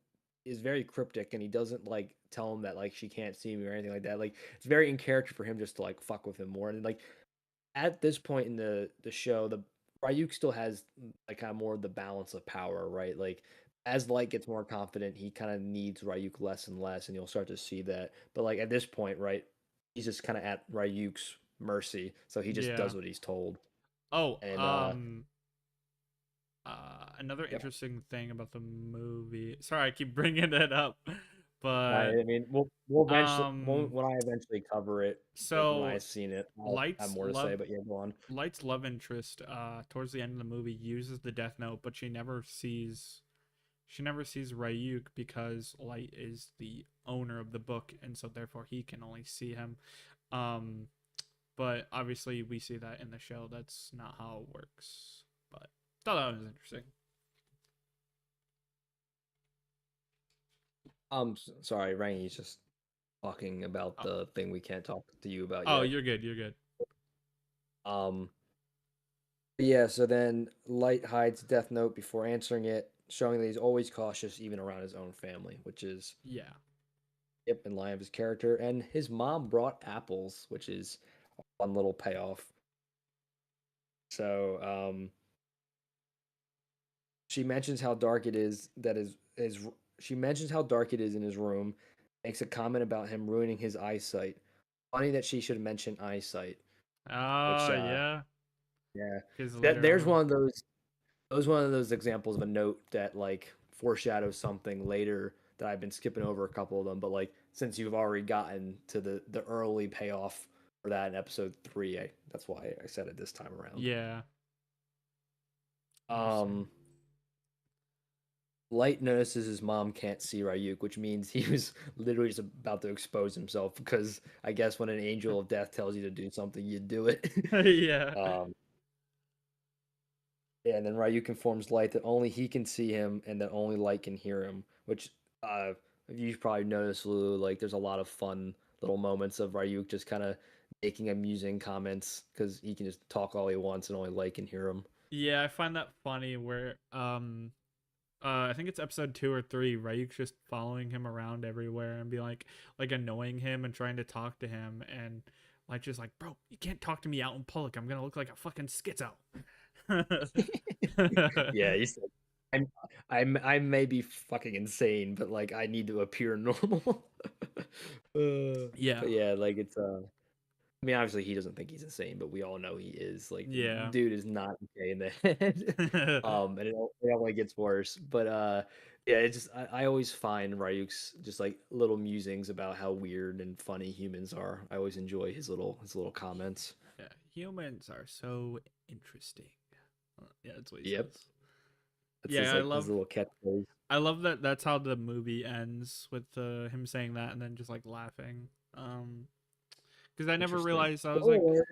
is very cryptic and he doesn't like tell him that like she can't see me or anything like that. Like it's very in character for him just to like fuck with him more. And like at this point in the show, the Ryuk still has like kind of more of the balance of power, right? Like as Light gets more confident, he kind of needs Ryuk less and less, and you'll start to see that. But like at this point, right, he's just kind of at Ryuk's mercy, so he just Yeah. does what he's told. Oh, And another yep. interesting thing about the movie. Sorry, I keep bringing it up, but I mean, we'll eventually um, when I eventually cover it, like when so I've seen it, I'll have Light's more to say. love But yeah, go on. Light's love interest towards the end of the movie uses the Death Note, but she never sees Ryuk because Light is the owner of the book, and so therefore he can only see him. Um, but obviously we see that in the show. That's not how it works. But thought that was interesting. Sorry, Rangi's just talking about Oh, the thing we can't talk to you about oh, yet. you're good. You're good. Um, yeah. So then Light hides Death Note before answering it, showing that he's always cautious even around his own family, which is Yeah. yep in line of his character. And his mom brought apples, which is a fun little payoff. So she mentions how dark it is that is she mentions how dark it is in his room, makes a comment about him ruining his eyesight. Funny that she should mention eyesight, which Yeah. yeah. Because That later there's on, one of those examples of a note that like foreshadows something later that I've been skipping over a couple of them, but like since you've already gotten to the early payoff for that in episode 3, that's why I said it this time around. yeah. Interesting. Um Light notices his mom can't see Ryuk, which means he was literally just about to expose himself because I guess when an angel of death tells you to do something, you do it. Yeah. um, yeah, and then Ryuk informs Light that only he can see him and that only Light can hear him, which you've probably noticed, Lulu, like there's a lot of fun little moments of Ryuk just kind of making amusing comments because he can just talk all he wants and only Light can hear him. Yeah, I find that funny where I think it's episode 2 or 3. Ryuk's just following him around everywhere and be like annoying him and trying to talk to him, and like just like, bro, you can't talk to me out in public. I'm gonna look like a fucking schizo. Yeah, he's like, I may be fucking insane, but like I need to appear normal. Yeah, But yeah, like it's I mean obviously he doesn't think he's insane, but we all know he is. Like yeah, dude is not okay in the head. And it only gets worse. But yeah, it's just I always find Ryuk's just like little musings about how weird and funny humans are. I always enjoy his little comments. yeah. Humans are so interesting. Yeah, that's what he Yep. says. That's Yeah, his little catchphrase. I love that. That's how the movie ends with him saying that and then just like laughing. Because I never Interesting. realized. I was like, Spoilers.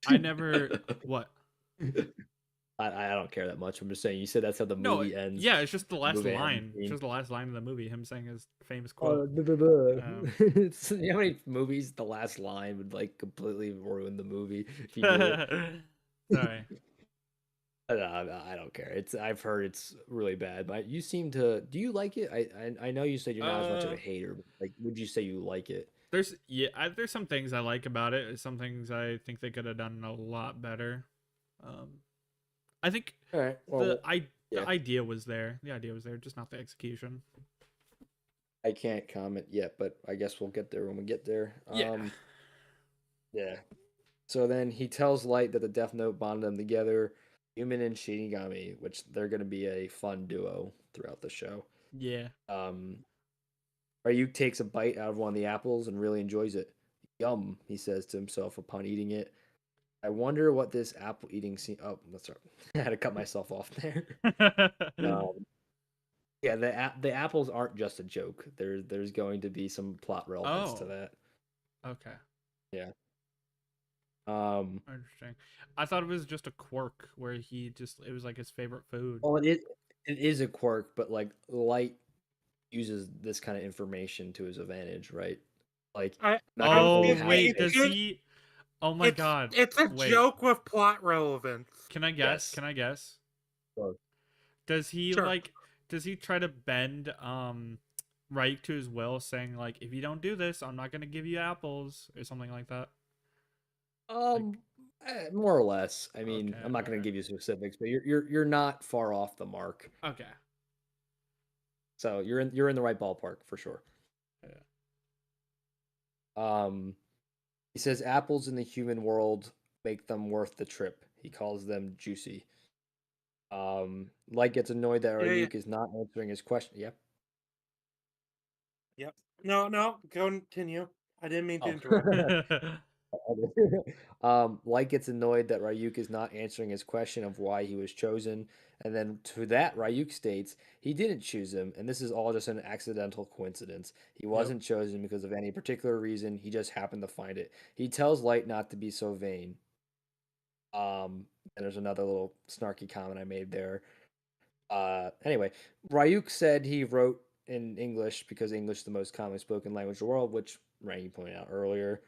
I never what. I don't care that much. I'm just saying. You said that's how the No, movie ends. yeah, it's just the A last movie I haven't line. It's seen. just the last line of the movie. Him saying his famous Oh, quote. duh, duh, duh. Um, You know how many movies the last line would like completely ruin the movie if you did it? sorry. I don't care. I've heard it's really bad, but you seem to. Do you like it? I know you said you're not as much of Uh, a hater, but like, would you say you like it? there's some things I like about it. Some things I think they could have done a lot better. I think All right. the Well, I yeah. the idea was there. The idea was there, just not the execution. I can't comment yet, but I guess we'll get there when we get there. Yeah. Yeah. So then he tells Light that the Death Note bonded them together, Human and Shinigami, which they're going to be a fun duo throughout the show. Yeah. Um, Ryuk takes a bite out of one of the apples and really enjoys it. Yum, he says to himself upon eating it. I wonder what this apple eating scene. Oh, that's right. I had to cut myself off there. Um, yeah, the apples aren't just a joke. There's going to be some plot relevance to Oh, that. okay. Yeah. Um. Interesting. I thought it was just a quirk where it was like his favorite food. Well, it is a quirk, but like Light uses this kind of information to his advantage, right? Like, I not gonna tell Oh, you how to wait, make. does he? Oh my god. It's a Wait. joke with plot relevance. Can I guess? Yes. Can I guess? Sure. Does he Sure. does he try to bend Ryuk to his will, saying like, if you don't do this, I'm not gonna give you apples or something like that? More or less. I mean, Okay, I'm not gonna alright. give you specifics, but you're not far off the mark. Okay. So you're in the right ballpark for sure. Yeah. He says apples in the human world make them worth the trip. He calls them juicy. Light gets annoyed that Yeah. Ryuk is not answering his question. Yep. Yep. No, continue. I didn't mean to Oh. interrupt. Light gets annoyed that Ryuk is not answering his question of why he was chosen, and then to that Ryuk states he didn't choose him, and this is all just an accidental coincidence. He wasn't chosen because of any particular reason. He just happened to find it. He tells Light not to be so vain. And there's another little snarky comment I made there. Anyway, Ryuk said he wrote in English because English is the most commonly spoken language in the world, which Rangi pointed out earlier.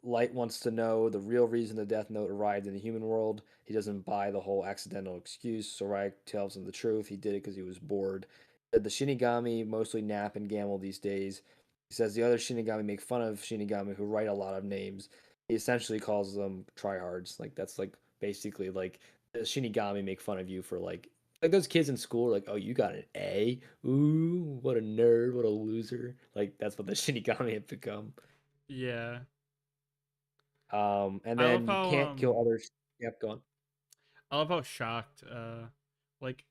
Light wants to know the real reason the Death Note arrived in the human world. He doesn't buy the whole accidental excuse, so Ryuk tells him the truth. He did it because he was bored. The Shinigami mostly nap and gamble these days. He says the other Shinigami make fun of Shinigami who write a lot of names. He essentially calls them tryhards. Like that's like basically like the Shinigami make fun of you for like those kids in school are like, oh, you got an A? Ooh, what a nerd, what a loser. Like that's what the Shinigami have become. Yeah. And I love then you how can't kill others. Yep, go on. I love how shocked like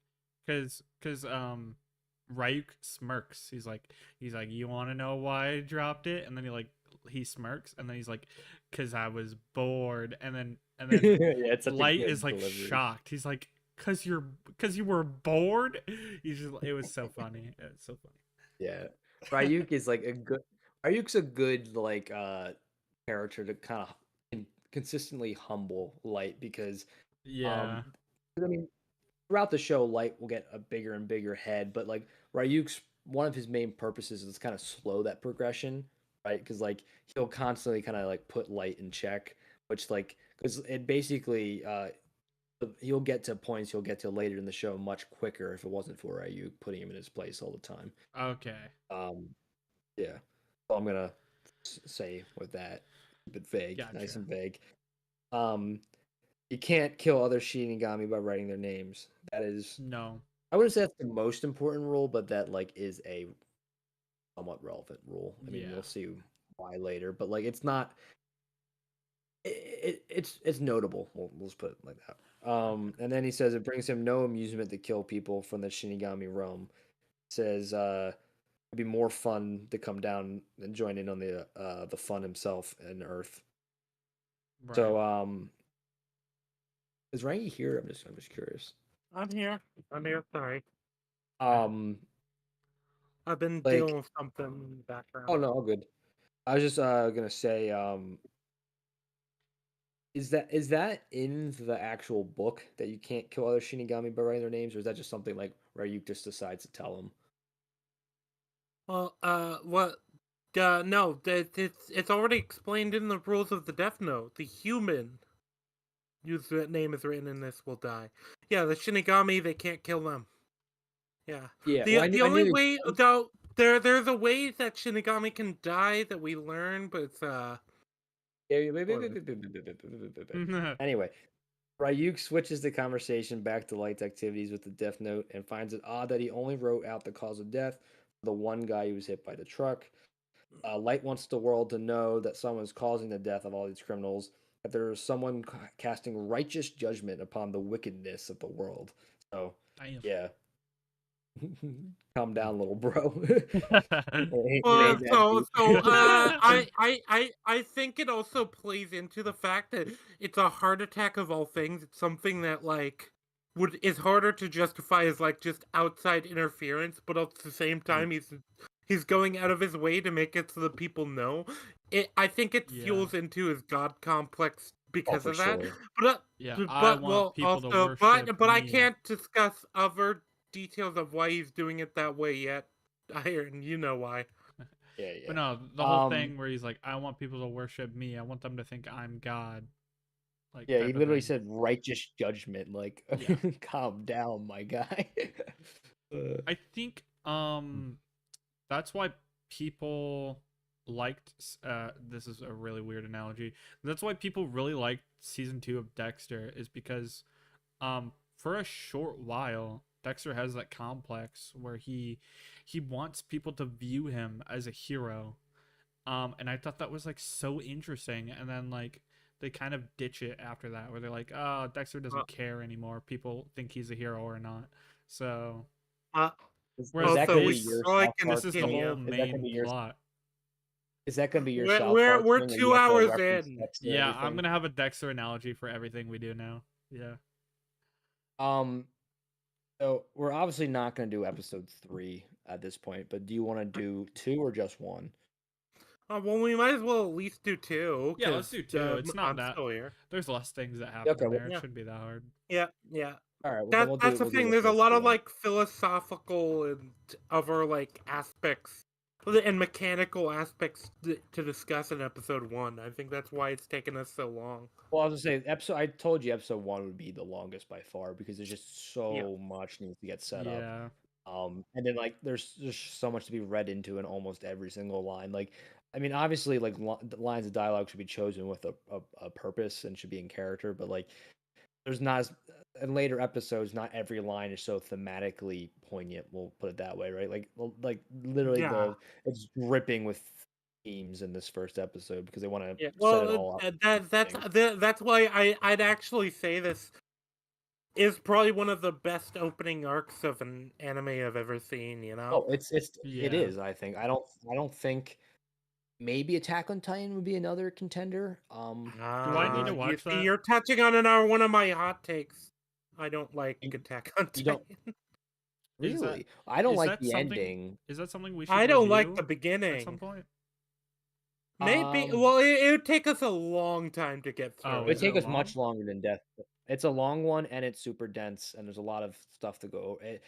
cuz Ryuk smirks. He's like, you want to know why I dropped it? And then he smirks, and then he's like, cuz I was bored. And then Yeah, it's such a Light good is like delivery. shocked. He's like, cuz you were bored? It was so funny. It's so funny. Yeah. Ryuk is like a good Ryuk's a good like character to kind of consistently humble Light because Yeah. 'cause, I mean throughout the show Light will get a bigger and bigger head, but like Ryuk's one of his main purposes is to kind of slow that progression, right? Because like he'll constantly kind of like put Light in check, which like because it basically he'll get to points he'll get to later in the show much quicker if it wasn't for Ryuk putting him in his place all the time. Okay. Um, yeah. So I'm gonna say with that, a bit vague, nice Gotcha. and vague. Um, you can't kill other Shinigami by writing their names. That is, No. I wouldn't say that's the most important rule, but that like is a somewhat relevant rule. I mean, Yeah. we'll see why later, but like it's not. It's notable. We'll just put it like that. Okay. And then he says it brings him no amusement to kill people from the Shinigami realm. Says it'd be more fun to come down and join in on the fun himself and Earth. Right. So is Rangi here? I'm just curious. I'm here. Sorry. Um I've been like dealing with something in the background. oh no, all good. I was just gonna say is that in the actual book that you can't kill other Shinigami by writing their names, or is that just something like Ryuk just decides to tell them? Well, what? No, it's already explained in the rules of the Death Note. The human whose name is written in this will die. Yeah, the Shinigami, they can't kill them. Yeah. Yeah, The well, the I only knew way though there's a way that Shinigami can die that we learn, but it's Anyway, Ryuk switches the conversation back to Light's activities with the Death Note and finds it odd that he only wrote out the cause of death for the one guy who was hit by the truck. Light wants the world to know that someone's causing the death of all these criminals, that there is someone casting righteous judgment upon the wickedness of the world. So, Damn. yeah. Calm down, little bro. He well, made that beat. I think it also plays into the fact that it's a heart attack of all things. It's something that like is harder to justify as like just outside interference, but at the same time he's going out of his way to make it so that people know. I think it Yeah. fuels into his god complex because for of that. sure. But Yeah, I but want well people to also worship I me. can't discuss other details of why he's doing it that way yet. Iron, you know why. Yeah, But yeah. no, the whole thing where he's like, I want people to worship me. I want them to think I'm God. Like, Yeah, he type of literally thing. said righteous judgment. Like, Yeah. calm down, my guy. I think that's why people liked this is a really weird analogy. That's why people really liked season 2 of Dexter is because for a short while Dexter has that complex where he wants people to view him as a hero. And I thought that was like so interesting, and then like they kind of ditch it after that where they're like, oh, Dexter doesn't care anymore, people think he's a hero or not. So Uh, Is whereas that gonna be this your so I South can Park this is the thing? whole continue. Is that gonna main be your plot. Is that gonna be your We're South Park we're thing? Where you 2 have to hours reference in. Dexter Yeah, I'm everything? gonna have a Dexter analogy for everything we do now. Yeah. Um, so we're obviously not gonna do episode 3 at this point, but do you want to do 2 or just 1? Well, we might as well at least do 2 Yeah, let's because do 2. It's not I'm that still here. there's less things that Yeah, happen okay, in well, there. It Yeah, shouldn't be that hard. yeah, yeah. all right. Well, then That's the we'll do thing. the There's a first lot two of then. like philosophical and other like aspects and mechanical aspects to discuss in episode 1. I think that's why it's taken us so long. Well, I was gonna say episode. I told you episode 1 would be the longest by far because there's just Yeah. so much needs to get set up. Yeah. And then like there's just so much to be read into in almost every single line. Like, I mean, obviously, like the lines of dialogue should be chosen with a purpose and should be in character, but like there's not as in later episodes, not every line is so thematically poignant. We'll put it that way, right? Like literally Yeah. it's dripping with themes in this first episode because they want to Yeah. set it Well, all up. that's why I'd actually say this is probably one of the best opening arcs of an anime I've ever seen. You know. Oh, it Yeah. is. I think I don't think maybe Attack on Titan would be another contender. Do I need to You watch see, that? you're touching on one of my hot takes. I don't like You, Attack on you don't Titan. Is that really. I don't is like that the something ending. is that something we should I don't like review the at some beginning. point? Maybe. Um, Well, it would take us a long time to get Oh, through it would is it. it take us long? much longer than Death. It's a long one and it's super dense and there's a lot of stuff to go. Okay.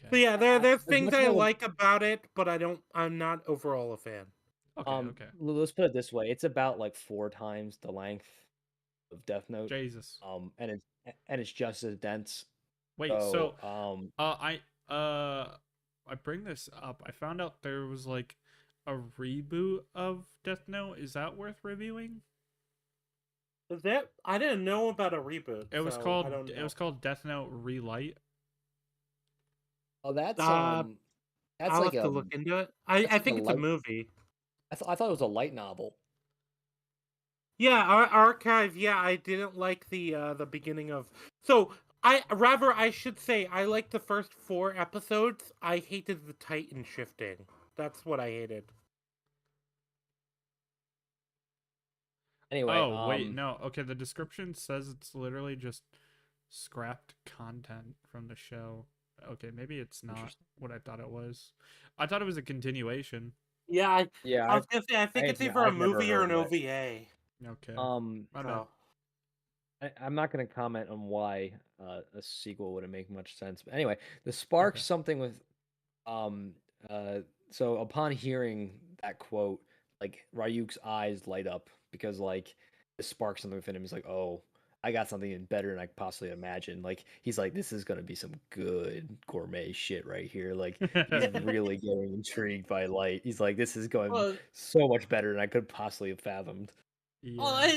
So yeah, there's As things much as I I would, like about it, but I'm not overall a fan. Okay, okay. let's put it this way: it's about like 4 times the length of Death Note. Jesus. And it's just as dense. Wait, so So I bring this up. I found out there was like a reboot of Death Note. Is that worth reviewing? That I didn't know about a reboot. It was so called I don't it know. was called Death Note Relight. oh, that's I'll like have to a look into it. that's I like a think it's a light. movie. I thought it was a light novel. Yeah, our archive. Yeah, I didn't like the beginning of. So I should say I liked the first 4 episodes. I hated the Titan shifting. That's what I hated. Anyway, Oh, wait, no. Okay, the description says it's literally just scrapped content from the show. Okay, maybe it's not interesting. what I thought it was. I thought it was a continuation. Yeah, Yeah, I was gonna say I think it's either a I've never movie or heard an of it. OVA. Okay. Um, My bad. So I'm not going to comment on why a sequel wouldn't make much sense. But anyway, the sparks Okay. something with um uh so upon hearing that quote, like Ryuk's eyes light up because like it sparks something within him. He's like, oh, I got something even better than I could possibly imagine. Like he's like, this is gonna be some good gourmet shit right here. Like he's really getting intrigued by Light. He's like, this is going Well, so much better than I could possibly have fathomed. Yeah.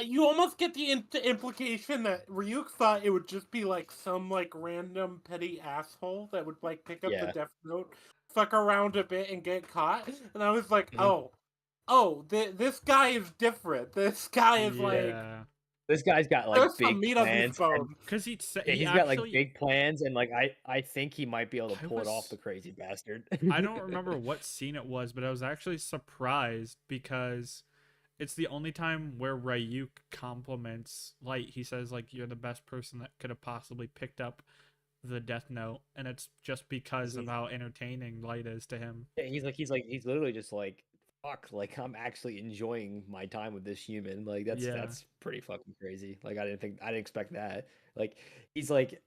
You almost get the implication that Ryuk thought it would just be like some like random petty asshole that would like pick up the Yeah. Death Note, fuck around a bit, and get caught. And I was like, Mhm. this guy is different. This guy is like, Yeah. This guy's got there's like some big meat on his plans, and bone. Cause yeah, he he's got like actually big plans, and like I think he might be able to I pull it off, was the crazy bastard. I don't remember what scene it was, but I was actually surprised because it's the only time where Ryuk compliments Light. He says like you're the best person that could have possibly picked up the Death Note, and it's just because of He's how entertaining Light is to him. yeah, he's literally just like, fuck, like I'm actually enjoying my time with this human. Like Yeah. that's pretty fucking crazy. Like I didn't expect that. Like he's like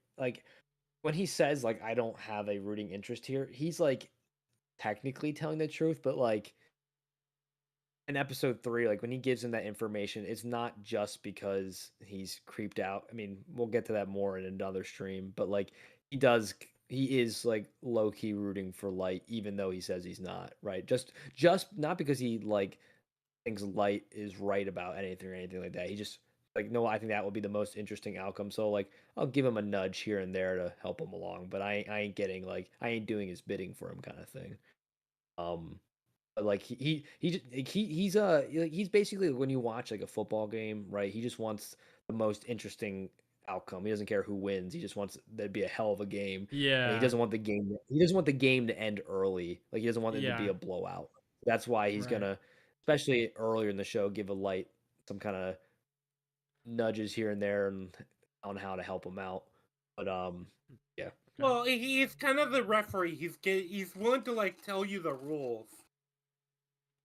when he says like I don't have a rooting interest here, he's like technically telling the truth, but like in episode 3, like when he gives him that information, it's not just because he's creeped out. I mean, we'll get to that more in another stream, but like he is like low key rooting for Light, even though he says he's not, right? Just not because he like thinks Light is right about anything or anything like that. He just like, no, I think that would be the most interesting outcome. So like I'll give him a nudge here and there to help him along, but I ain't getting like I ain't doing his bidding for him kind of thing. Um but, like he's basically when you watch like a football game, right? He just wants the most interesting outcome. He doesn't care who wins. He just wants there to be a hell of a game, and Yeah. he doesn't want the game to end early. Like he doesn't want it to be Yeah. a blowout. That's why he's Right. gonna, especially earlier in the show, give a Light some kind of nudges here and there and on how to help him out. But yeah. Okay. Well, he's kind of the referee. He's willing to like tell you the rules.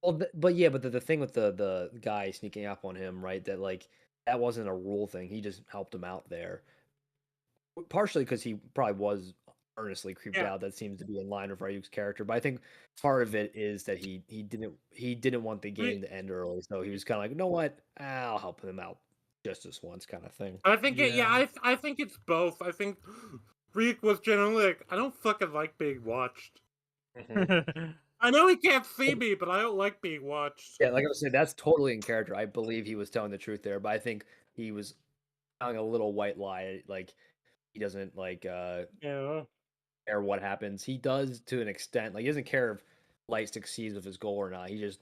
Well, but yeah, but the thing with the guy sneaking up on him, right? That like that wasn't a rule thing. He just helped him out there, partially because he probably was earnestly creeped Yeah, out. That seems to be in line with Ryuk's character. But I think part of it is that he didn't want the game to end early, so he was kind of like, you know what, I'll help him out just this once, kind of thing. I think Yeah. I think it's both. I think Reek was generally like, I don't fucking like being watched. Mhm. I know he can't see me, but I don't like being watched. Yeah, like I was saying, that's totally in character. I believe he was telling the truth there, but I think he was telling a little white lie, like he doesn't like Yeah. care what happens. He does to an extent. Like he doesn't care if Light succeeds with his goal or not. He just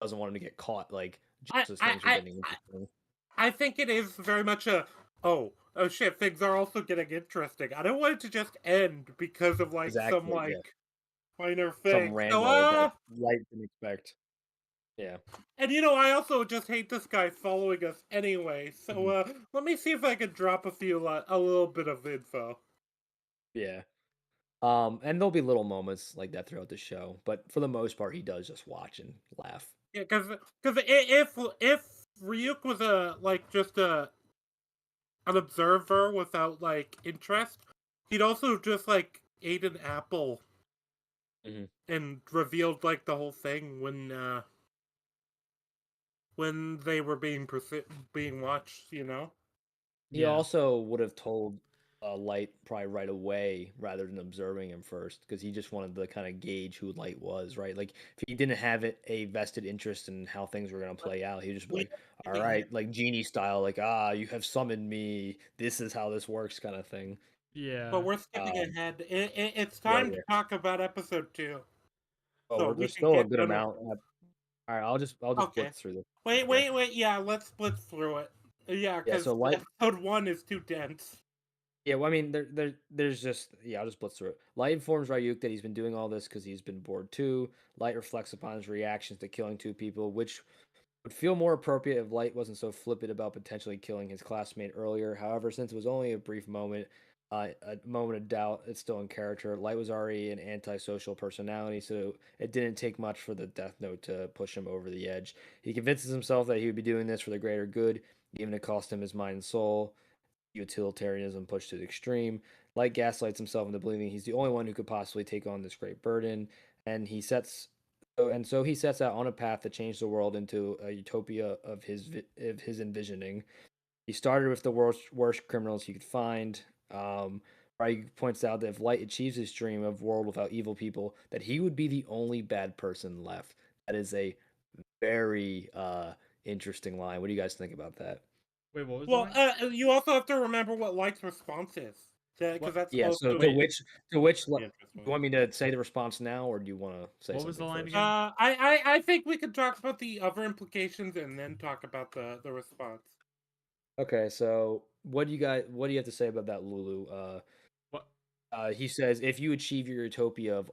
doesn't want him to get caught. Like I just as I things are I getting interesting. I think it is very much a oh shit, things are also getting interesting. I don't want it to just end because of like some Exactly. Yeah. like minor Some thing. So rando that Light didn't expect. Yeah. and I also just hate this guy following us anyway. So Mhm. let me see if I can drop a little bit of info. Yeah. And there'll be little moments like that throughout the show, but for the most part, he does just watch and laugh. Yeah, because if Ryuk was a like just an observer without like interest, he'd also just like ate an apple Mhm. and revealed like the whole thing when they were being watched. He Yeah. also would have told Light probably right away rather than observing him first, because he just wanted to kind of gauge who Light was, right? Like if he didn't have a vested interest in how things were going to But play out, he'd just be we like, are "All skipping ahead. right, like genie style, like you have summoned me. This is how this works," kind of thing. But Yeah. we're skipping Um, ahead. It's yeah, time to yeah. talk about episode 2, Oh, so we there's can still a get good done with. amount. All right, I'll just Okay. blitz through this. Okay. Wait. Yeah, let's blitz through it. Yeah, Yeah. because So Light. episode 1 is too dense. Yeah, well, I mean, there's just I'll just blitz through it. Light informs Ryuk that he's been doing all this because he's been bored too. Light reflects upon his reactions to killing two people, which would feel more appropriate if Light wasn't so flippant about potentially killing his classmate earlier. However, since it was only a brief moment, a moment of doubt, it's still in character. Light was already an antisocial personality, so it didn't take much for the Death Note to push him over the edge. He convinces himself that he would be doing this for the greater good, even if it cost him his mind and soul. Utilitarianism pushed to the extreme. Light gaslights himself into believing he's the only one who could possibly take on this great burden, and so he sets out on a path to change the world into a utopia of his envisioning. He started with the worst criminals he could find. Rangi points out that if Light achieves his dream of world without evil people, that he would be the only bad person left. That is a very interesting line. What do you guys think about that? Wait, what was the Well, line? you also have to remember what Light's response is, because What? that's Yeah. also So Wait, to which the do interesting you want me to say the response now, or do you want to say what was the something line first? again? I think we could talk about the other implications and then talk about the response. Okay. So what do you have to say about that, Lulu? What? He says if you achieve your utopia of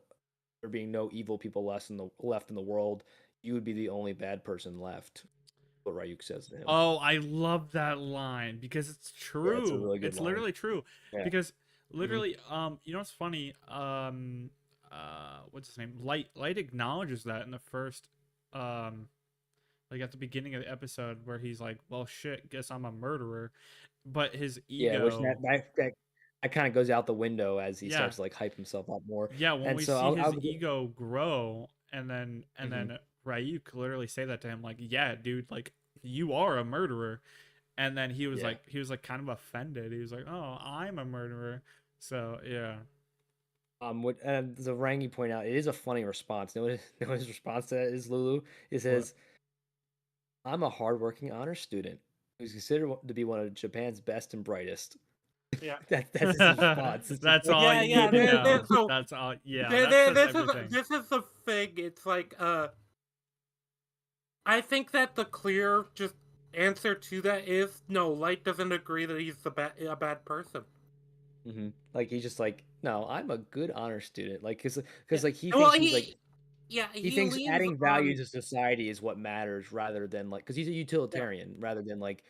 there being no evil people left in the world, you would be the only bad person left. What Ryuk says to him. Oh, I love that line because it's Yeah, it's a true. really good It's line. literally true. Yeah. Because Hmm. literally, you know what's funny? What's his name? Light acknowledges that in the first, um, like at the beginning of the episode where he's like, "Well, shit, guess I'm a murderer," but his Yeah, which ego, that kind of goes out the window as he yeah, starts to like hype himself up more. yeah, when And we so see I'll his go. ego grow, and Mhm. then Ryuk literally say that to him, like, "Yeah, dude, like you are a murderer." And then Yeah. he was like kind of offended. He was like, "Oh, I'm a murderer." So yeah, What the Rangi point out, it is a funny response. Know what his response to that is, Lulu? It what? says, "I'm a hardworking honor student who's considered to be one of Japan's best and brightest." Yeah. That's his response. It's just That's like, all Yeah, you yeah. need to know. So That's all. Yeah, that says everything. this is the thing. It's like I think that the clear just answer to that is no. Light doesn't agree that he's a bad person. like he's just like, no, I'm a good honor student. Like, Yeah. like he Well, thinks he's like he he thinks leans adding value on to society is what matters rather than like because he's a yeah, utilitarian rather than like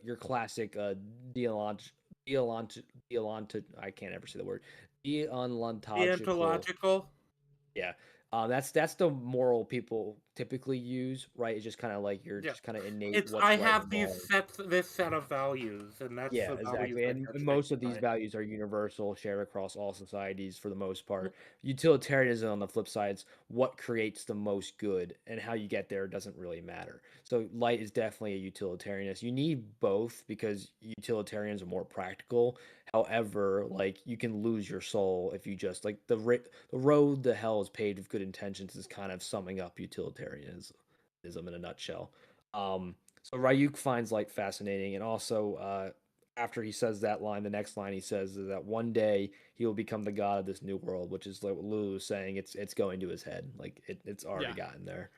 your classic deont deont deont I can't ever say the word the deontological. ontological. Yeah. That's the moral people typically use, right? It's just kind of like you're Yeah. just kind of innate It's what's I right have and wrong. this set of values, and that's Yeah, the values exactly. I And judge things most of these by. values are universal, shared across all societies for the most Mm, part. Utilitarianism, on the flip side, is what creates the most good, and how you get there doesn't really matter. So, light is definitely a utilitarianist. You need both because utilitarians are more practical. However, like you can lose your soul if you just like the road to hell is paved with good intentions is kind of summing up utilitarianism in a nutshell. So Ryuk finds light fascinating, and also after he says that line, the next line he says is that one day he will become the god of this new world, which is like what Lulu was saying. It's going to his head, like it's already Yeah, gotten there.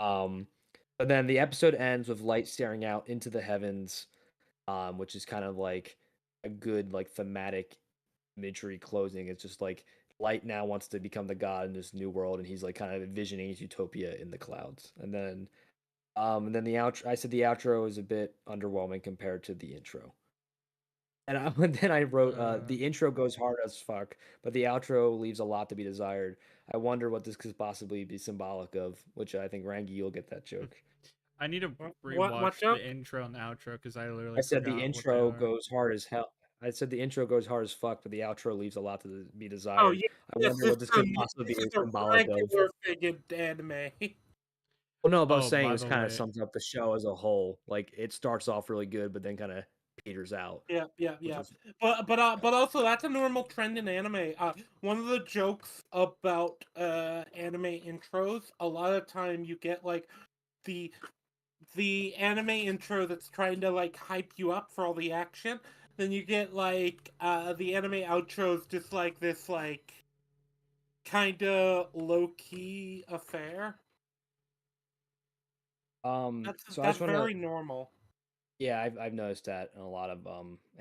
Um, but then the episode ends with Light staring out into the heavens, which is kind of like a good like thematic imagery closing. It's just like Light now wants to become the god in this new world, and he's like kind of envisioning his utopia in the clouds. And then the outro. I said the outro is a bit underwhelming compared to the intro. And and then I wrote, uh, the intro goes hard as fuck, but the outro leaves a lot to be desired. I wonder what this could possibly be symbolic of, which I think Rangi, you'll get that joke. I need to What rewatch the joke? intro and the outro because I I literally said the forgot what they intro are. goes hard as hell. I said the intro goes hard as fuck, but the outro leaves a lot to be Oh desired. yeah, I yes, wonder what this could possibly this be is a symbolic of. regular thing in anime. Well, no, but I was Oh, saying by this the kind of way, sums up the show as a whole. Like it starts off really good, but then kind of peters out, Yeah, yeah, which yeah. is yeah. But also that's a normal trend in anime. One of the jokes about anime intros, a lot of time you get like the anime intro that's trying to like hype you up for all the action. Then you get like the anime outros just like this like kind of low key affair. So I That's just want to very normal. Yeah, I've noticed that in a lot of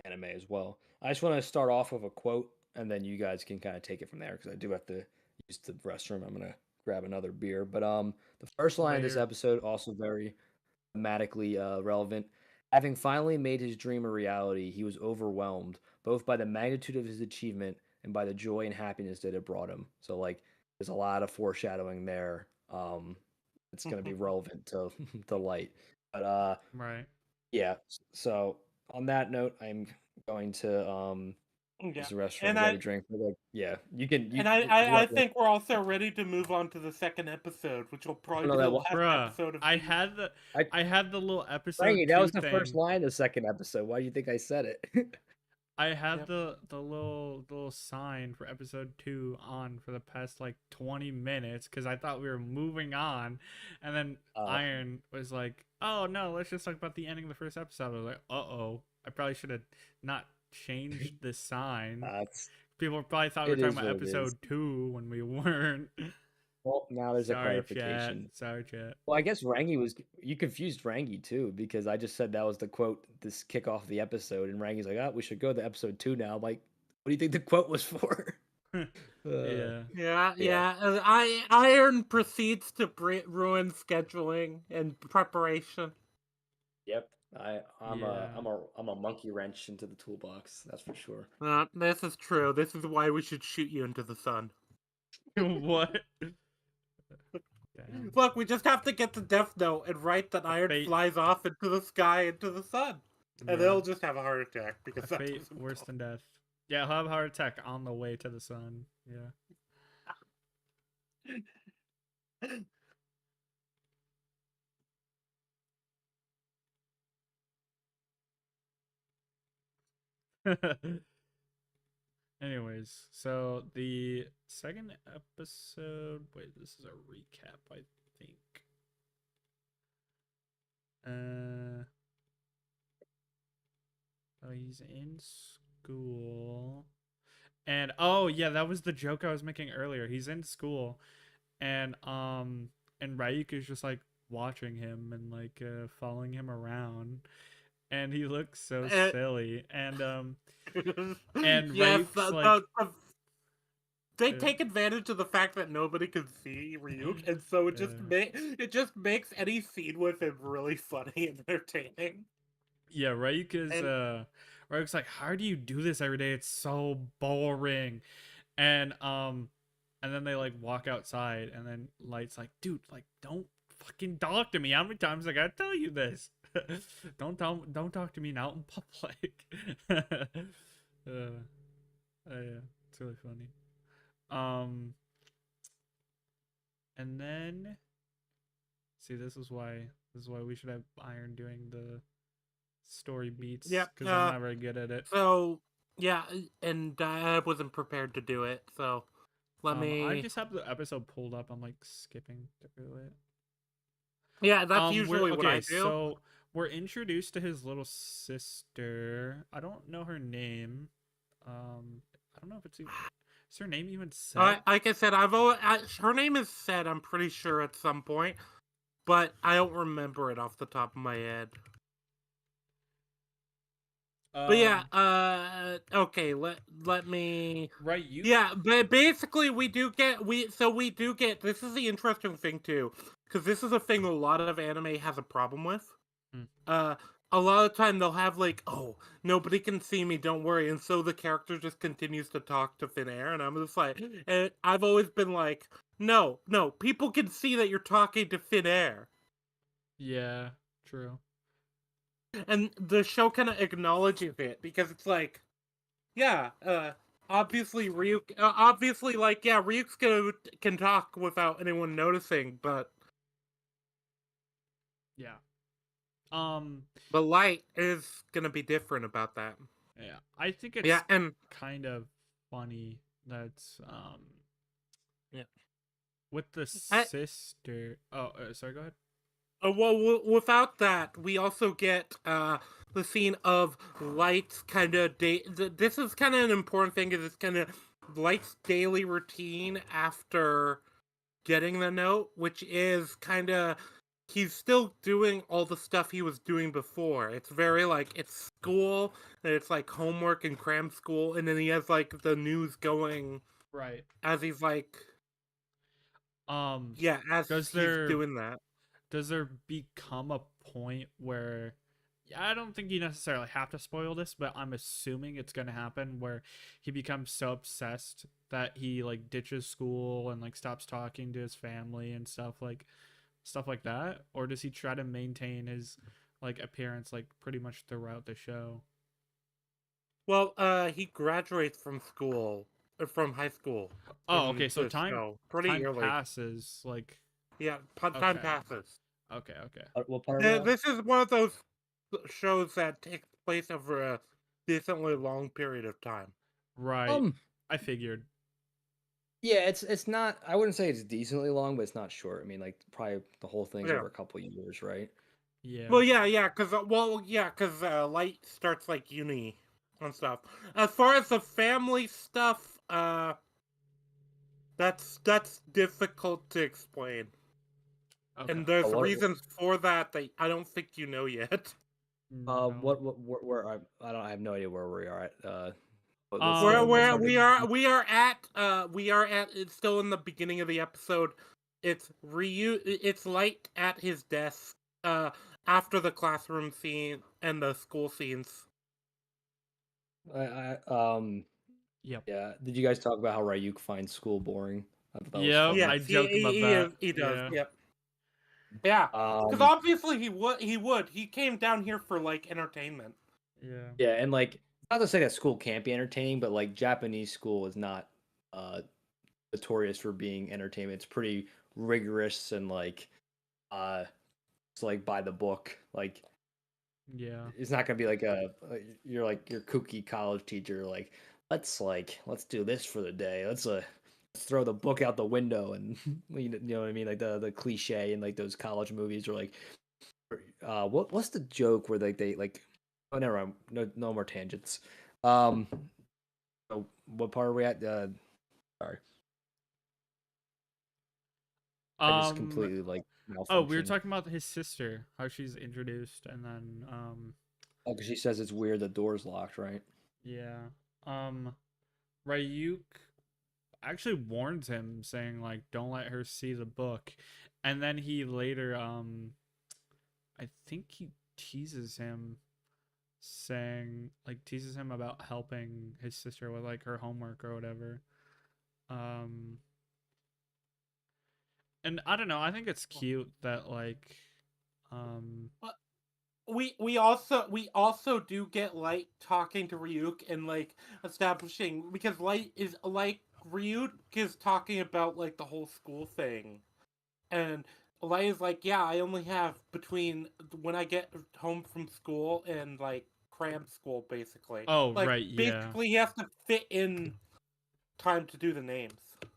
anime as well. I just want to start off with a quote, and then you guys can kind of take it from there because I do have to use the restroom. I'm gonna grab another beer. But the first line of this later. episode also very thematically relevant. Having finally made his dream a reality, he was overwhelmed both by the magnitude of his achievement and by the joy and happiness that it brought him. So like, there's a lot of foreshadowing there. It's gonna be relevant to the light. But Right. yeah. So on that note, I'm going to Yeah, use the restroom, and grab a drink. But like, yeah, you can. You, I what? think we're also ready to move on to the second episode, which will I probably don't be know the that. last Bruh, episode of I the. had the I I had the little episode Rangi, that was 2 the first thing. line of the second episode. Why do you think I said it? I had Yep. the little sign for episode 2 on for the past like 20 minutes because I thought we were moving on, and then Oh, Iron was like, "Oh no, let's just talk about the ending of the first episode." I was like, "Uh oh, I probably should have not changed the sign." it's People probably thought we were it talking is about what it is. episode 2 when we weren't. Well, now there's a Sorry, chat. clarification. Sorry, chat. Well, I guess Rangi was you confused Rangi too because I just said that was the quote this kick off the episode, and Rangi's like, "Ah, we should go to episode 2 now." I'm like, what do you think the quote was for? uh, Yeah. Yeah, yeah, yeah. Iron proceeds to ruin scheduling and preparation. yep. Yeah. I'm a monkey wrench into the toolbox. That's for sure. This is true. This is why we should shoot you into the sun. What? Damn. Look, we just have to get the Death Note and write that A Iron fate. flies off into the sky, into the sun. And Yeah. they'll just have a heart attack A because that fate doesn't worse go. than death. Yeah, he'll have a heart attack on the way to the sun. Yeah. Anyways, so the second episode. Wait, this is a recap, I think. Oh, he's in school. And oh yeah, that was the joke I was making earlier. He's in school, and Ryuk is just like watching him and like following him around, and he looks so Uh, silly. And yes, Ryuk's like, they uh, take advantage of the fact that nobody can see Ryuk, and so uh, it just makes any scene with him really funny and entertaining. yeah, And Ryuk's like, how do you do this every day? It's so boring. And and then they like walk outside, and then Light's like, dude, like don't fucking talk to me. How many times I gotta tell you this? Don't talk to me now in public. Yeah, it's really funny. Um, and then see, this is why we should have Iron doing the story beats yeah, because I'm not very good at it. so yeah, and I wasn't prepared to do it, so let I me. just have the episode pulled up. I'm like skipping through it. Yeah, that's We're usually what I okay. do. So we're introduced to his little sister. I don't know her name. I don't know if it's even, is her name even said? Like I said, her name is said. I'm pretty sure at some point, but I don't remember it off the top of my head. But yeah, okay, let me. Right, you. Yeah, but basically we do get this is the interesting thing too, because this is a thing a lot of anime has a problem with. Hmm. A lot of the time they'll have like, oh, nobody can see me, don't worry, and so the character just continues to talk to thin air, and I'm just like, and I've always been like, no, people can see that you're talking to thin air. Yeah, true. And the show kind of acknowledges it because it's like, yeah, obviously Ryuk, obviously like, yeah, can talk without anyone noticing, but Yeah. Light is gonna be different about that. Yeah. I think it's Yeah, and kind of funny that's yeah, with the I, sister. Oh, sorry. Go ahead. well, without that, we also get the scene of Light's kind of this is kind of an important thing. Is it's kind of Light's daily routine after getting the note, which is kind of he's still doing all the stuff he was doing before. It's very like it's school, and it's like homework and cram school, and then he has like the news going Right. as he's like, yeah, as Does he's there doing that. does there become a point where, yeah, I don't think you necessarily have to spoil this, but I'm assuming it's going to happen where he becomes so obsessed that he like ditches school and like stops talking to his family and stuff like that, or does he try to maintain his like appearance like pretty much throughout the show? Well, he graduates from school, from high school Oh, in okay. So the time show pretty time early. passes. Like, Yeah, time okay, passes. okay. What part of that? This is one of those shows that takes place over a decently long period of time. Right. Um, I figured. yeah, it's not. I wouldn't say it's decently long, but it's not short. I mean, like probably the whole thing's Yeah. over a couple years, right? Yeah. Well, because Light starts like uni and stuff. As far as the family stuff, that's difficult to explain, Okay. and there's What? reasons for that that I don't think you know yet. No. Where I don't. I have no idea where we are at. What's Where the Um. where part of? we are at it's still in the beginning of the episode. It's Light at his desk uh after the classroom scene and the school scenes. I. Yep. Yeah. Did you guys talk about how Ryuk finds school boring? I thought that was Yep. funny. I Yes, joked about that. he does. Yeah. Yep. Yeah. Because Um. obviously he came down here for like entertainment. Yeah. Yeah, and like not to say that school can't be entertaining, but like Japanese school is not uh notorious for being entertainment. It's pretty rigorous and uh it's like by the book. Like Yeah. it's not gonna be like you're like your kooky college teacher let's do this for the day. Let's throw the book out the window and you know what I mean, like the cliche in like those college movies or like what's the joke where they like oh never mind, no more tangents. Um so what part are we at? Sorry, I just Um. completely like Oh, we were malfunctioned. talking about his sister, how she's introduced, and then Oh, because she says it's weird the door's locked, right? yeah. Um. Ryuk actually warns him, saying like, "Don't let her see the book," and then he later I think he teases him, saying like teases him about helping his sister with like her homework or whatever. Um. And I don't know. I think it's cute that like, um, We also do get Light talking to Ryuk and like establishing because Ryuk is talking about like the whole school thing, and Light is like, yeah, I only have between when I get home from school and like cram school, basically. oh Like right, yeah, basically, he has to fit in time to do the names, to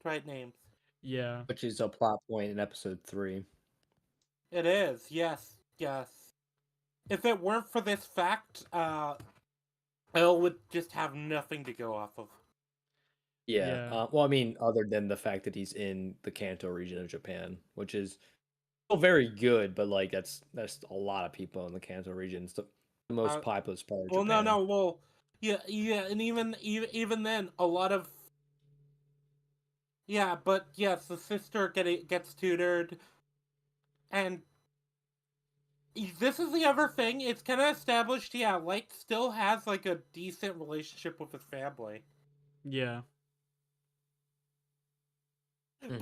write names. yeah, Which is a plot point in episode 3. It is, yes, yes. If it weren't for this fact, Elle would just have nothing to go off of. Yeah. yeah, Well, I mean, other than the fact that he's in the Kanto region of Japan, which is still very good, but like that's a lot of people in the Kanto region. It's the most Uh, populous part of well, no, Japan. no, well, yeah, and even then, a lot of yeah, but yes, the sister gets tutored, and this is the other thing. It's kind of established. Yeah, Light still has like a decent relationship with his family, yeah, but Hmm.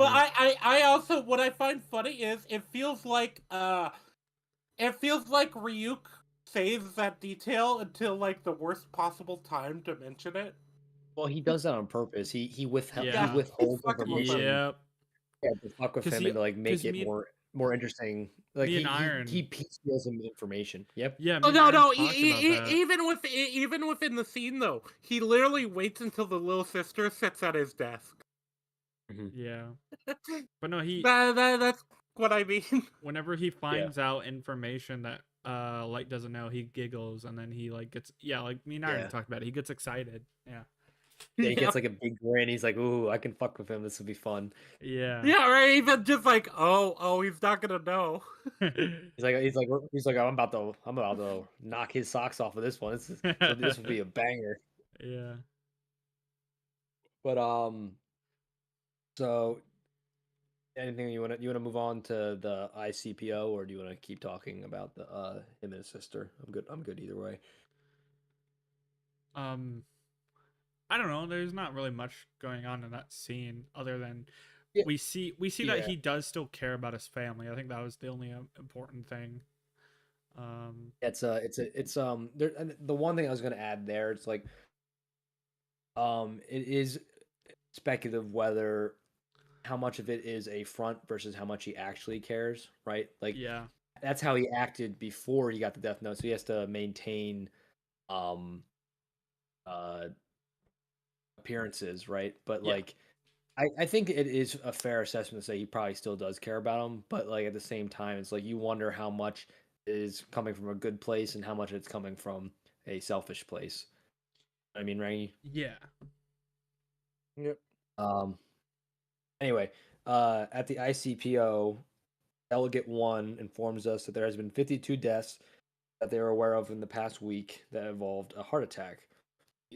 I also what I find funny is it feels like Ryuk saves that detail until like the worst possible time to mention it. Well, he does that on purpose. He Yeah, yeah, he's withholds fucking with him. information, yep. yeah, to fuck with Cause him he, and to like make cause it more interesting. Like me and he Iron, piecemeals him information. Yep. yeah, Oh me and no, Iron no! talked about that. Even within the scene though, he literally waits until the little sister sits at his desk. Hmm. Yeah, but no, That's what I mean. whenever he Yeah. finds out information that Light doesn't know, he giggles and then he like gets, yeah, like me and Iron Yeah. talked about it. He gets excited. Yeah, Yeah, he Yeah, gets like a big grin. He's like, "Ooh, I can fuck with him. This will be fun." yeah. yeah, right. Even just like, oh, he's not gonna know. He's like, I'm about to knock his socks off with this one. This will be a banger. Yeah. But so anything you wanna move on to the ICPO, or do you wanna keep talking about the him and his sister? I'm good either way. Um, I don't know. There's not really much going on in that scene other than Yeah, we see that yeah, he does still care about his family. I think that was the only important thing. The one thing I was gonna add there, it's like it is speculative whether how much of it is a front versus how much he actually cares, right? Like Yeah. that's how he acted before he got the death note, so he has to maintain um uh appearances, right? But Yeah. like I think it is a fair assessment to say he probably still does care about him, but like at the same time, it's like you wonder how much is coming from a good place and how much it's coming from a selfish place. I mean, Rangi. Yeah. Yep. Um. Anyway, at the ICPO, Delegate One informs us that there has been 52 deaths that they were aware of in the past week that involved a heart attack.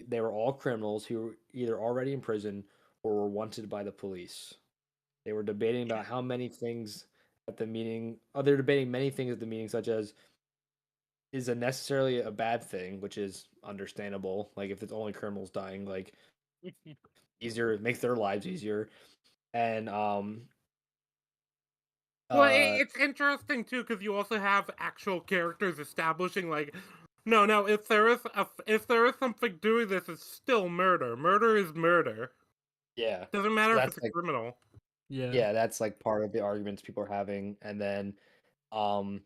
They were all criminals who were either already in prison or were wanted by the police. They were debating about how many things at the meeting. Oh, they're debating many things at the meeting, such as is a necessarily a bad thing, which is understandable. Like if it's only criminals dying, like easier, it makes their lives easier. And Well, uh, it's interesting too because you also have actual characters establishing like, no, if there is something doing this, it's still murder. Murder is murder. yeah, Doesn't matter if that's it's a like criminal. Yeah. yeah, that's like part of the arguments people are having. And then um,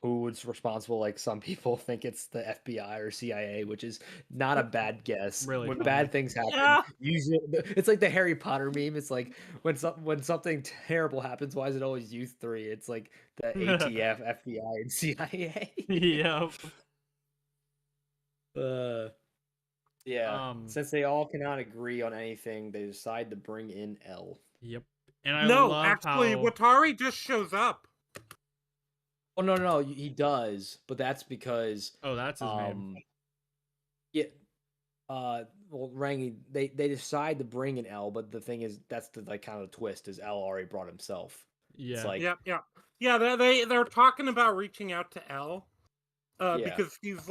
who's responsible? Like some people think it's the FBI or CIA, which is not a bad guess. Really When funny. bad things happen, Yeah. usually it's like the Harry Potter meme. It's like when something terrible happens, why is it always you three? It's like the ATF, FBI, and CIA. Yep. uh, yeah. Um. Since they all cannot agree on anything, they decide to bring in L. Yep. And I No, love actually, how. Watari just shows up. Oh no, he does, but that's because Oh, that's his name. yeah, well, Rangi, they decide to bring in L, but the thing is, that's the like kind of the twist is L already brought himself. It's Yeah. like, Yeah. They're talking about reaching out to L. yeah, Because he is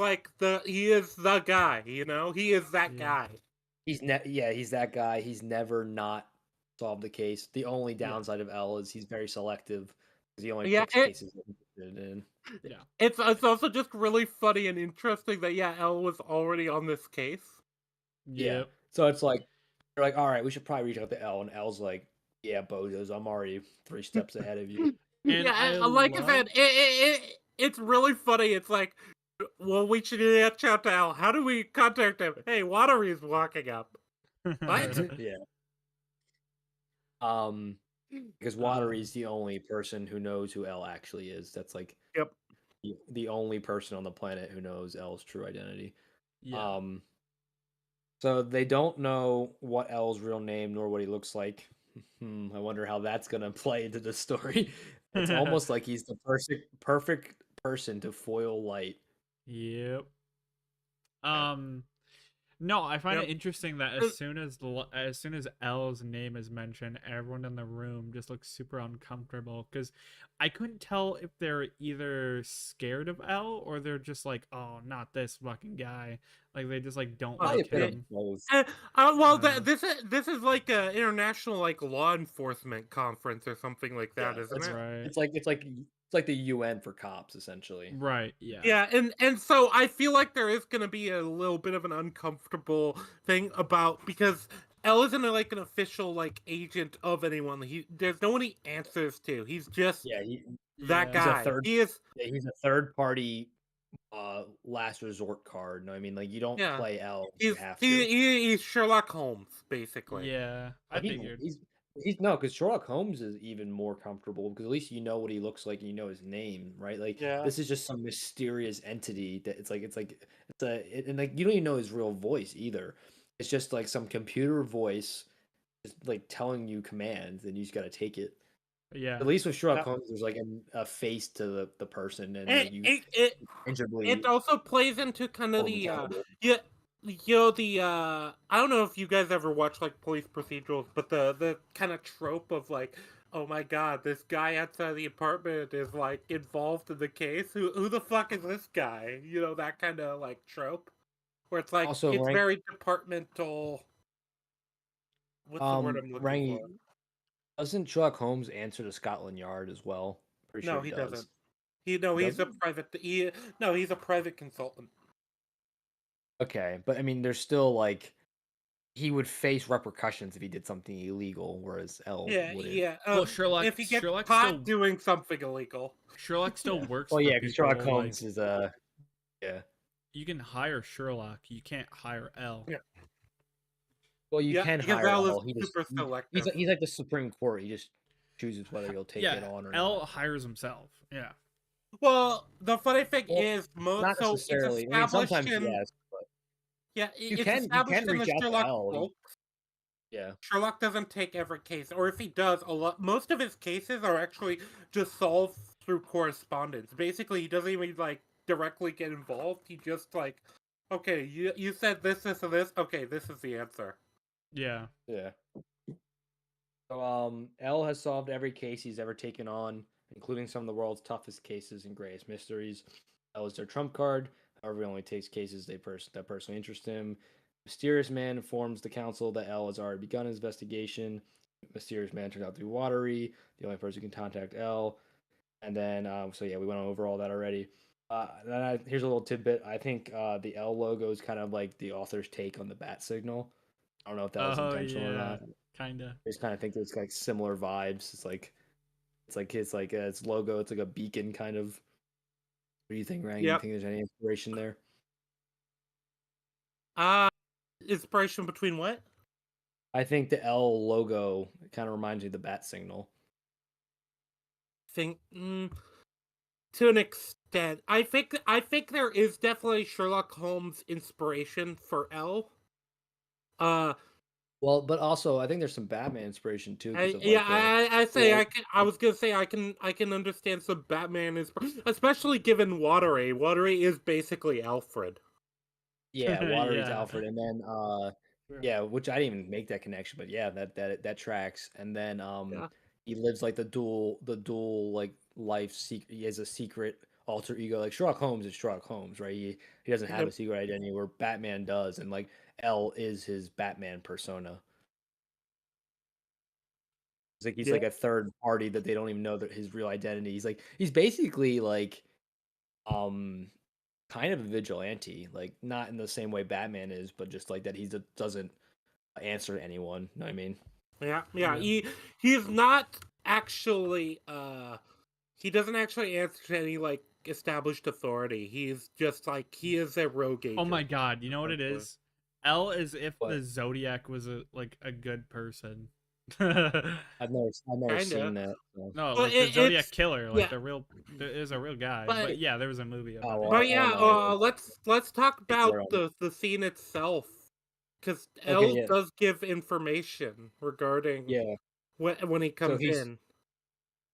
the guy. He is that Yeah. guy. he's that guy. He's never not solved the case. The only Yeah. downside of L is he's very selective because he only Yeah, picks cases he's interested in. Yeah. it's also just really funny and interesting that L was already on this case. Yeah, Yep. so it's like they're like, all right, we should probably reach out to L, and L's like, yeah, bozos, I'm already 3 steps ahead of you. And Yeah, I like I love. said, it's really funny. It's like, well, we should reach out to L. How do we contact him? Hey, Watery's walking up. What? Yeah. Um, because Watery is the only person who knows who L actually is. That's like Yep. the only person on the planet who knows L's true identity. Yeah. Um, so they don't know what L's real name nor what he looks like. I wonder how that's gonna play into the story. It's almost like he's the perfect person to foil Light. Yep. Yeah. No, I find Yep. it interesting that Uh, as soon as L's name is mentioned, everyone in the room just looks super uncomfortable because I couldn't tell if they're either scared of L or they're just like, oh, not this fucking guy. Like they just like don't Probably a like bit of him. both. well, Uh, this is like a international like law enforcement conference or something like Yeah, that, isn't it? right. it's like the UN for cops essentially. Right. Yeah. Yeah, and so I feel like there is going to be a little bit of an uncomfortable thing about because L isn't like an official like agent of anyone. There's no one he answers to. He's just Yeah, that Yeah. he's a guy. third He is he's a third party last resort card. No, I mean like you don't yeah. play L if you He's have to. he's Sherlock Holmes basically. Yeah. Oh, I figured. he's no, because Sherlock Holmes is even more comfortable because at least you know what he looks like and you know his name, right? Like Yeah. this is just some mysterious entity that and like you don't even know his real voice either. It's just like some computer voice just like telling you commands and you just gotta take it. Yeah. At least with Sherlock Yeah. Holmes, there's like a face to the person and It like you it it, it tangibly also plays into kind of hold them the accountable. yeah the I don't know if you guys ever watch like police procedurals, but the kind of trope of like, oh my god, this guy outside the apartment is like involved in the case. Who the fuck is this guy? That kind of like trope where it's like Also, it's very departmental. What's the word I'm looking Rangi, for? doesn't Sherlock Holmes answer to Scotland Yard as well? Pretty sure No, he he does. doesn't. He's Does a he? private. He's a private consultant. Okay, but I mean, there's still like he would face repercussions if he did something illegal, whereas L Yeah, wouldn't. yeah. Well, Sherlock If he gets Sherlock caught still doing something illegal, Sherlock still Yeah. works Well, for yeah, because Sherlock people. Holmes Like is yeah. you can hire Sherlock, you can't hire L. yeah, Well, you yeah, can because hire Al is L. He just super selective. he's like the Supreme Court. He just chooses whether he'll take it Yeah, on or not. L hires himself. Yeah. Well, the funny thing Well, is, not so it's necessarily. I mean, established sometimes in yes, but it's you established can in the reach out to Sherlock L. books. Yeah. Sherlock doesn't take every case, or if he does, most of his cases are actually just solved through correspondence. Basically, he doesn't even like directly get involved. He just like, okay, you said this, and this. Okay, this is the answer. Yeah. Yeah. So, L has solved every case he's ever taken on, including some of the world's toughest cases and greatest mysteries. L is their trump card. However, he only takes cases that personally interest him. Mysterious Man informs the council that L has already begun his investigation. Mysterious Man turns out to be Watery, the only person who can contact L. And then, so yeah, we went over all that already. Here's a little tidbit. I think the L logo is kind of like the author's take on the bat signal. I don't know if that was Oh intentional or yeah. not. Kinda. I just kind of think there's like similar vibes. It's like its logo. It's like a beacon kind of. What do you think, Rangi? You Yep. think there's any inspiration there? Uh inspiration between what? I think the L logo kind of reminds me of the bat signal. Think to an extent. I think there is definitely Sherlock Holmes inspiration for L. Uh, Well, but also I think there's some Batman inspiration too because I of yeah, like the I say well, I was gonna say I can understand some Batman is especially given Watery. Watery is basically Alfred. yeah, Watery's Yeah. Alfred, and then Yeah. yeah, which I didn't even make that connection, but yeah, that tracks. And then Yeah. he lives like the dual like life secret. He has a secret alter ego. Like Sherlock Holmes is Sherlock Holmes, right? He doesn't have Yep. a secret identity where Batman does, and like L is his Batman persona. He's Yeah. like a third party that they don't even know that his real identity. He's basically like um kind of a vigilante, like not in the same way Batman is, but just like that doesn't answer to anyone. Know what I mean? Yeah. Yeah. Yeah. He's not actually he doesn't actually answer to any like established authority. He's just like he is a rogue Oh my agent. god, you know what it Essentially. is? L is if But the Zodiac was a good person. I've never Kinda. seen that. So. No, Well, like the Zodiac it's killer, like yeah, the real there is a real guy. But but yeah, there was a movie Oh about it. well, but I don't yeah. know anything. Let's talk about Particular on it. the scene itself, because Okay, L yeah, does give information regarding yeah. when he So comes he's in.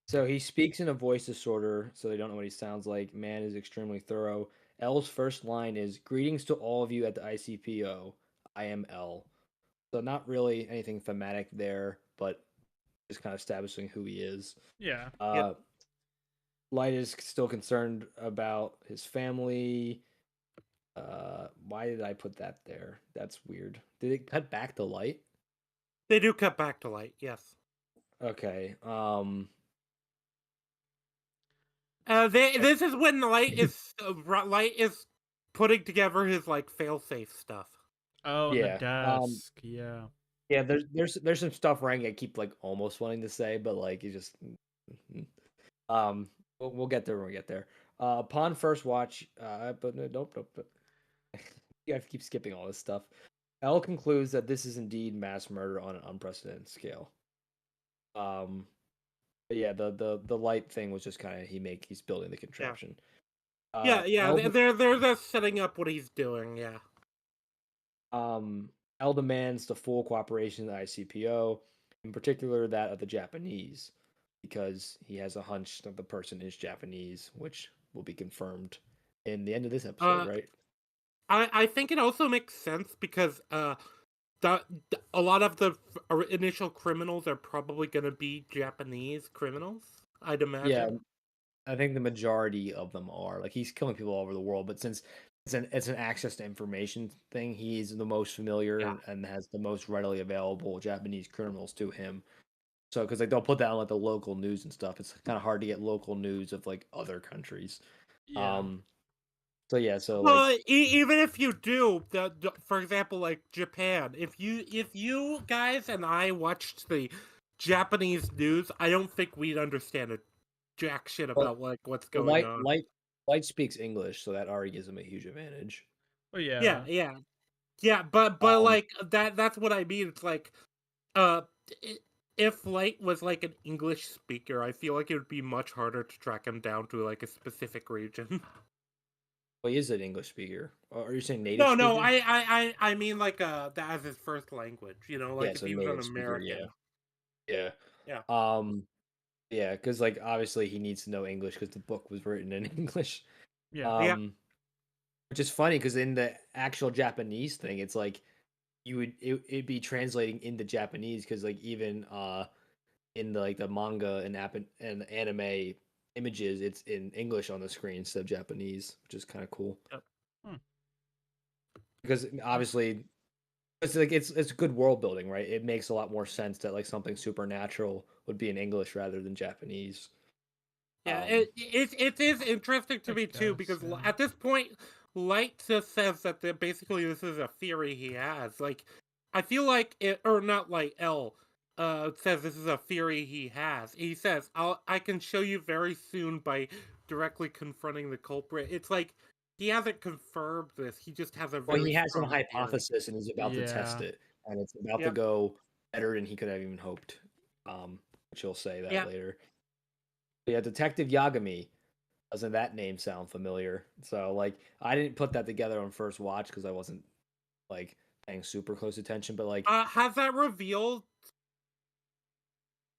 so he speaks in a voice disorder, so they don't know what he sounds like. Man is extremely thorough. L's first line is "Greetings to all of you at the ICPO. I am L." So not really anything thematic there, but just kind of establishing who he is. Yeah. Yep. Uh, Light is still concerned about his family. Why did I put that there? That's weird. Did it cut back to Light? They do cut back to Light. Yes. Okay. This is when Light is putting together his like failsafe stuff. Oh, and the Yeah. desk. Yeah. Yeah. There's some stuff Rangi I keep like almost wanting to say, but like you just um we'll get there when we get there. Upon first watch, but no, nope. You have to keep skipping all this stuff. L concludes that this is indeed mass murder on an unprecedented scale. Um, but yeah, the light thing was just kind of he's building the Yeah. contraption. Yeah. L They're just setting up what he's doing. Yeah. um L demands the full cooperation of the ICPO, in particular that of the Japanese, because he has a hunch that the person is Japanese, which will be confirmed in the end of this episode, Uh, right? I think it also makes sense because a lot of the initial criminals are probably going to be Japanese criminals. I'd Yeah, imagine. I think the majority of them are like he's killing people all over the world, but since it's an access to information thing, he's the most familiar Yeah. and has the most readily available Japanese criminals to him. So because like they'll put that on like the local news and stuff. It's kind of hard to get local news of like other countries. Yeah. Um. So yeah. So like. Well, even if you do, for example, like Japan, if you guys and I watched the Japanese news, I don't think we'd understand a jack shit Well, about like what's well, going on. Light speaks English, so that already gives him a huge advantage. Oh Yeah, yeah. yeah, yeah. But Um. like that's what I mean. It's like uh, i- if Light was like an English speaker, I feel like it would be much harder to track him down to like a specific region. Well, he is an English speaker. Or are you saying native No, no, speaker? I mean like that as his first language. You know, Yeah, like if so he was an native speaker. Yeah. American. Yeah. Yeah, Um. Yeah, because like obviously he needs to know English because the book was written in English. Yeah. yeah, Um. Which is funny because in the actual Japanese thing, it's like it'd be translating into Japanese because like even in the like the manga and anime images, it's in English on the screen instead of Japanese, which is kind of cool yep. Hmm. because obviously it's like it's good world building, right? It makes a lot more sense that like something supernatural would be in English rather than Japanese. Yeah, Um, it is interesting to I me too guess. because Yeah. at this point, Light just says that basically this is a theory he has. Like, I feel like it, or not like L, says this is a theory he has. He says, I can show you very soon by directly confronting the culprit." It's like he hasn't confirmed this. He just has a well, very he has some strong theory. hypothesis and he's about to test Yeah. it, and it's about to Yep. go better than he could have even hoped. Which he'll say that Yeah. later. But yeah, Detective Yagami. Doesn't that name sound familiar? So like I didn't put that together on first watch because I wasn't like paying super close attention, but like Has that revealed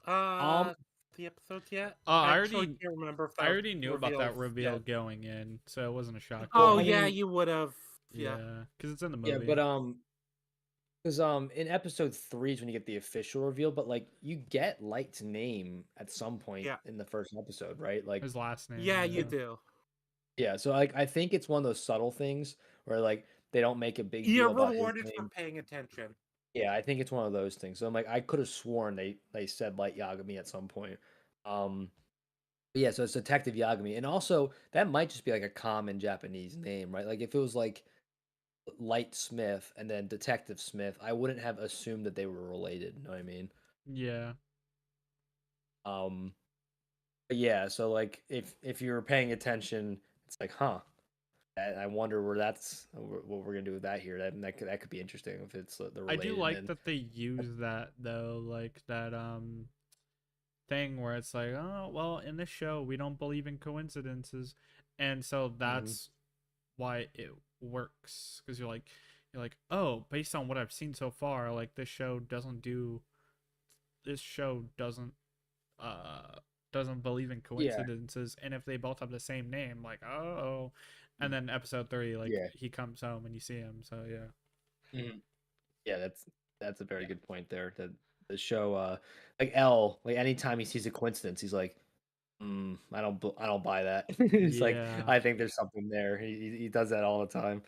um uh the episodes yet? I I actually already can't remember if I that was already knew about that revealed reveal yet. going in, so it wasn't a shock to well Oh I me. yeah, mean you would have. Yeah. Yeah, because it's in the yeah, but movie. because in episode 3 is when you get the official reveal, but like you get Light's name at some point Yeah. in the first episode, right? Like His last name. Yeah, you Yeah. do. yeah, so like I think it's one of those subtle things where like they don't make a big You're deal about his rewarded for name. paying attention. Yeah, I think it's one of those things. So I'm like I could have sworn they said Light Yagami at some point. Um Yeah, so it's Detective Yagami, and also that might just be like a common Japanese name, right? Like if it was like Light Smith and then Detective Smith, I wouldn't have assumed that they were related. You know what I mean? Yeah. Um, but yeah, so like if you're paying attention, it's like, huh? I wonder where that's what we're gonna do with that here. That could be interesting if it's the I do related. And like then that they use that though, like that thing where it's like, oh well, in this show we don't believe in coincidences, and so Mhm. that's why it works because you're like, oh, based on what I've seen so far, like this show uh doesn't believe in Yeah, coincidences, and if they both have the same name, like, oh, and then episode 3, like yeah, he comes home and you see him, so yeah. mhm. Yeah. That's a very Yeah. good point there. That the show, like L, like anytime he sees a coincidence, he's like, I don't buy that. It's like Yeah. I think there's something there. He does that all the time.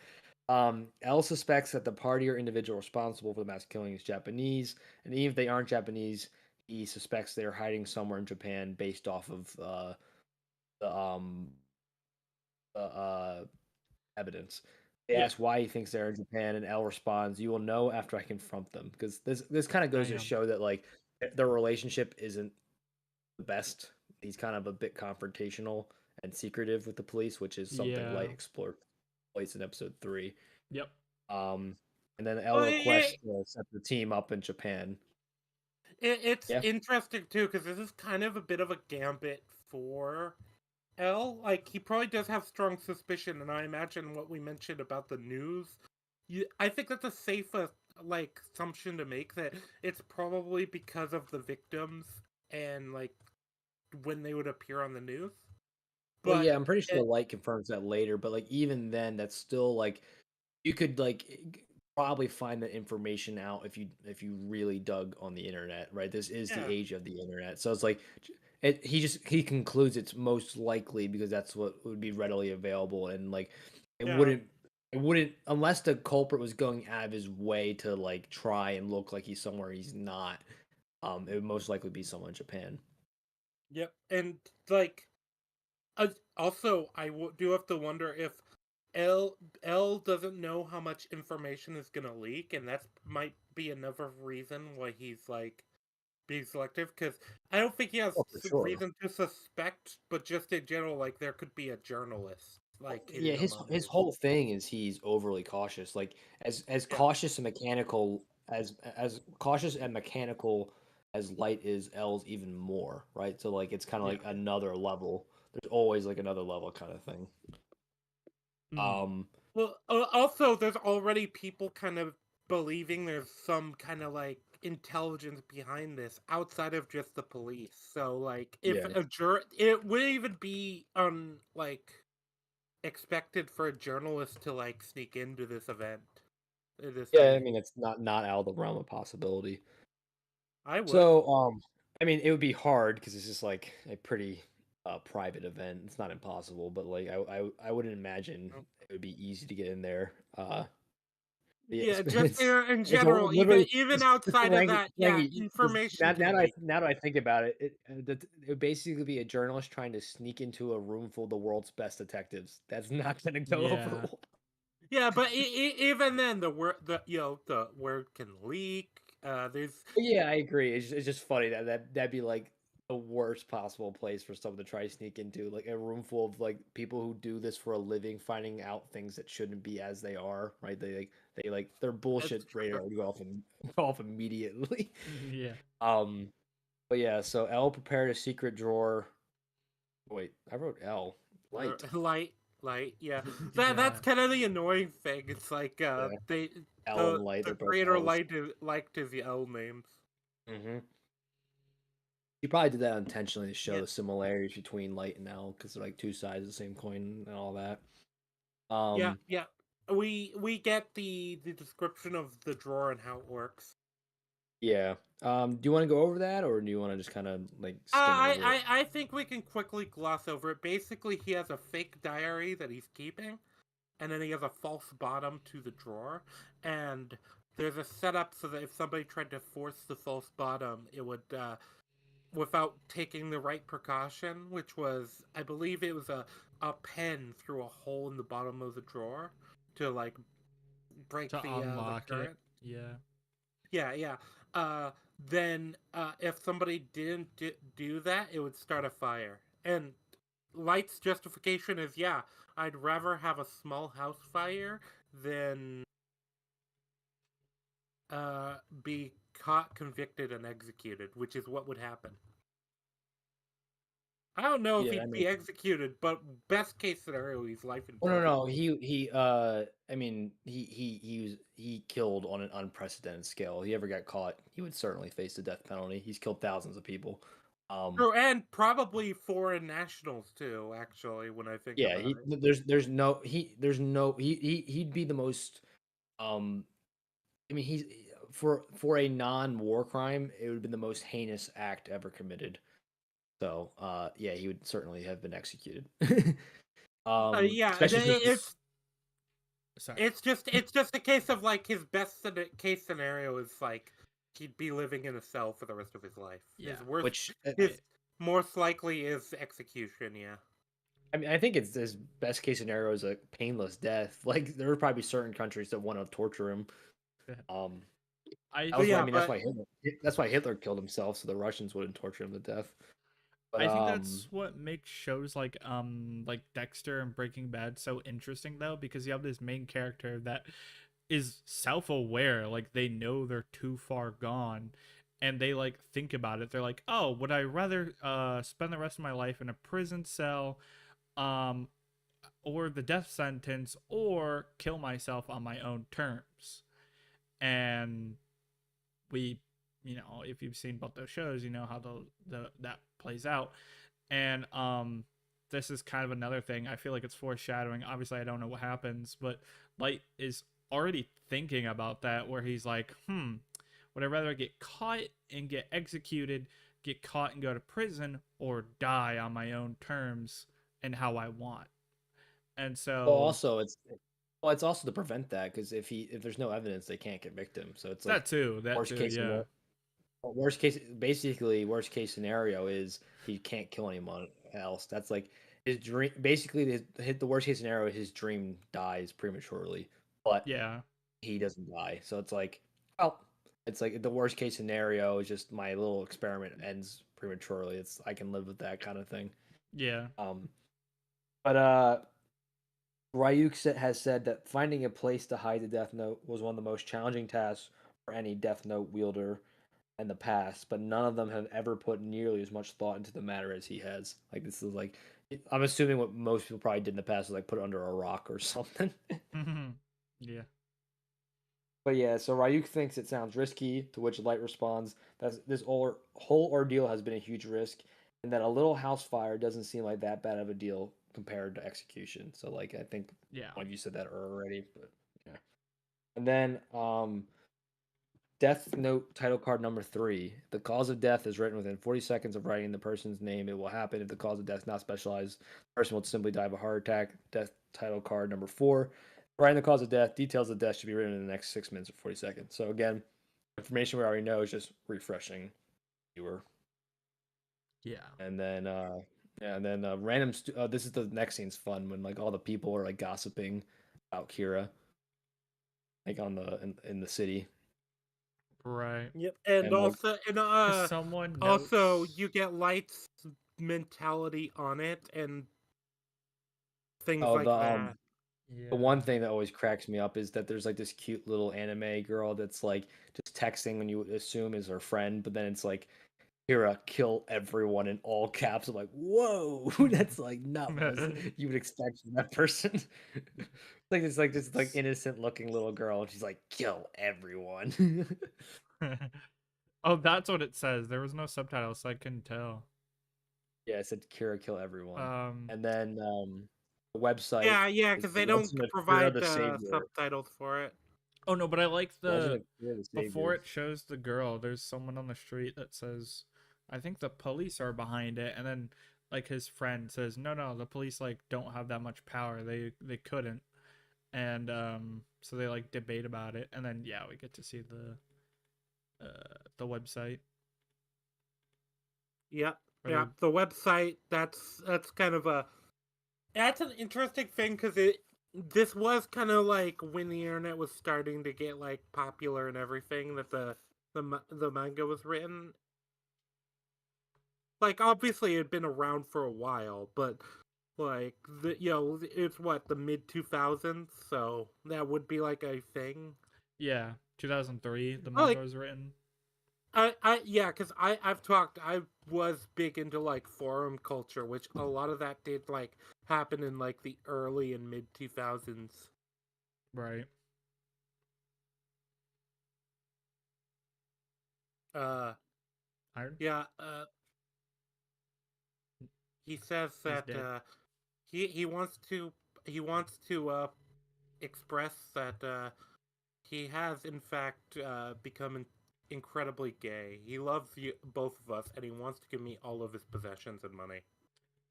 L suspects that the party or individual responsible for the mass killing is Japanese, and even if they aren't Japanese, he suspects they're hiding somewhere in Japan based off of the evidence. They Yeah. ask why he thinks they're in Japan, and L responds, "You will know after I confront them." Because this kind of goes to Damn. show that like their relationship isn't the best. He's kind of a bit confrontational and secretive with the police, which is something Yeah. Light exploits in episode 3. Yep. Um, and then L Well, requests to set the team up in Japan. it's Yeah, interesting too because this is kind of a bit of a gambit for L. Like he probably does have strong suspicion, and I imagine what we mentioned about the news. I think that's a safe like assumption to make that it's probably because of the victims and like when they would appear on the news. well, But yeah, I'm pretty sure it, Light confirms that later, but like even then, that's still like you could like probably find that information out if you really dug on the internet, right? This is the yeah, age of the internet, so it's like he concludes it's most likely because that's what would be readily available, and like it yeah, wouldn't it wouldn't unless the culprit was going out of his way to like try and look like he's somewhere he's not. it would most likely be someone in Japan. Yep, and like, also do have to wonder if L doesn't know how much information is gonna leak, and that might be another reason why he's like being selective. Because I don't think he has Oh, for sure. reason to suspect, but just in general, like there could be a journalist like Yeah, hidden among his these. whole thing is he's overly cautious. Like as Yeah, cautious and mechanical as cautious and mechanical as Light is, L's even more, right? So like it's kind of Yeah. like another level. There's always like another level kind of thing. Mm. Well, also, there's already people kind of believing there's some kind of like intelligence behind this outside of just the police. So, like, if Yeah. it would even be like expected for a journalist to like sneak into this event, this Yeah, I meeting. mean it's not out of the realm of possibility. I would. So, I mean, it would be hard because it's just like a pretty private event. It's not impossible, but like I wouldn't imagine it would be easy to get in there. Yeah, Yeah, just in it's general, literally even outside of that, yeah, Rangi, information can leak. now that I think about it, it would basically be a journalist trying to sneak into a room full of the world's best detectives. That's not going to go over Yeah. well. Yeah, but even then, the word can leak. There's Yeah, I agree. It's just funny that'd be like the worst possible place for someone to try to sneak into, like a room full of like people who do this for a living, finding out things that shouldn't be as they are, right? They like their That's bullshit true. radar would go off and go off immediately. Yeah. Um, but yeah, so L prepared a secret drawer. Wait, I wrote L. Or Light. light, yeah. That's Yeah. kind of the annoying thing. It's like Yeah, they L and Light. the They're both creator L's. liked his L names. Mm-hmm. You probably did that intentionally to show Yeah, the similarities between Light and L because they're like two sides of the same coin and all that. yeah, Um, yeah. We get the description of the drawer and how it works. yeah. Do you want to go over that, or do you want to just kind of like skim over it? I think we can quickly gloss over it. Basically, he has a fake diary that he's keeping, and then he has a false bottom to the drawer, and there's a setup so that if somebody tried to force the false bottom, it would without taking the right precaution, which was, I believe it was a pen through a hole in the bottom of the drawer to like break To the unlock it. current. Yeah. Yeah, yeah. Uh, then if somebody didn't do that, it would start a fire. And Light's justification is, yeah, I'd rather have a small house fire than uh, be caught, convicted, and executed, which is what would happen. I don't know if Yeah, I he'd mean, be executed, but best case scenario, he's life in oh no, prison. no, I mean, he killed on an unprecedented scale. If he ever got caught, he would certainly face the death penalty. He's killed thousands of people. Um, Oh, and probably foreign nationals too. Actually, when I think yeah, about it. there's no he'd be the most um I mean, he's for a non-war crime, it would have been the most heinous act ever committed. So, yeah, he would certainly have been executed. Yeah, Especially since it's Sorry. it's just a case of like his case scenario is like he'd be living in a cell for the rest of his life. Yeah. which His most likely is execution. Yeah. I mean, I think it's his best case scenario is a painless death. Like there are probably certain countries that want to torture him. Um, I that But was why I yeah, think mean but That's why Hitler killed himself, so the Russians wouldn't torture him to death. But I think that's what makes shows like Dexter and Breaking Bad so interesting though, because you have this main character that is self-aware, like they know they're too far gone and they like think about it. They're like, "Oh, would I rather spend the rest of my life in a prison cell um or the death sentence or kill myself on my own terms?" And we, if you've seen both those shows, you know how the that plays out. And this is kind of another thing. I feel like it's foreshadowing. Obviously, I don't know what happens, but Light is already thinking about that, where he's like, would I rather get caught and get executed, get caught and go to prison, or die on my own terms and how I want? And well, so also it's also to prevent that because if there's no evidence, they can't convict him. So it's like that too, worst case yeah. scenario. Worst case scenario is he can't kill anyone else. That's like his dream. Basically, the worst case scenario is his dream dies prematurely, but Yeah. he doesn't die. So it's like, well, it's like the worst case scenario is just my little experiment ends prematurely. It's I can live with that kind of thing. Yeah. Um, but Ryuk has said that finding a place to hide the Death Note was one of the most challenging tasks for any Death Note wielder in the past, but none of them have ever put nearly as much thought into the matter as he has. Like this is like I'm assuming what most people probably did in the past was like put it under a rock or something. Yeah. But yeah, so Ryuk thinks it sounds risky, to which Light responds that this whole ordeal has been a huge risk, and that a little house fire doesn't seem like that bad of a deal compared to execution. So like I think Yeah. one of you said that already, but yeah. And then Death Note title card number 3. The cause of death is written within 40 seconds of writing the person's name. It will happen if the cause of death is not specialized. The person will simply die of a heart attack. Death title card number 4. Writing the cause of death. Details of death should be written in the next 6 minutes or 40 seconds. So again, information we already know is just refreshing viewer. Yeah. And then yeah, and then random. This is the next scene's fun when like all the people are like gossiping about Kira, like on in the city, Right. Yep, and and like Because someone also notes. you get Light's mentality on it and things oh like that. the one Yeah. thing that always cracks me up is that there's like this cute little anime girl that's like just texting when you assume is her friend, but then it's like Kira kill everyone in all caps. I'm like, whoa, that's like not what you would expect from that person. Like this like innocent looking little girl, and she's like, kill everyone. Oh, that's what it says. There was no subtitles, so I couldn't tell. Yeah, it said Kira kill everyone, Um. and then the website Yeah, is because the they don't Legend of Kira provide the Savior. subtitles for it. Oh no, but I like Legend the of Kira the before Savior. it shows the girl. There's someone on the street that says, "I think the police are behind it," and then like his friend says, "No, no, the police like don't have that much power. They couldn't." And so they like debate about it, and then yeah, we get to see the website. Yep, Or yep. they The website that's kind of a that's an interesting thing because it this was kind of like when the internet was starting to get like popular and everything that the manga was written. Like obviously it had been around for a while, but like it's what the mid 2000s, so that would be like a thing. yeah, 2003 the I manga like was written. yeah, because I was big into like forum culture, which a lot of that did like happen in like the early and mid 2000s. Right. Uh, Iron. yeah. He says He's that dead. he he wants to express that he has in fact become incredibly gay. He loves both of us, and he wants to give me all of his possessions and money.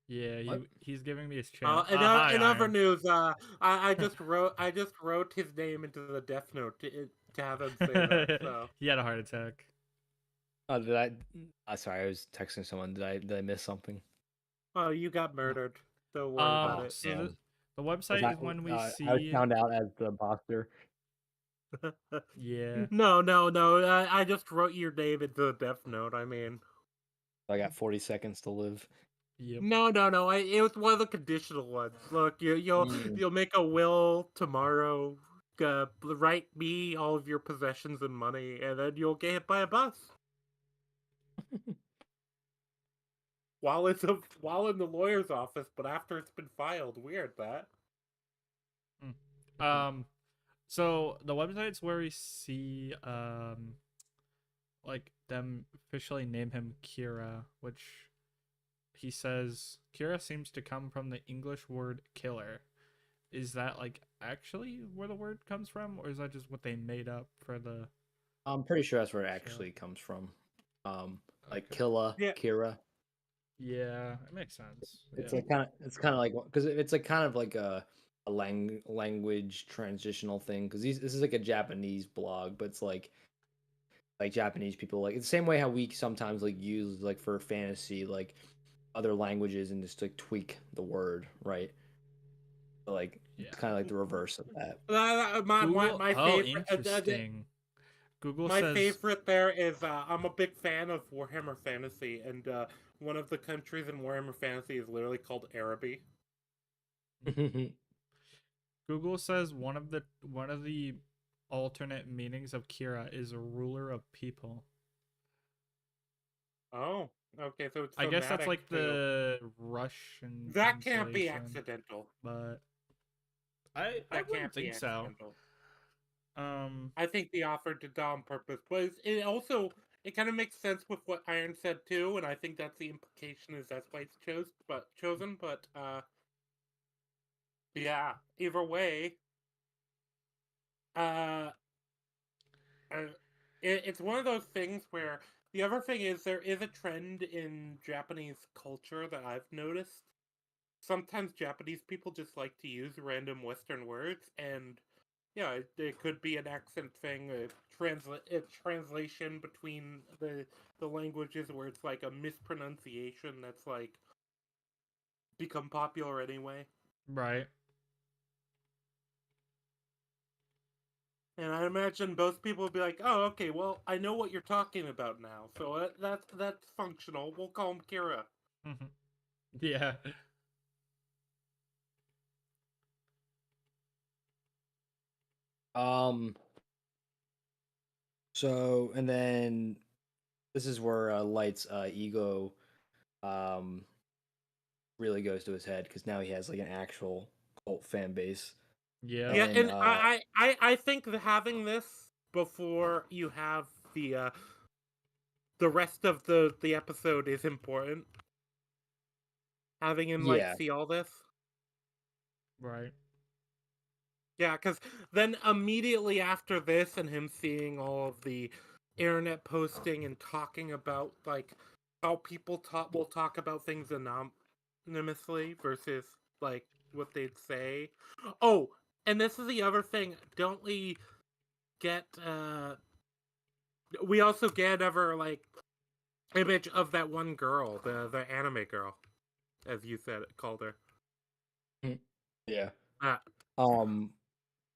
Yeah, What? he's giving me his channel. Hi, In other Iron. news, I just wrote his name into the Death Note to have him say that. So, He had a heart attack. Oh, did I? Sorry, I was texting someone. Did I miss something? oh, you got No. murdered. Don't worry about Oh, it. So damn. the Was website I? is when we I was see. found out as the boxer. Yeah. No. I just wrote your name into the Death Note. I mean, I got 40 seconds to live. Yep. no. It was one of the conditional ones. Look, Mm. you'll make a will tomorrow. Write me all of your possessions and money, and then you'll get hit by a bus while in the lawyer's office. But after it's been filed, weird that. Mm. So the website's where we see like them officially name him Kira, which he says Kira seems to come from the English word killer. Is that like actually where the word comes from, or is that just what they made up for the I'm pretty sure that's where it show? actually comes from. Like Okay. Yeah, Kira. Yeah, it makes sense. It's Yeah. like it's kind of like because it's like kind of like a language transitional thing because this is like a Japanese blog, but it's like like Japanese people, like it's the same way how we sometimes like use like for fantasy like other languages and just like tweak the word, right? So, like it's Yeah. kind of like the reverse of that. Google. My Oh, favorite interesting. Google my says, favorite there is I'm a big fan of Warhammer Fantasy, and one of the countries in Warhammer Fantasy is literally called Araby. Google says one of the alternate meanings of Kira is a ruler of people. Oh, okay, so it's I guess that's thematic like too. the Russian That can't be translation, accidental. but I That wouldn't can't be think so. accidental. Um, I think the author did that on purpose, but it also it kind of makes sense with what Iron said too, and I think that's the implication is that's why it's chosen. But yeah, either way, uh, uh it's one of those things where the other thing is there is a trend in Japanese culture that I've noticed. Sometimes Japanese people just like to use random Western words, and yeah, it could be an accent thing, a translation between the languages where it's like a mispronunciation that's like become popular anyway. right. And I imagine both people would be like, "Oh, okay, well, I know what you're talking about now, so that's functional. We'll call him Kira." Yeah. Um. So and then this is where Light's ego um really goes to his head because now he has like an actual cult fan base. Yep. Yeah, And and I think that having this before you have the rest of the episode is important. Having him like yeah, see all this. Right. Yeah, because then immediately after this and him seeing all of the internet posting and talking about like how people will talk about things anonymously versus like what they'd say. Oh, and this is the other thing. Don't we get we also get another like image of that one girl, the anime girl, as you said called her. yeah. Uh, Um,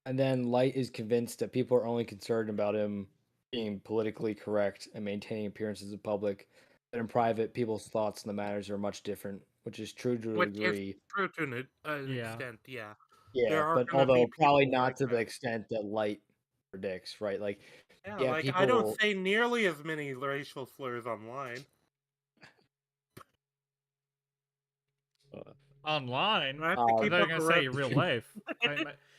and then Light is convinced that people are only concerned about him being politically correct and maintaining appearances in public. But in private, people's thoughts on the matters are much different, which is true to a which is degree. true to an Yeah. extent, yeah. Yeah, There are but gonna be although probably people not like to the that. extent that Light predicts, right? Like, Yeah, yeah, like I don't people. say nearly as many racial slurs online. Online. I have to I keep thought you were up gonna the say rep. real life. I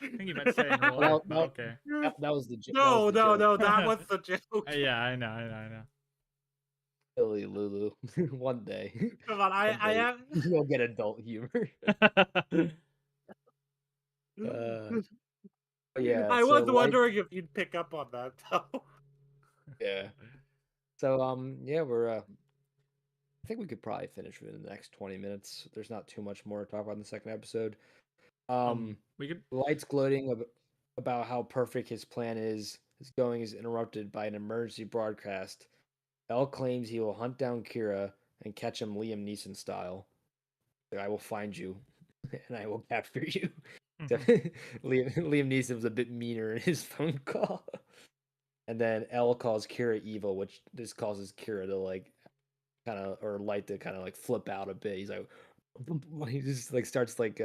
think you meant say in real life, Well, but okay. that was the that was No, the no, joke. no, that was the joke. Yeah, I know. Silly Lulu. One day, Come on, one I day have. you'll get adult humor. Uh, but yeah. I So was Light. wondering if you'd pick up on that though. Yeah. So yeah, we're I think we could probably finish within the next 20 minutes. There's not too much more to talk about in the second episode. We could. Light's gloating about how perfect his plan is. His going is interrupted by an emergency broadcast. L claims he will hunt down Kira and catch him Liam Neeson style. Like, I will find you and I will capture you. So, Liam Neeson was a bit meaner in his phone call. And then L calls Kira evil, which this causes Kira to like kind of or Light to kind of like flip out a bit. He's like, he just like starts like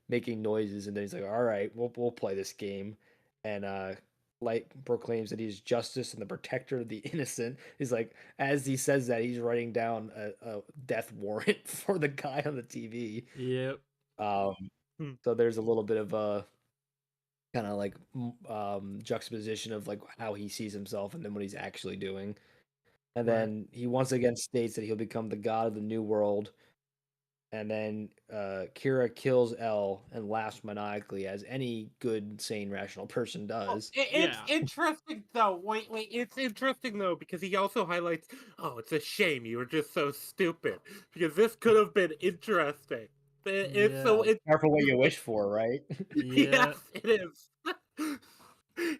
making noises, and then he's like, "All right, we'll play this game." And Light proclaims that he's justice and the protector of the innocent. He's like, as he says that, he's writing down a death warrant for the guy on the TV. Yep. Um, so there's a little bit of a kind of like juxtaposition of like how he sees himself and then what he's actually doing. And Right. then he once again states that he'll become the god of the new world. And then Kira kills L and laughs maniacally, as any good, sane, rational person does. It's Yeah. interesting though. Wait, it's interesting though because he also highlights, "Oh, it's a shame you were just so stupid because this could have been interesting." It's so Yeah. it Careful what you wish for, right? yes, Yeah. it is.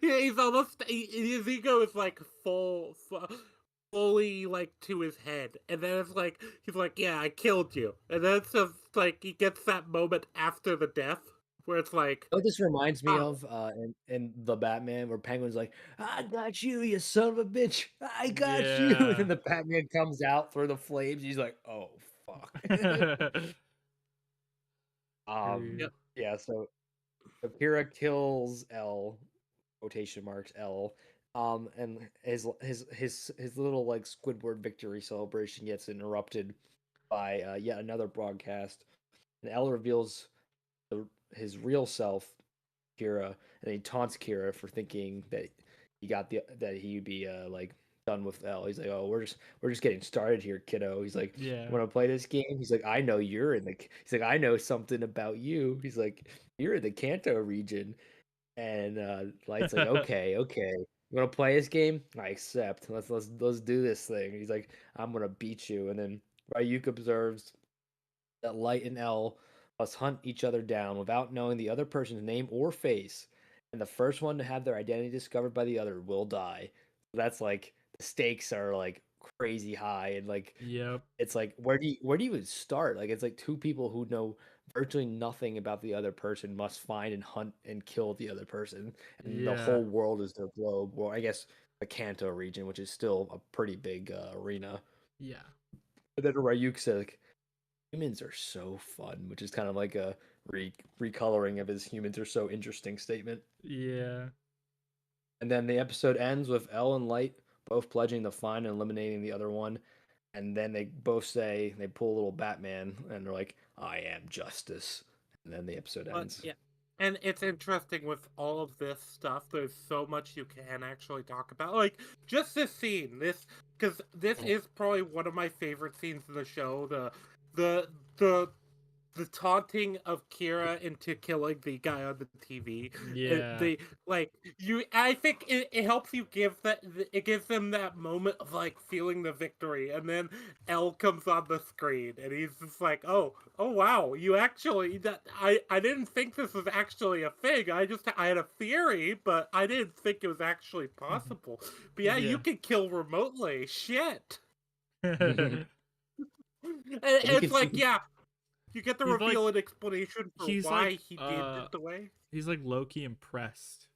He's almost his ego is like fully like to his head, and then it's like he's like, "Yeah, I killed you," and then it's just like he gets that moment after the death where it's like, What this reminds me "Oh, of, in the Batman, where Penguin's like, "I got you, you son of a bitch! I got you!" And then Yeah. the Batman comes out through the flames. He's like, "Oh fuck!" True. yep." Yeah. So Kira kills L, quotation marks L, and his little like Squidward victory celebration gets interrupted by yet another broadcast, and L reveals his real self, Kira, and he taunts Kira for thinking that that he'd be like done with L. He's like, "Oh, we're just getting started here, kiddo." He's like, "You Yeah. want to play this game?" He's like, "I know you're in the." He's like, "I know something about you." He's like, "You're in the Kanto region," and Light's like, "Okay, okay." You want to play this game? I accept. Let's do this thing. He's like, I'm gonna beat you. And then Ryuk observes that Light and L must hunt each other down without knowing the other person's name or face, and the first one to have their identity discovered by the other will die. So that's like the stakes are like crazy high, and like Yep. it's like where do you even start? Like it's like two people who know virtually nothing about the other person must find and hunt and kill the other person, and the Yeah. whole world is their globe. Well, I guess the Kanto region, which is still a pretty big arena. Yeah. And then Ryuk says, like, humans are so fun, which is kind of like a recoloring of his humans are so interesting statement. Yeah. And then the episode ends with L and Light both pledging to find and eliminating the other one. And then they both say, they pull a little Batman and they're like, I am justice. And then the episode But ends. yeah, and it's interesting with all of this stuff. There's so much you can actually talk about. Like just this scene, because this is probably one of my favorite scenes in the show. The the the taunting of Kira into killing the guy on the TV. Yeah. The like you, I think it helps you give that. It gives them that moment of like feeling the victory, and then L comes on the screen, and he's just like, oh wow, you actually that I didn't think this was actually a thing. I had a theory, but I didn't think it was actually possible. But yeah, you Yeah. can kill remotely. Shit. And And you it's can see, like, yeah, you get the he's like reveal and explanation for he's why like he did it the way. he's like low-key impressed.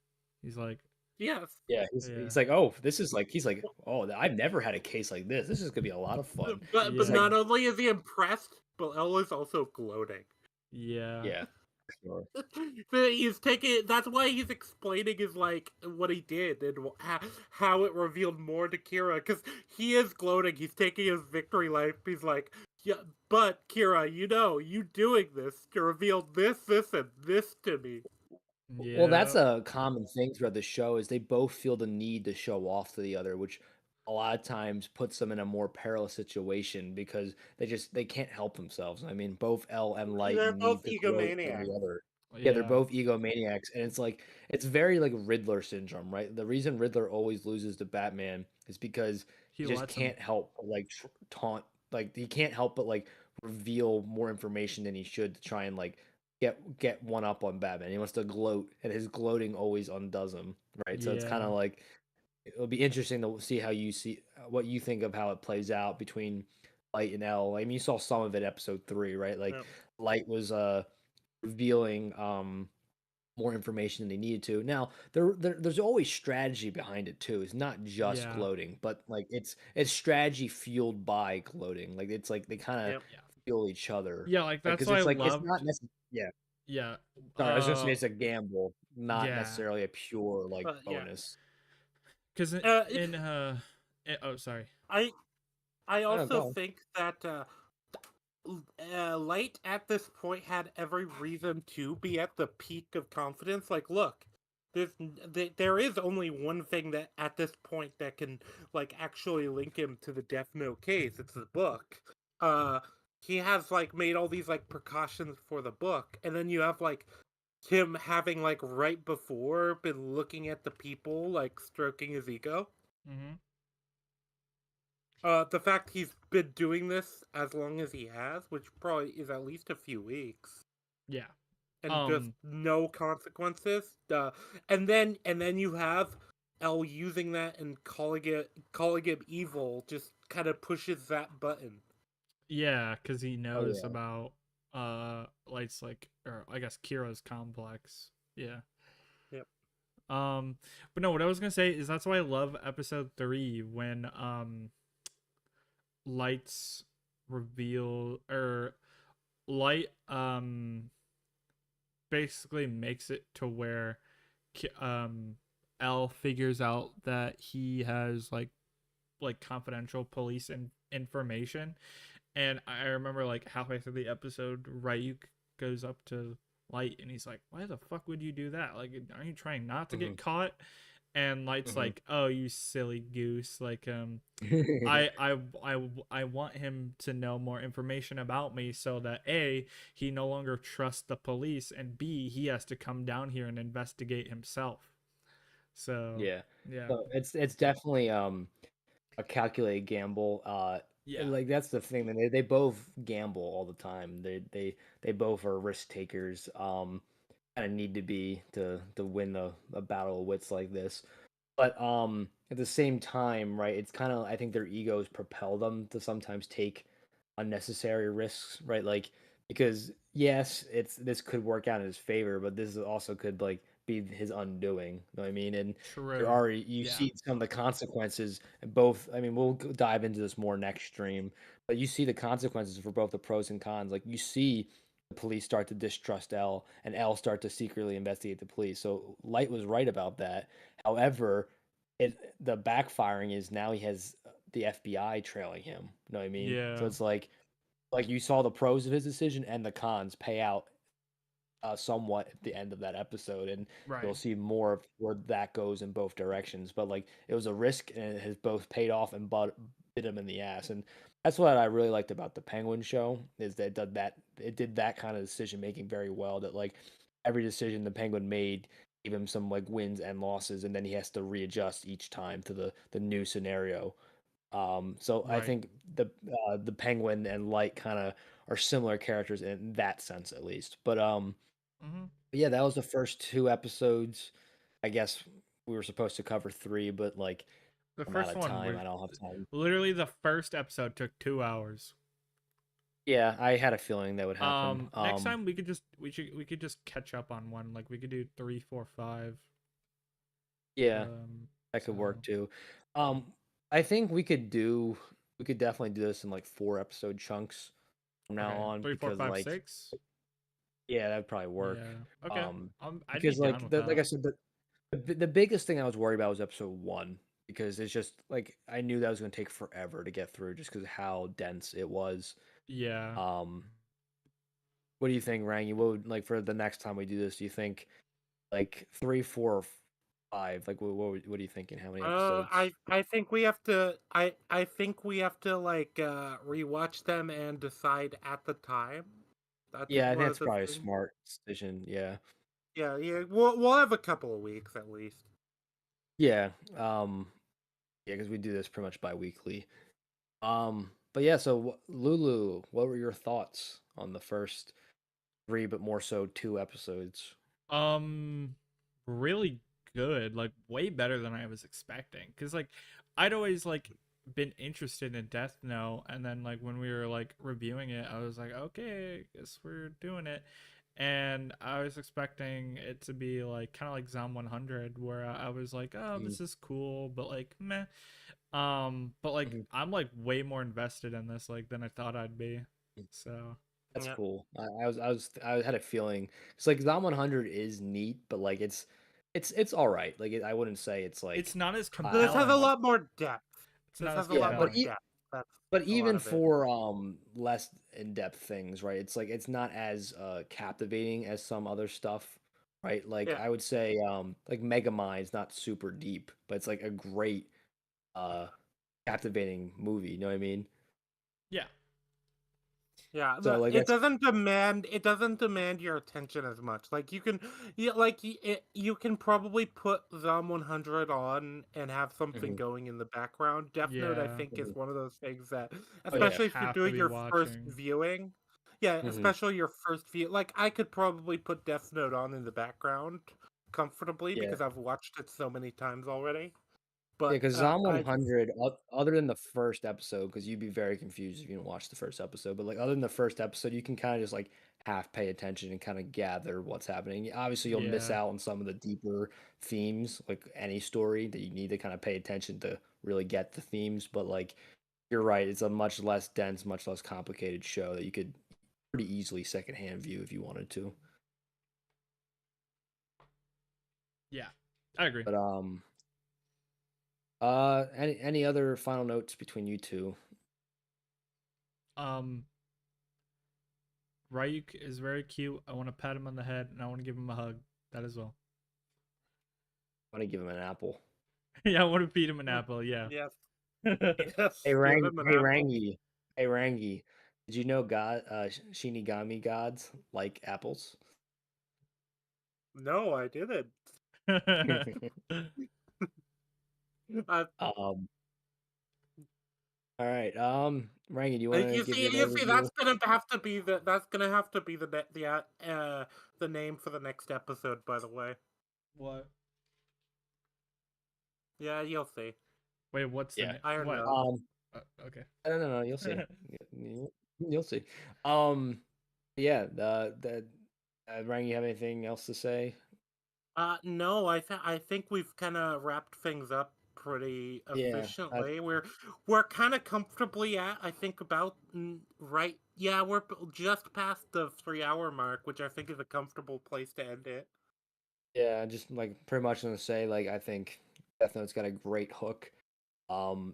He's like, Yes, yeah, yeah. he's like, oh, this is like, he's like, oh, I've never had a case like this. This is gonna be a lot of fun. but He's like, Yeah. not only is he impressed, but Elle is also gloating. Yeah. yeah, sure. He's taking. That's why he's explaining his like what he did and how it revealed more to Kira because he is gloating. He's taking his victory life. He's like, yeah, but Kira, you doing this to reveal this, and this to me. Well, that's Yeah. a common thing throughout the show is they both feel the need to show off to the other, which a lot of times puts them in a more perilous situation because they can't help themselves. I mean, both L and Light They're need both to gloat over egomaniacs. the other. Yeah, they're Yeah. both egomaniacs, and it's like it's very like Riddler syndrome, right? The reason Riddler always loses to Batman is because He he just lets him. can't help but, like taunt, like he can't help but like reveal more information than he should to try and like get one up on Batman. He wants to gloat, and his gloating always undoes him, right? So it's kind Yeah. of like it'll be interesting to see how you see what you think of how it plays out between Light and L. I mean, you saw some of it episode 3, right? Like Yep. Light was revealing more information than he needed to. Now there's always strategy behind it too. It's not just Yeah. gloating, but like it's strategy fueled by gloating. Like it's like they kind of Yep. Yeah. fuel each other, Yeah, like like that's because why I it's like it's not loved. necessarily. Yeah, Yeah. sorry, I was gonna say it's a gamble, not Yeah. necessarily a pure like Yeah. bonus. Cuz Uh, in oh, sorry. I I I don't also know. think that Light at this point had every reason to be at the peak of confidence. Like, look, there is only one thing that at this point that can like actually link him to the Death Note case. It's the book. Uh, he has like made all these like precautions for the book, and then you have like him having like right before been looking at the people like stroking his ego. Mhm. The fact he's been doing this as long as he has, which probably is at least a few weeks. Yeah. and just Um, no consequences. And then you have L using that and calling it evil just kind of pushes that button. yeah, because he Oh knows yeah. about Light's like, or I guess Kira's complex. Yeah. Yep. Um, but no, what I was gonna say is that's why I love episode 3 when Light's reveal or Light basically makes it to where L figures out that he has like confidential police information. And I remember like halfway through the episode, Ryuk goes up to Light and he's like, "Why the fuck would you do that? Like, are you trying not to Hmm. get caught?" And Light's Hmm. like, "Oh, you silly goose! Like, I want him to know more information about me so that A, he no longer trusts the police, and B, he has to come down here and investigate himself." So Yeah. yeah, So it's definitely a calculated gamble. yeah, Like that's the thing, man. They both gamble all the time. They both are risk takers. Kind of need to be to win a battle of wits like this. But at the same time, right? It's kind of I think their egos propel them to sometimes take unnecessary risks, right? Like because yes, it's this could work out in his favor, but this also could like be his undoing. You know what I mean? And you're true, already you yeah, see some of the consequences and both. I mean, we'll dive into this more next stream, but you see the consequences for both the pros and cons. Like you see the police start to distrust L, and L start to secretly investigate the police. So Light was right about that. However, the backfiring is now he has the FBI trailing him. You know what I mean? So yeah, it's like you saw the pros of his decision and the cons pay out somewhat at the end of that episode, and right, you'll see more of where that goes in both directions. But like it was a risk, and it has both paid off and bit him in the ass, and that's what I really liked about the Penguin show is that it did that kind of decision making very well. That like every decision the Penguin made gave him some like wins and losses, and then he has to readjust each time to the new scenario. So I right. think the Penguin and Light kind of are similar characters in that sense, at least. Mm-hmm. But yeah, that was the first two episodes. I guess we were supposed to cover three, but like The I'm out first of one time. was I don't have time. literally the first episode took 2 hours. Yeah, I had a feeling that would happen. Next time we could just catch up on one. Like we could do 3, 4, 5. Yeah, that could work So too. Um, I think we could definitely do this in like 4 episode chunks from now okay, on 3, 4, because 5, like 6. yeah, that'd probably work. Yeah. Okay. Um, I'd be because down like with like that. I said, the biggest thing I was worried about was episode one because it's just like I knew that was going to take forever to get through just because how dense it was. Yeah. Um, what do you think, Rangi? What would like for the next time we do this? Do you think like three, four, or five? Like what are you thinking? How many episodes? I think we have to I think we have to like rewatch them and decide at the time. That's Yeah, I think one of that's the probably a things. smart decision. Yeah, Yeah, yeah. We'll have a couple of weeks at least. yeah, yeah, because we do this pretty much bi-weekly. But yeah, so Lulu, what were your thoughts on the first three, but more so 2 episodes? Um, really good. Like way better than I was expecting. Cause like I'd always like been interested in Death Note, and then like when we were like reviewing it, I was like, okay, I guess we're doing it. And I was expecting it to be like kind of like Zom 100, where I was like, oh, Mm-hmm. this is cool, but like meh. But like Mm-hmm. I'm like way more invested in this like than I thought I'd be. So That's Yeah. cool. I had a feeling it's like Zom 100 is neat, but like it's all right. Like I wouldn't say it's it's like not as This has I'm a compelling. like lot more depth. It's This not as has a lot yeah, more compelling. depth. That's but a lot even of it. for less in depth things, right? It's like it's not as captivating as some other stuff, right? Like Yeah. I would say like Megamind is not super deep, but it's like a great uh captivating movie. You know what I mean? Yeah. Yeah, So like that's it doesn't demand your attention as much. Like you can probably put Zom 100 on and have something mhm, going in the background. Death Note I Yeah. think is mhm. one of those things that Oh yeah. You especially if you're have to doing be your first watching. viewing, Yeah, Mhm. especially your first view. Like, I could probably put Death Note on in the background comfortably Yeah. because I've watched it so many times already. Yeah, But because Zom 100, other than the first episode, because you'd be very confused if you didn't watch the first episode, but like other than the first episode, you can kind of just like half pay attention and kind of gather what's happening. Obviously, you'll miss Yeah. out on some of the deeper themes, like any story that you need to kind of pay attention to really get the themes. But like you're right, it's a much less dense, much less complicated show that you could pretty easily secondhand view if you wanted to. Yeah. I agree. But any other final notes between you two? Um, Ryuk is very cute. I want to pat him on the head and I want to give him a hug. That as well. I want to give him an apple. Yeah, I want to feed him an apple. Yeah. yes, yes, give him an Hey apple. Rangi, hey Rangi, did you know Shinigami gods like apples? No, I didn't. I, All right. Rangi, do you want to give me an you see, overview? that's gonna have to be the name for the next episode. By the way, What? yeah, you'll see. Wait, what's the Yeah. name? Iron What? Nose. Okay. No, you'll see. You'll see. Um, yeah. The Rangi, you have anything else to say? No, I think we've kind of wrapped things up pretty Yeah. efficiently. We're kind of comfortably at, I think, about right. Yeah, we're just past the 3 hour mark, which I think is a comfortable place to end it. Yeah. Just like pretty much gonna say like I think Death Note's got a great hook.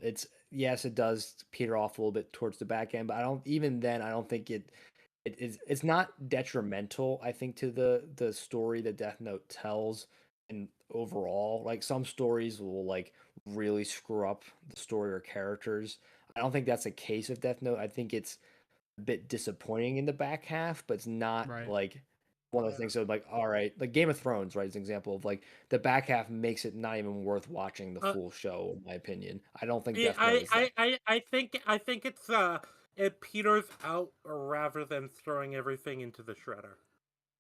It's yes, it does peter off a little bit towards the back end, but I don't even then I don't think it's not detrimental, I think, to the story that Death Note tells and overall. Like some stories will like really screw up the story or characters. I don't think that's a case of Death Note. I think it's a bit disappointing in the back half, but it's not Right. like one of those things of like, all right, like Game of Thrones, right? Is an example of like the back half makes it not even worth watching the Uh, full show, in my opinion. I don't think yeah, Death Note is that. I think it's it peters out rather than throwing everything into the shredder.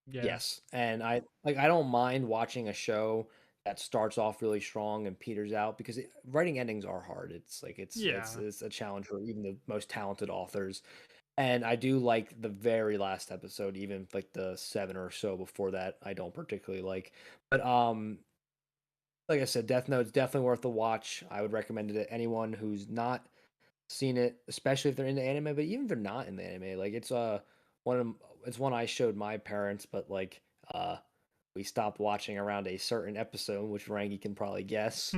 Yeah. Yes, and I don't mind watching a show that starts off really strong and peters out because writing endings are hard. It's like Yeah. it's a challenge for even the most talented authors. And I do like the very last episode, even like the seven or so before that. I don't particularly like, but like I said, Death Note's definitely worth a watch. I would recommend it to anyone who's not seen it, especially if they're into anime. But even if they're not in the anime, like one of it's one I showed my parents, but like we stopped watching around a certain episode, which Rangi can probably guess.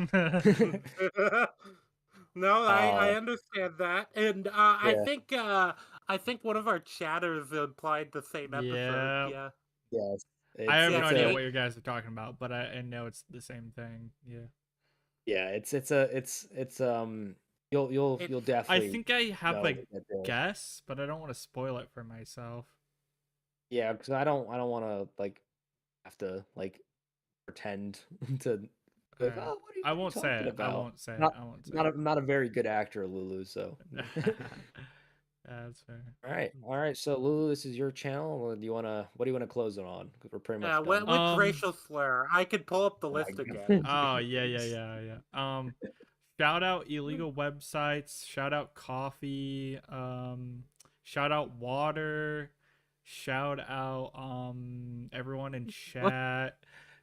No, I uh understand that, and yeah, I think one of our chatters implied the same episode. Yeah. Yeah, yes, I have no yeah, idea a what you guys are talking about, but I know it's the same thing. Yeah. yeah, it's you'll it's I definitely think I have know a what they're doing. guess, but I don't want to spoil it for myself. Yeah, because I don't want to like have to like pretend to like, Yeah. oh, I what are you won't say talking it. I about? won't say it. Not I won't say it. not a very good actor, Lulu. So, That's fair. all right. So, Lulu, this is your channel. Do you wanna what do you wanna close it on? Because we're pretty yeah. much done. Which racial slur? I could pull up the Oh my list again. God. Oh yeah. Shout out illegal websites. Shout out coffee. Shout out water. Shout out everyone in chat.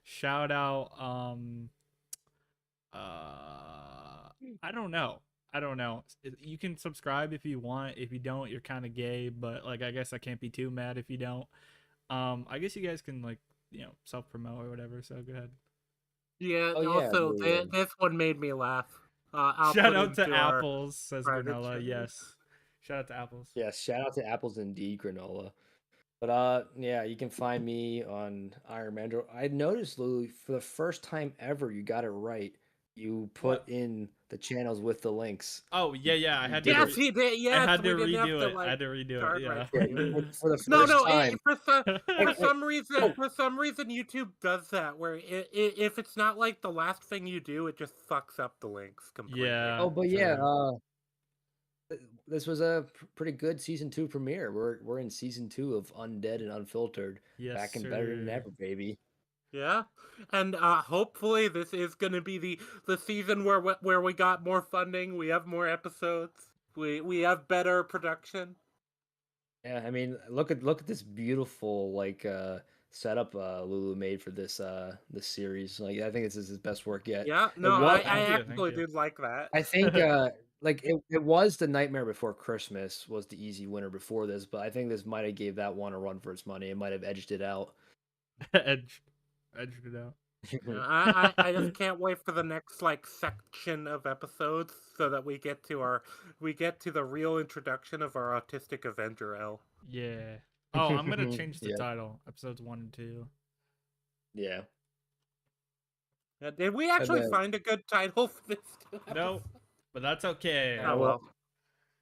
Shout out I don't know. I don't know. You can subscribe if you want. If you don't, you're kind of gay. But like, I guess I can't be too mad if you don't. I guess you guys can like self promote or whatever. So go ahead. Yeah. Oh yeah, Also, Lulu. this one made me laugh. I'll Shout put out to into our Apples, says private Granola. channel. Yes. Shout out to Apples. Yes, shout out to Apples Indeed Granola. But yeah, you can find me on Iron Mandro. I noticed, Lulu, for the first time ever, you got it right. You put What? in the channels with the links. Oh yeah. I You had did to. it. Yes, he did. I Yes, had to we didn't have redo to it. I like had to redo it. start right Yeah. for Yeah, you. for the No, first no. time. For And, for some reason, YouTube does that where if it's not like the last thing you do, it just fucks up the links completely. Yeah. oh, but yeah, True. this was a pretty good season 2 premiere. We're in season 2 of Undead and Unfiltered, Yes, back and better than sir. ever, baby. Yeah, and hopefully this is gonna be the season where we got more funding, we have more episodes, we have better production. Yeah, I mean, look at this beautiful like setup Lulu made for this series. Like, I think this is his best work yet. Yeah, It no, was, I Thank actually you. did like that. I think, like it was the Nightmare Before Christmas was the easy winner before this, but I think this might have gave that one a run for its money. It might have edged it out. edged it out. Yeah, I just can't wait for the next like section of episodes so that we get to the real introduction of our autistic Avenger L. Yeah. Oh, I'm gonna change the Yeah, title. Episodes 1 and 2. yeah. Did we And actually then, find a good title for this No, episode? but that's okay. Oh well.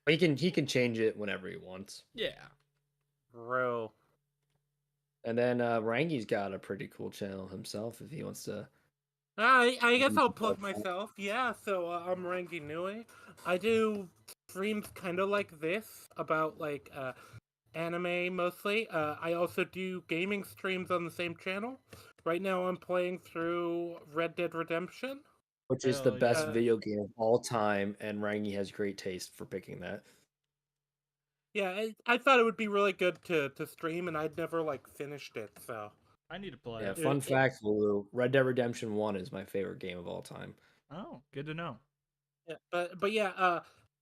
he can change it whenever he wants. Yeah. Bro. And then Rangi's got a pretty cool channel himself if he wants to. I guess I'll plug myself. Yeah, so I'm Rangi Nui. I do streams kind of like this about like anime mostly. I also do gaming streams on the same channel. Right now I'm playing through Red Dead Redemption. Which is the Hell best yeah. video game of all time, and Rangi has great taste for picking that. Yeah, I thought it would be really good to stream, and I'd never like finished it. So I need to play Yeah, it. fun fact, Lulu, Red Dead Redemption 1 is my favorite game of all time. Oh, good to know. yeah, but yeah,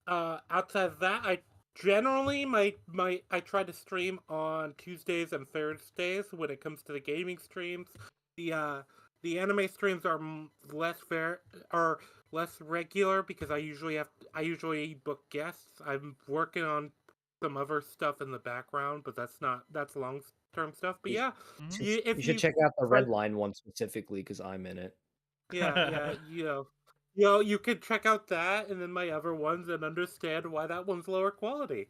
outside of that, I generally my I try to stream on Tuesdays and Thursdays when it comes to the gaming streams. The anime streams are less regular because I usually book guests. I'm working on some other stuff in the background, but that's long term stuff. But You, yeah, Mhm. if you should you check out the try, Red Line one specifically because I'm in it. yeah, you could check out that and then my other ones and understand why that one's lower quality.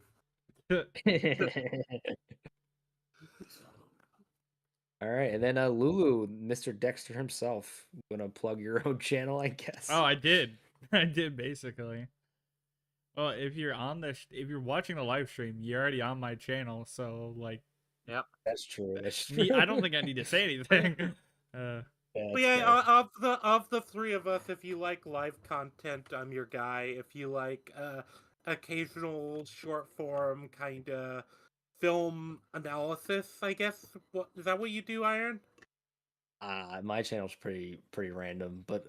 All right, and then Lulu, Mr. Dexter himself, gonna plug your own channel, I guess. Oh, I did. I did basically. Well, if you're on if you're watching the live stream, you're already on my channel, so like Yep. That's true. That's me, true. I don't think I need to say anything. Yeah, But that's yeah, fair. of the three of us, if you like live content, I'm your guy. If you like occasional short form kind of film analysis, I guess. What is that? What you do, Iron? My channel's pretty random, but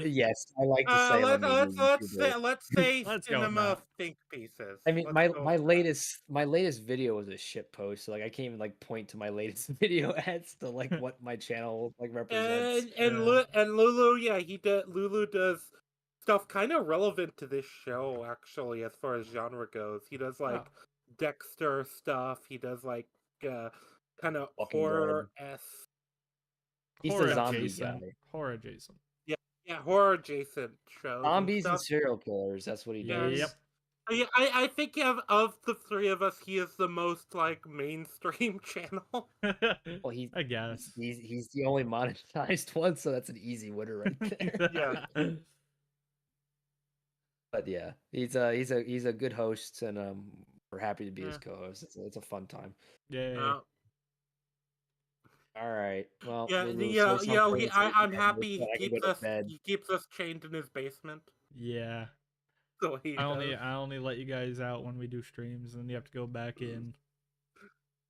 yes, I like to say I'm a Let's media YouTuber. let's say Let's go with cinema that. think pieces. I mean, Let's my go my with that. latest video was a shit post, so like I can't even like point to my latest video as to like what my channel like represents. And Lulu, yeah, Lulu does stuff kind of relevant to this show actually, as far as genre goes. He does like Oh. Dexter stuff. He does like kind of Walking Dead. horror s. He's Horror the zombie adjacent. guy. Horror adjacent. Yeah, horror adjacent shows and Zombies and stuff. serial killers. That's what he Yeah, does. Yep. I think of the three of us, he is the most like mainstream channel. Well, he's I guess. he's the only monetized one, so that's an easy winner right there. Yeah. But yeah, he's a good host, and we're happy to be his co-host. It's a fun time. Yay. All right. Well, Yeah, Lulu, yeah, say yeah. something so I'm we happy I can go to bed. he keeps us chained in his basement. Yeah. So he I does. only let you guys out when we do streams, and you have to go back in.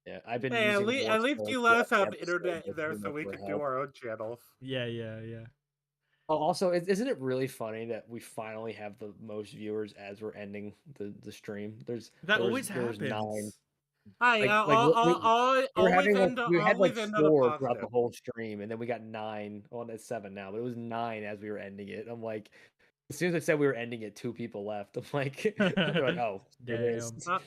Yeah, I've been Hey, using at voice least for you the let us have episode, internet in but there pretty so much we for could do help. our own channels. Yeah. Oh, also, isn't it really funny that we finally have the most viewers as we're ending the stream? That always there was 9. happens. Hi, We were having like we had like always end on a 4 throughout the positive. whole stream, and then we got 9. Well, it's 7 now, but it was 9 as we were ending it. I'm like, as soon as I said we were ending it, 2 people left. I'm like, they're like, oh, there it is. Damn.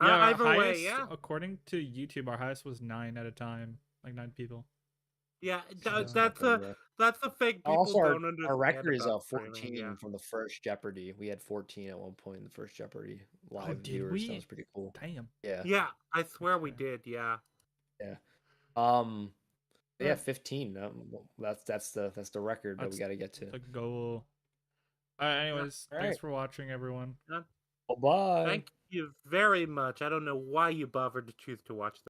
Yeah, our Either highest, way, yeah. according to YouTube, our highest was 9 at a time, like 9 people. Yeah, So- that's a thing people Also, don't understand. our record is about 14 streaming, yeah. from the first Jeopardy. We had 14 at one point in the first Jeopardy live did viewers. we? That was pretty cool. Damn. Yeah. Yeah, I swear we did. Yeah. Yeah. Yeah. Yeah, 15. That's the record that we got to get to. The goal. Anyways, All thanks right. for watching, everyone. Yeah. Bye. Thank you very much. I don't know why you bothered to choose to watch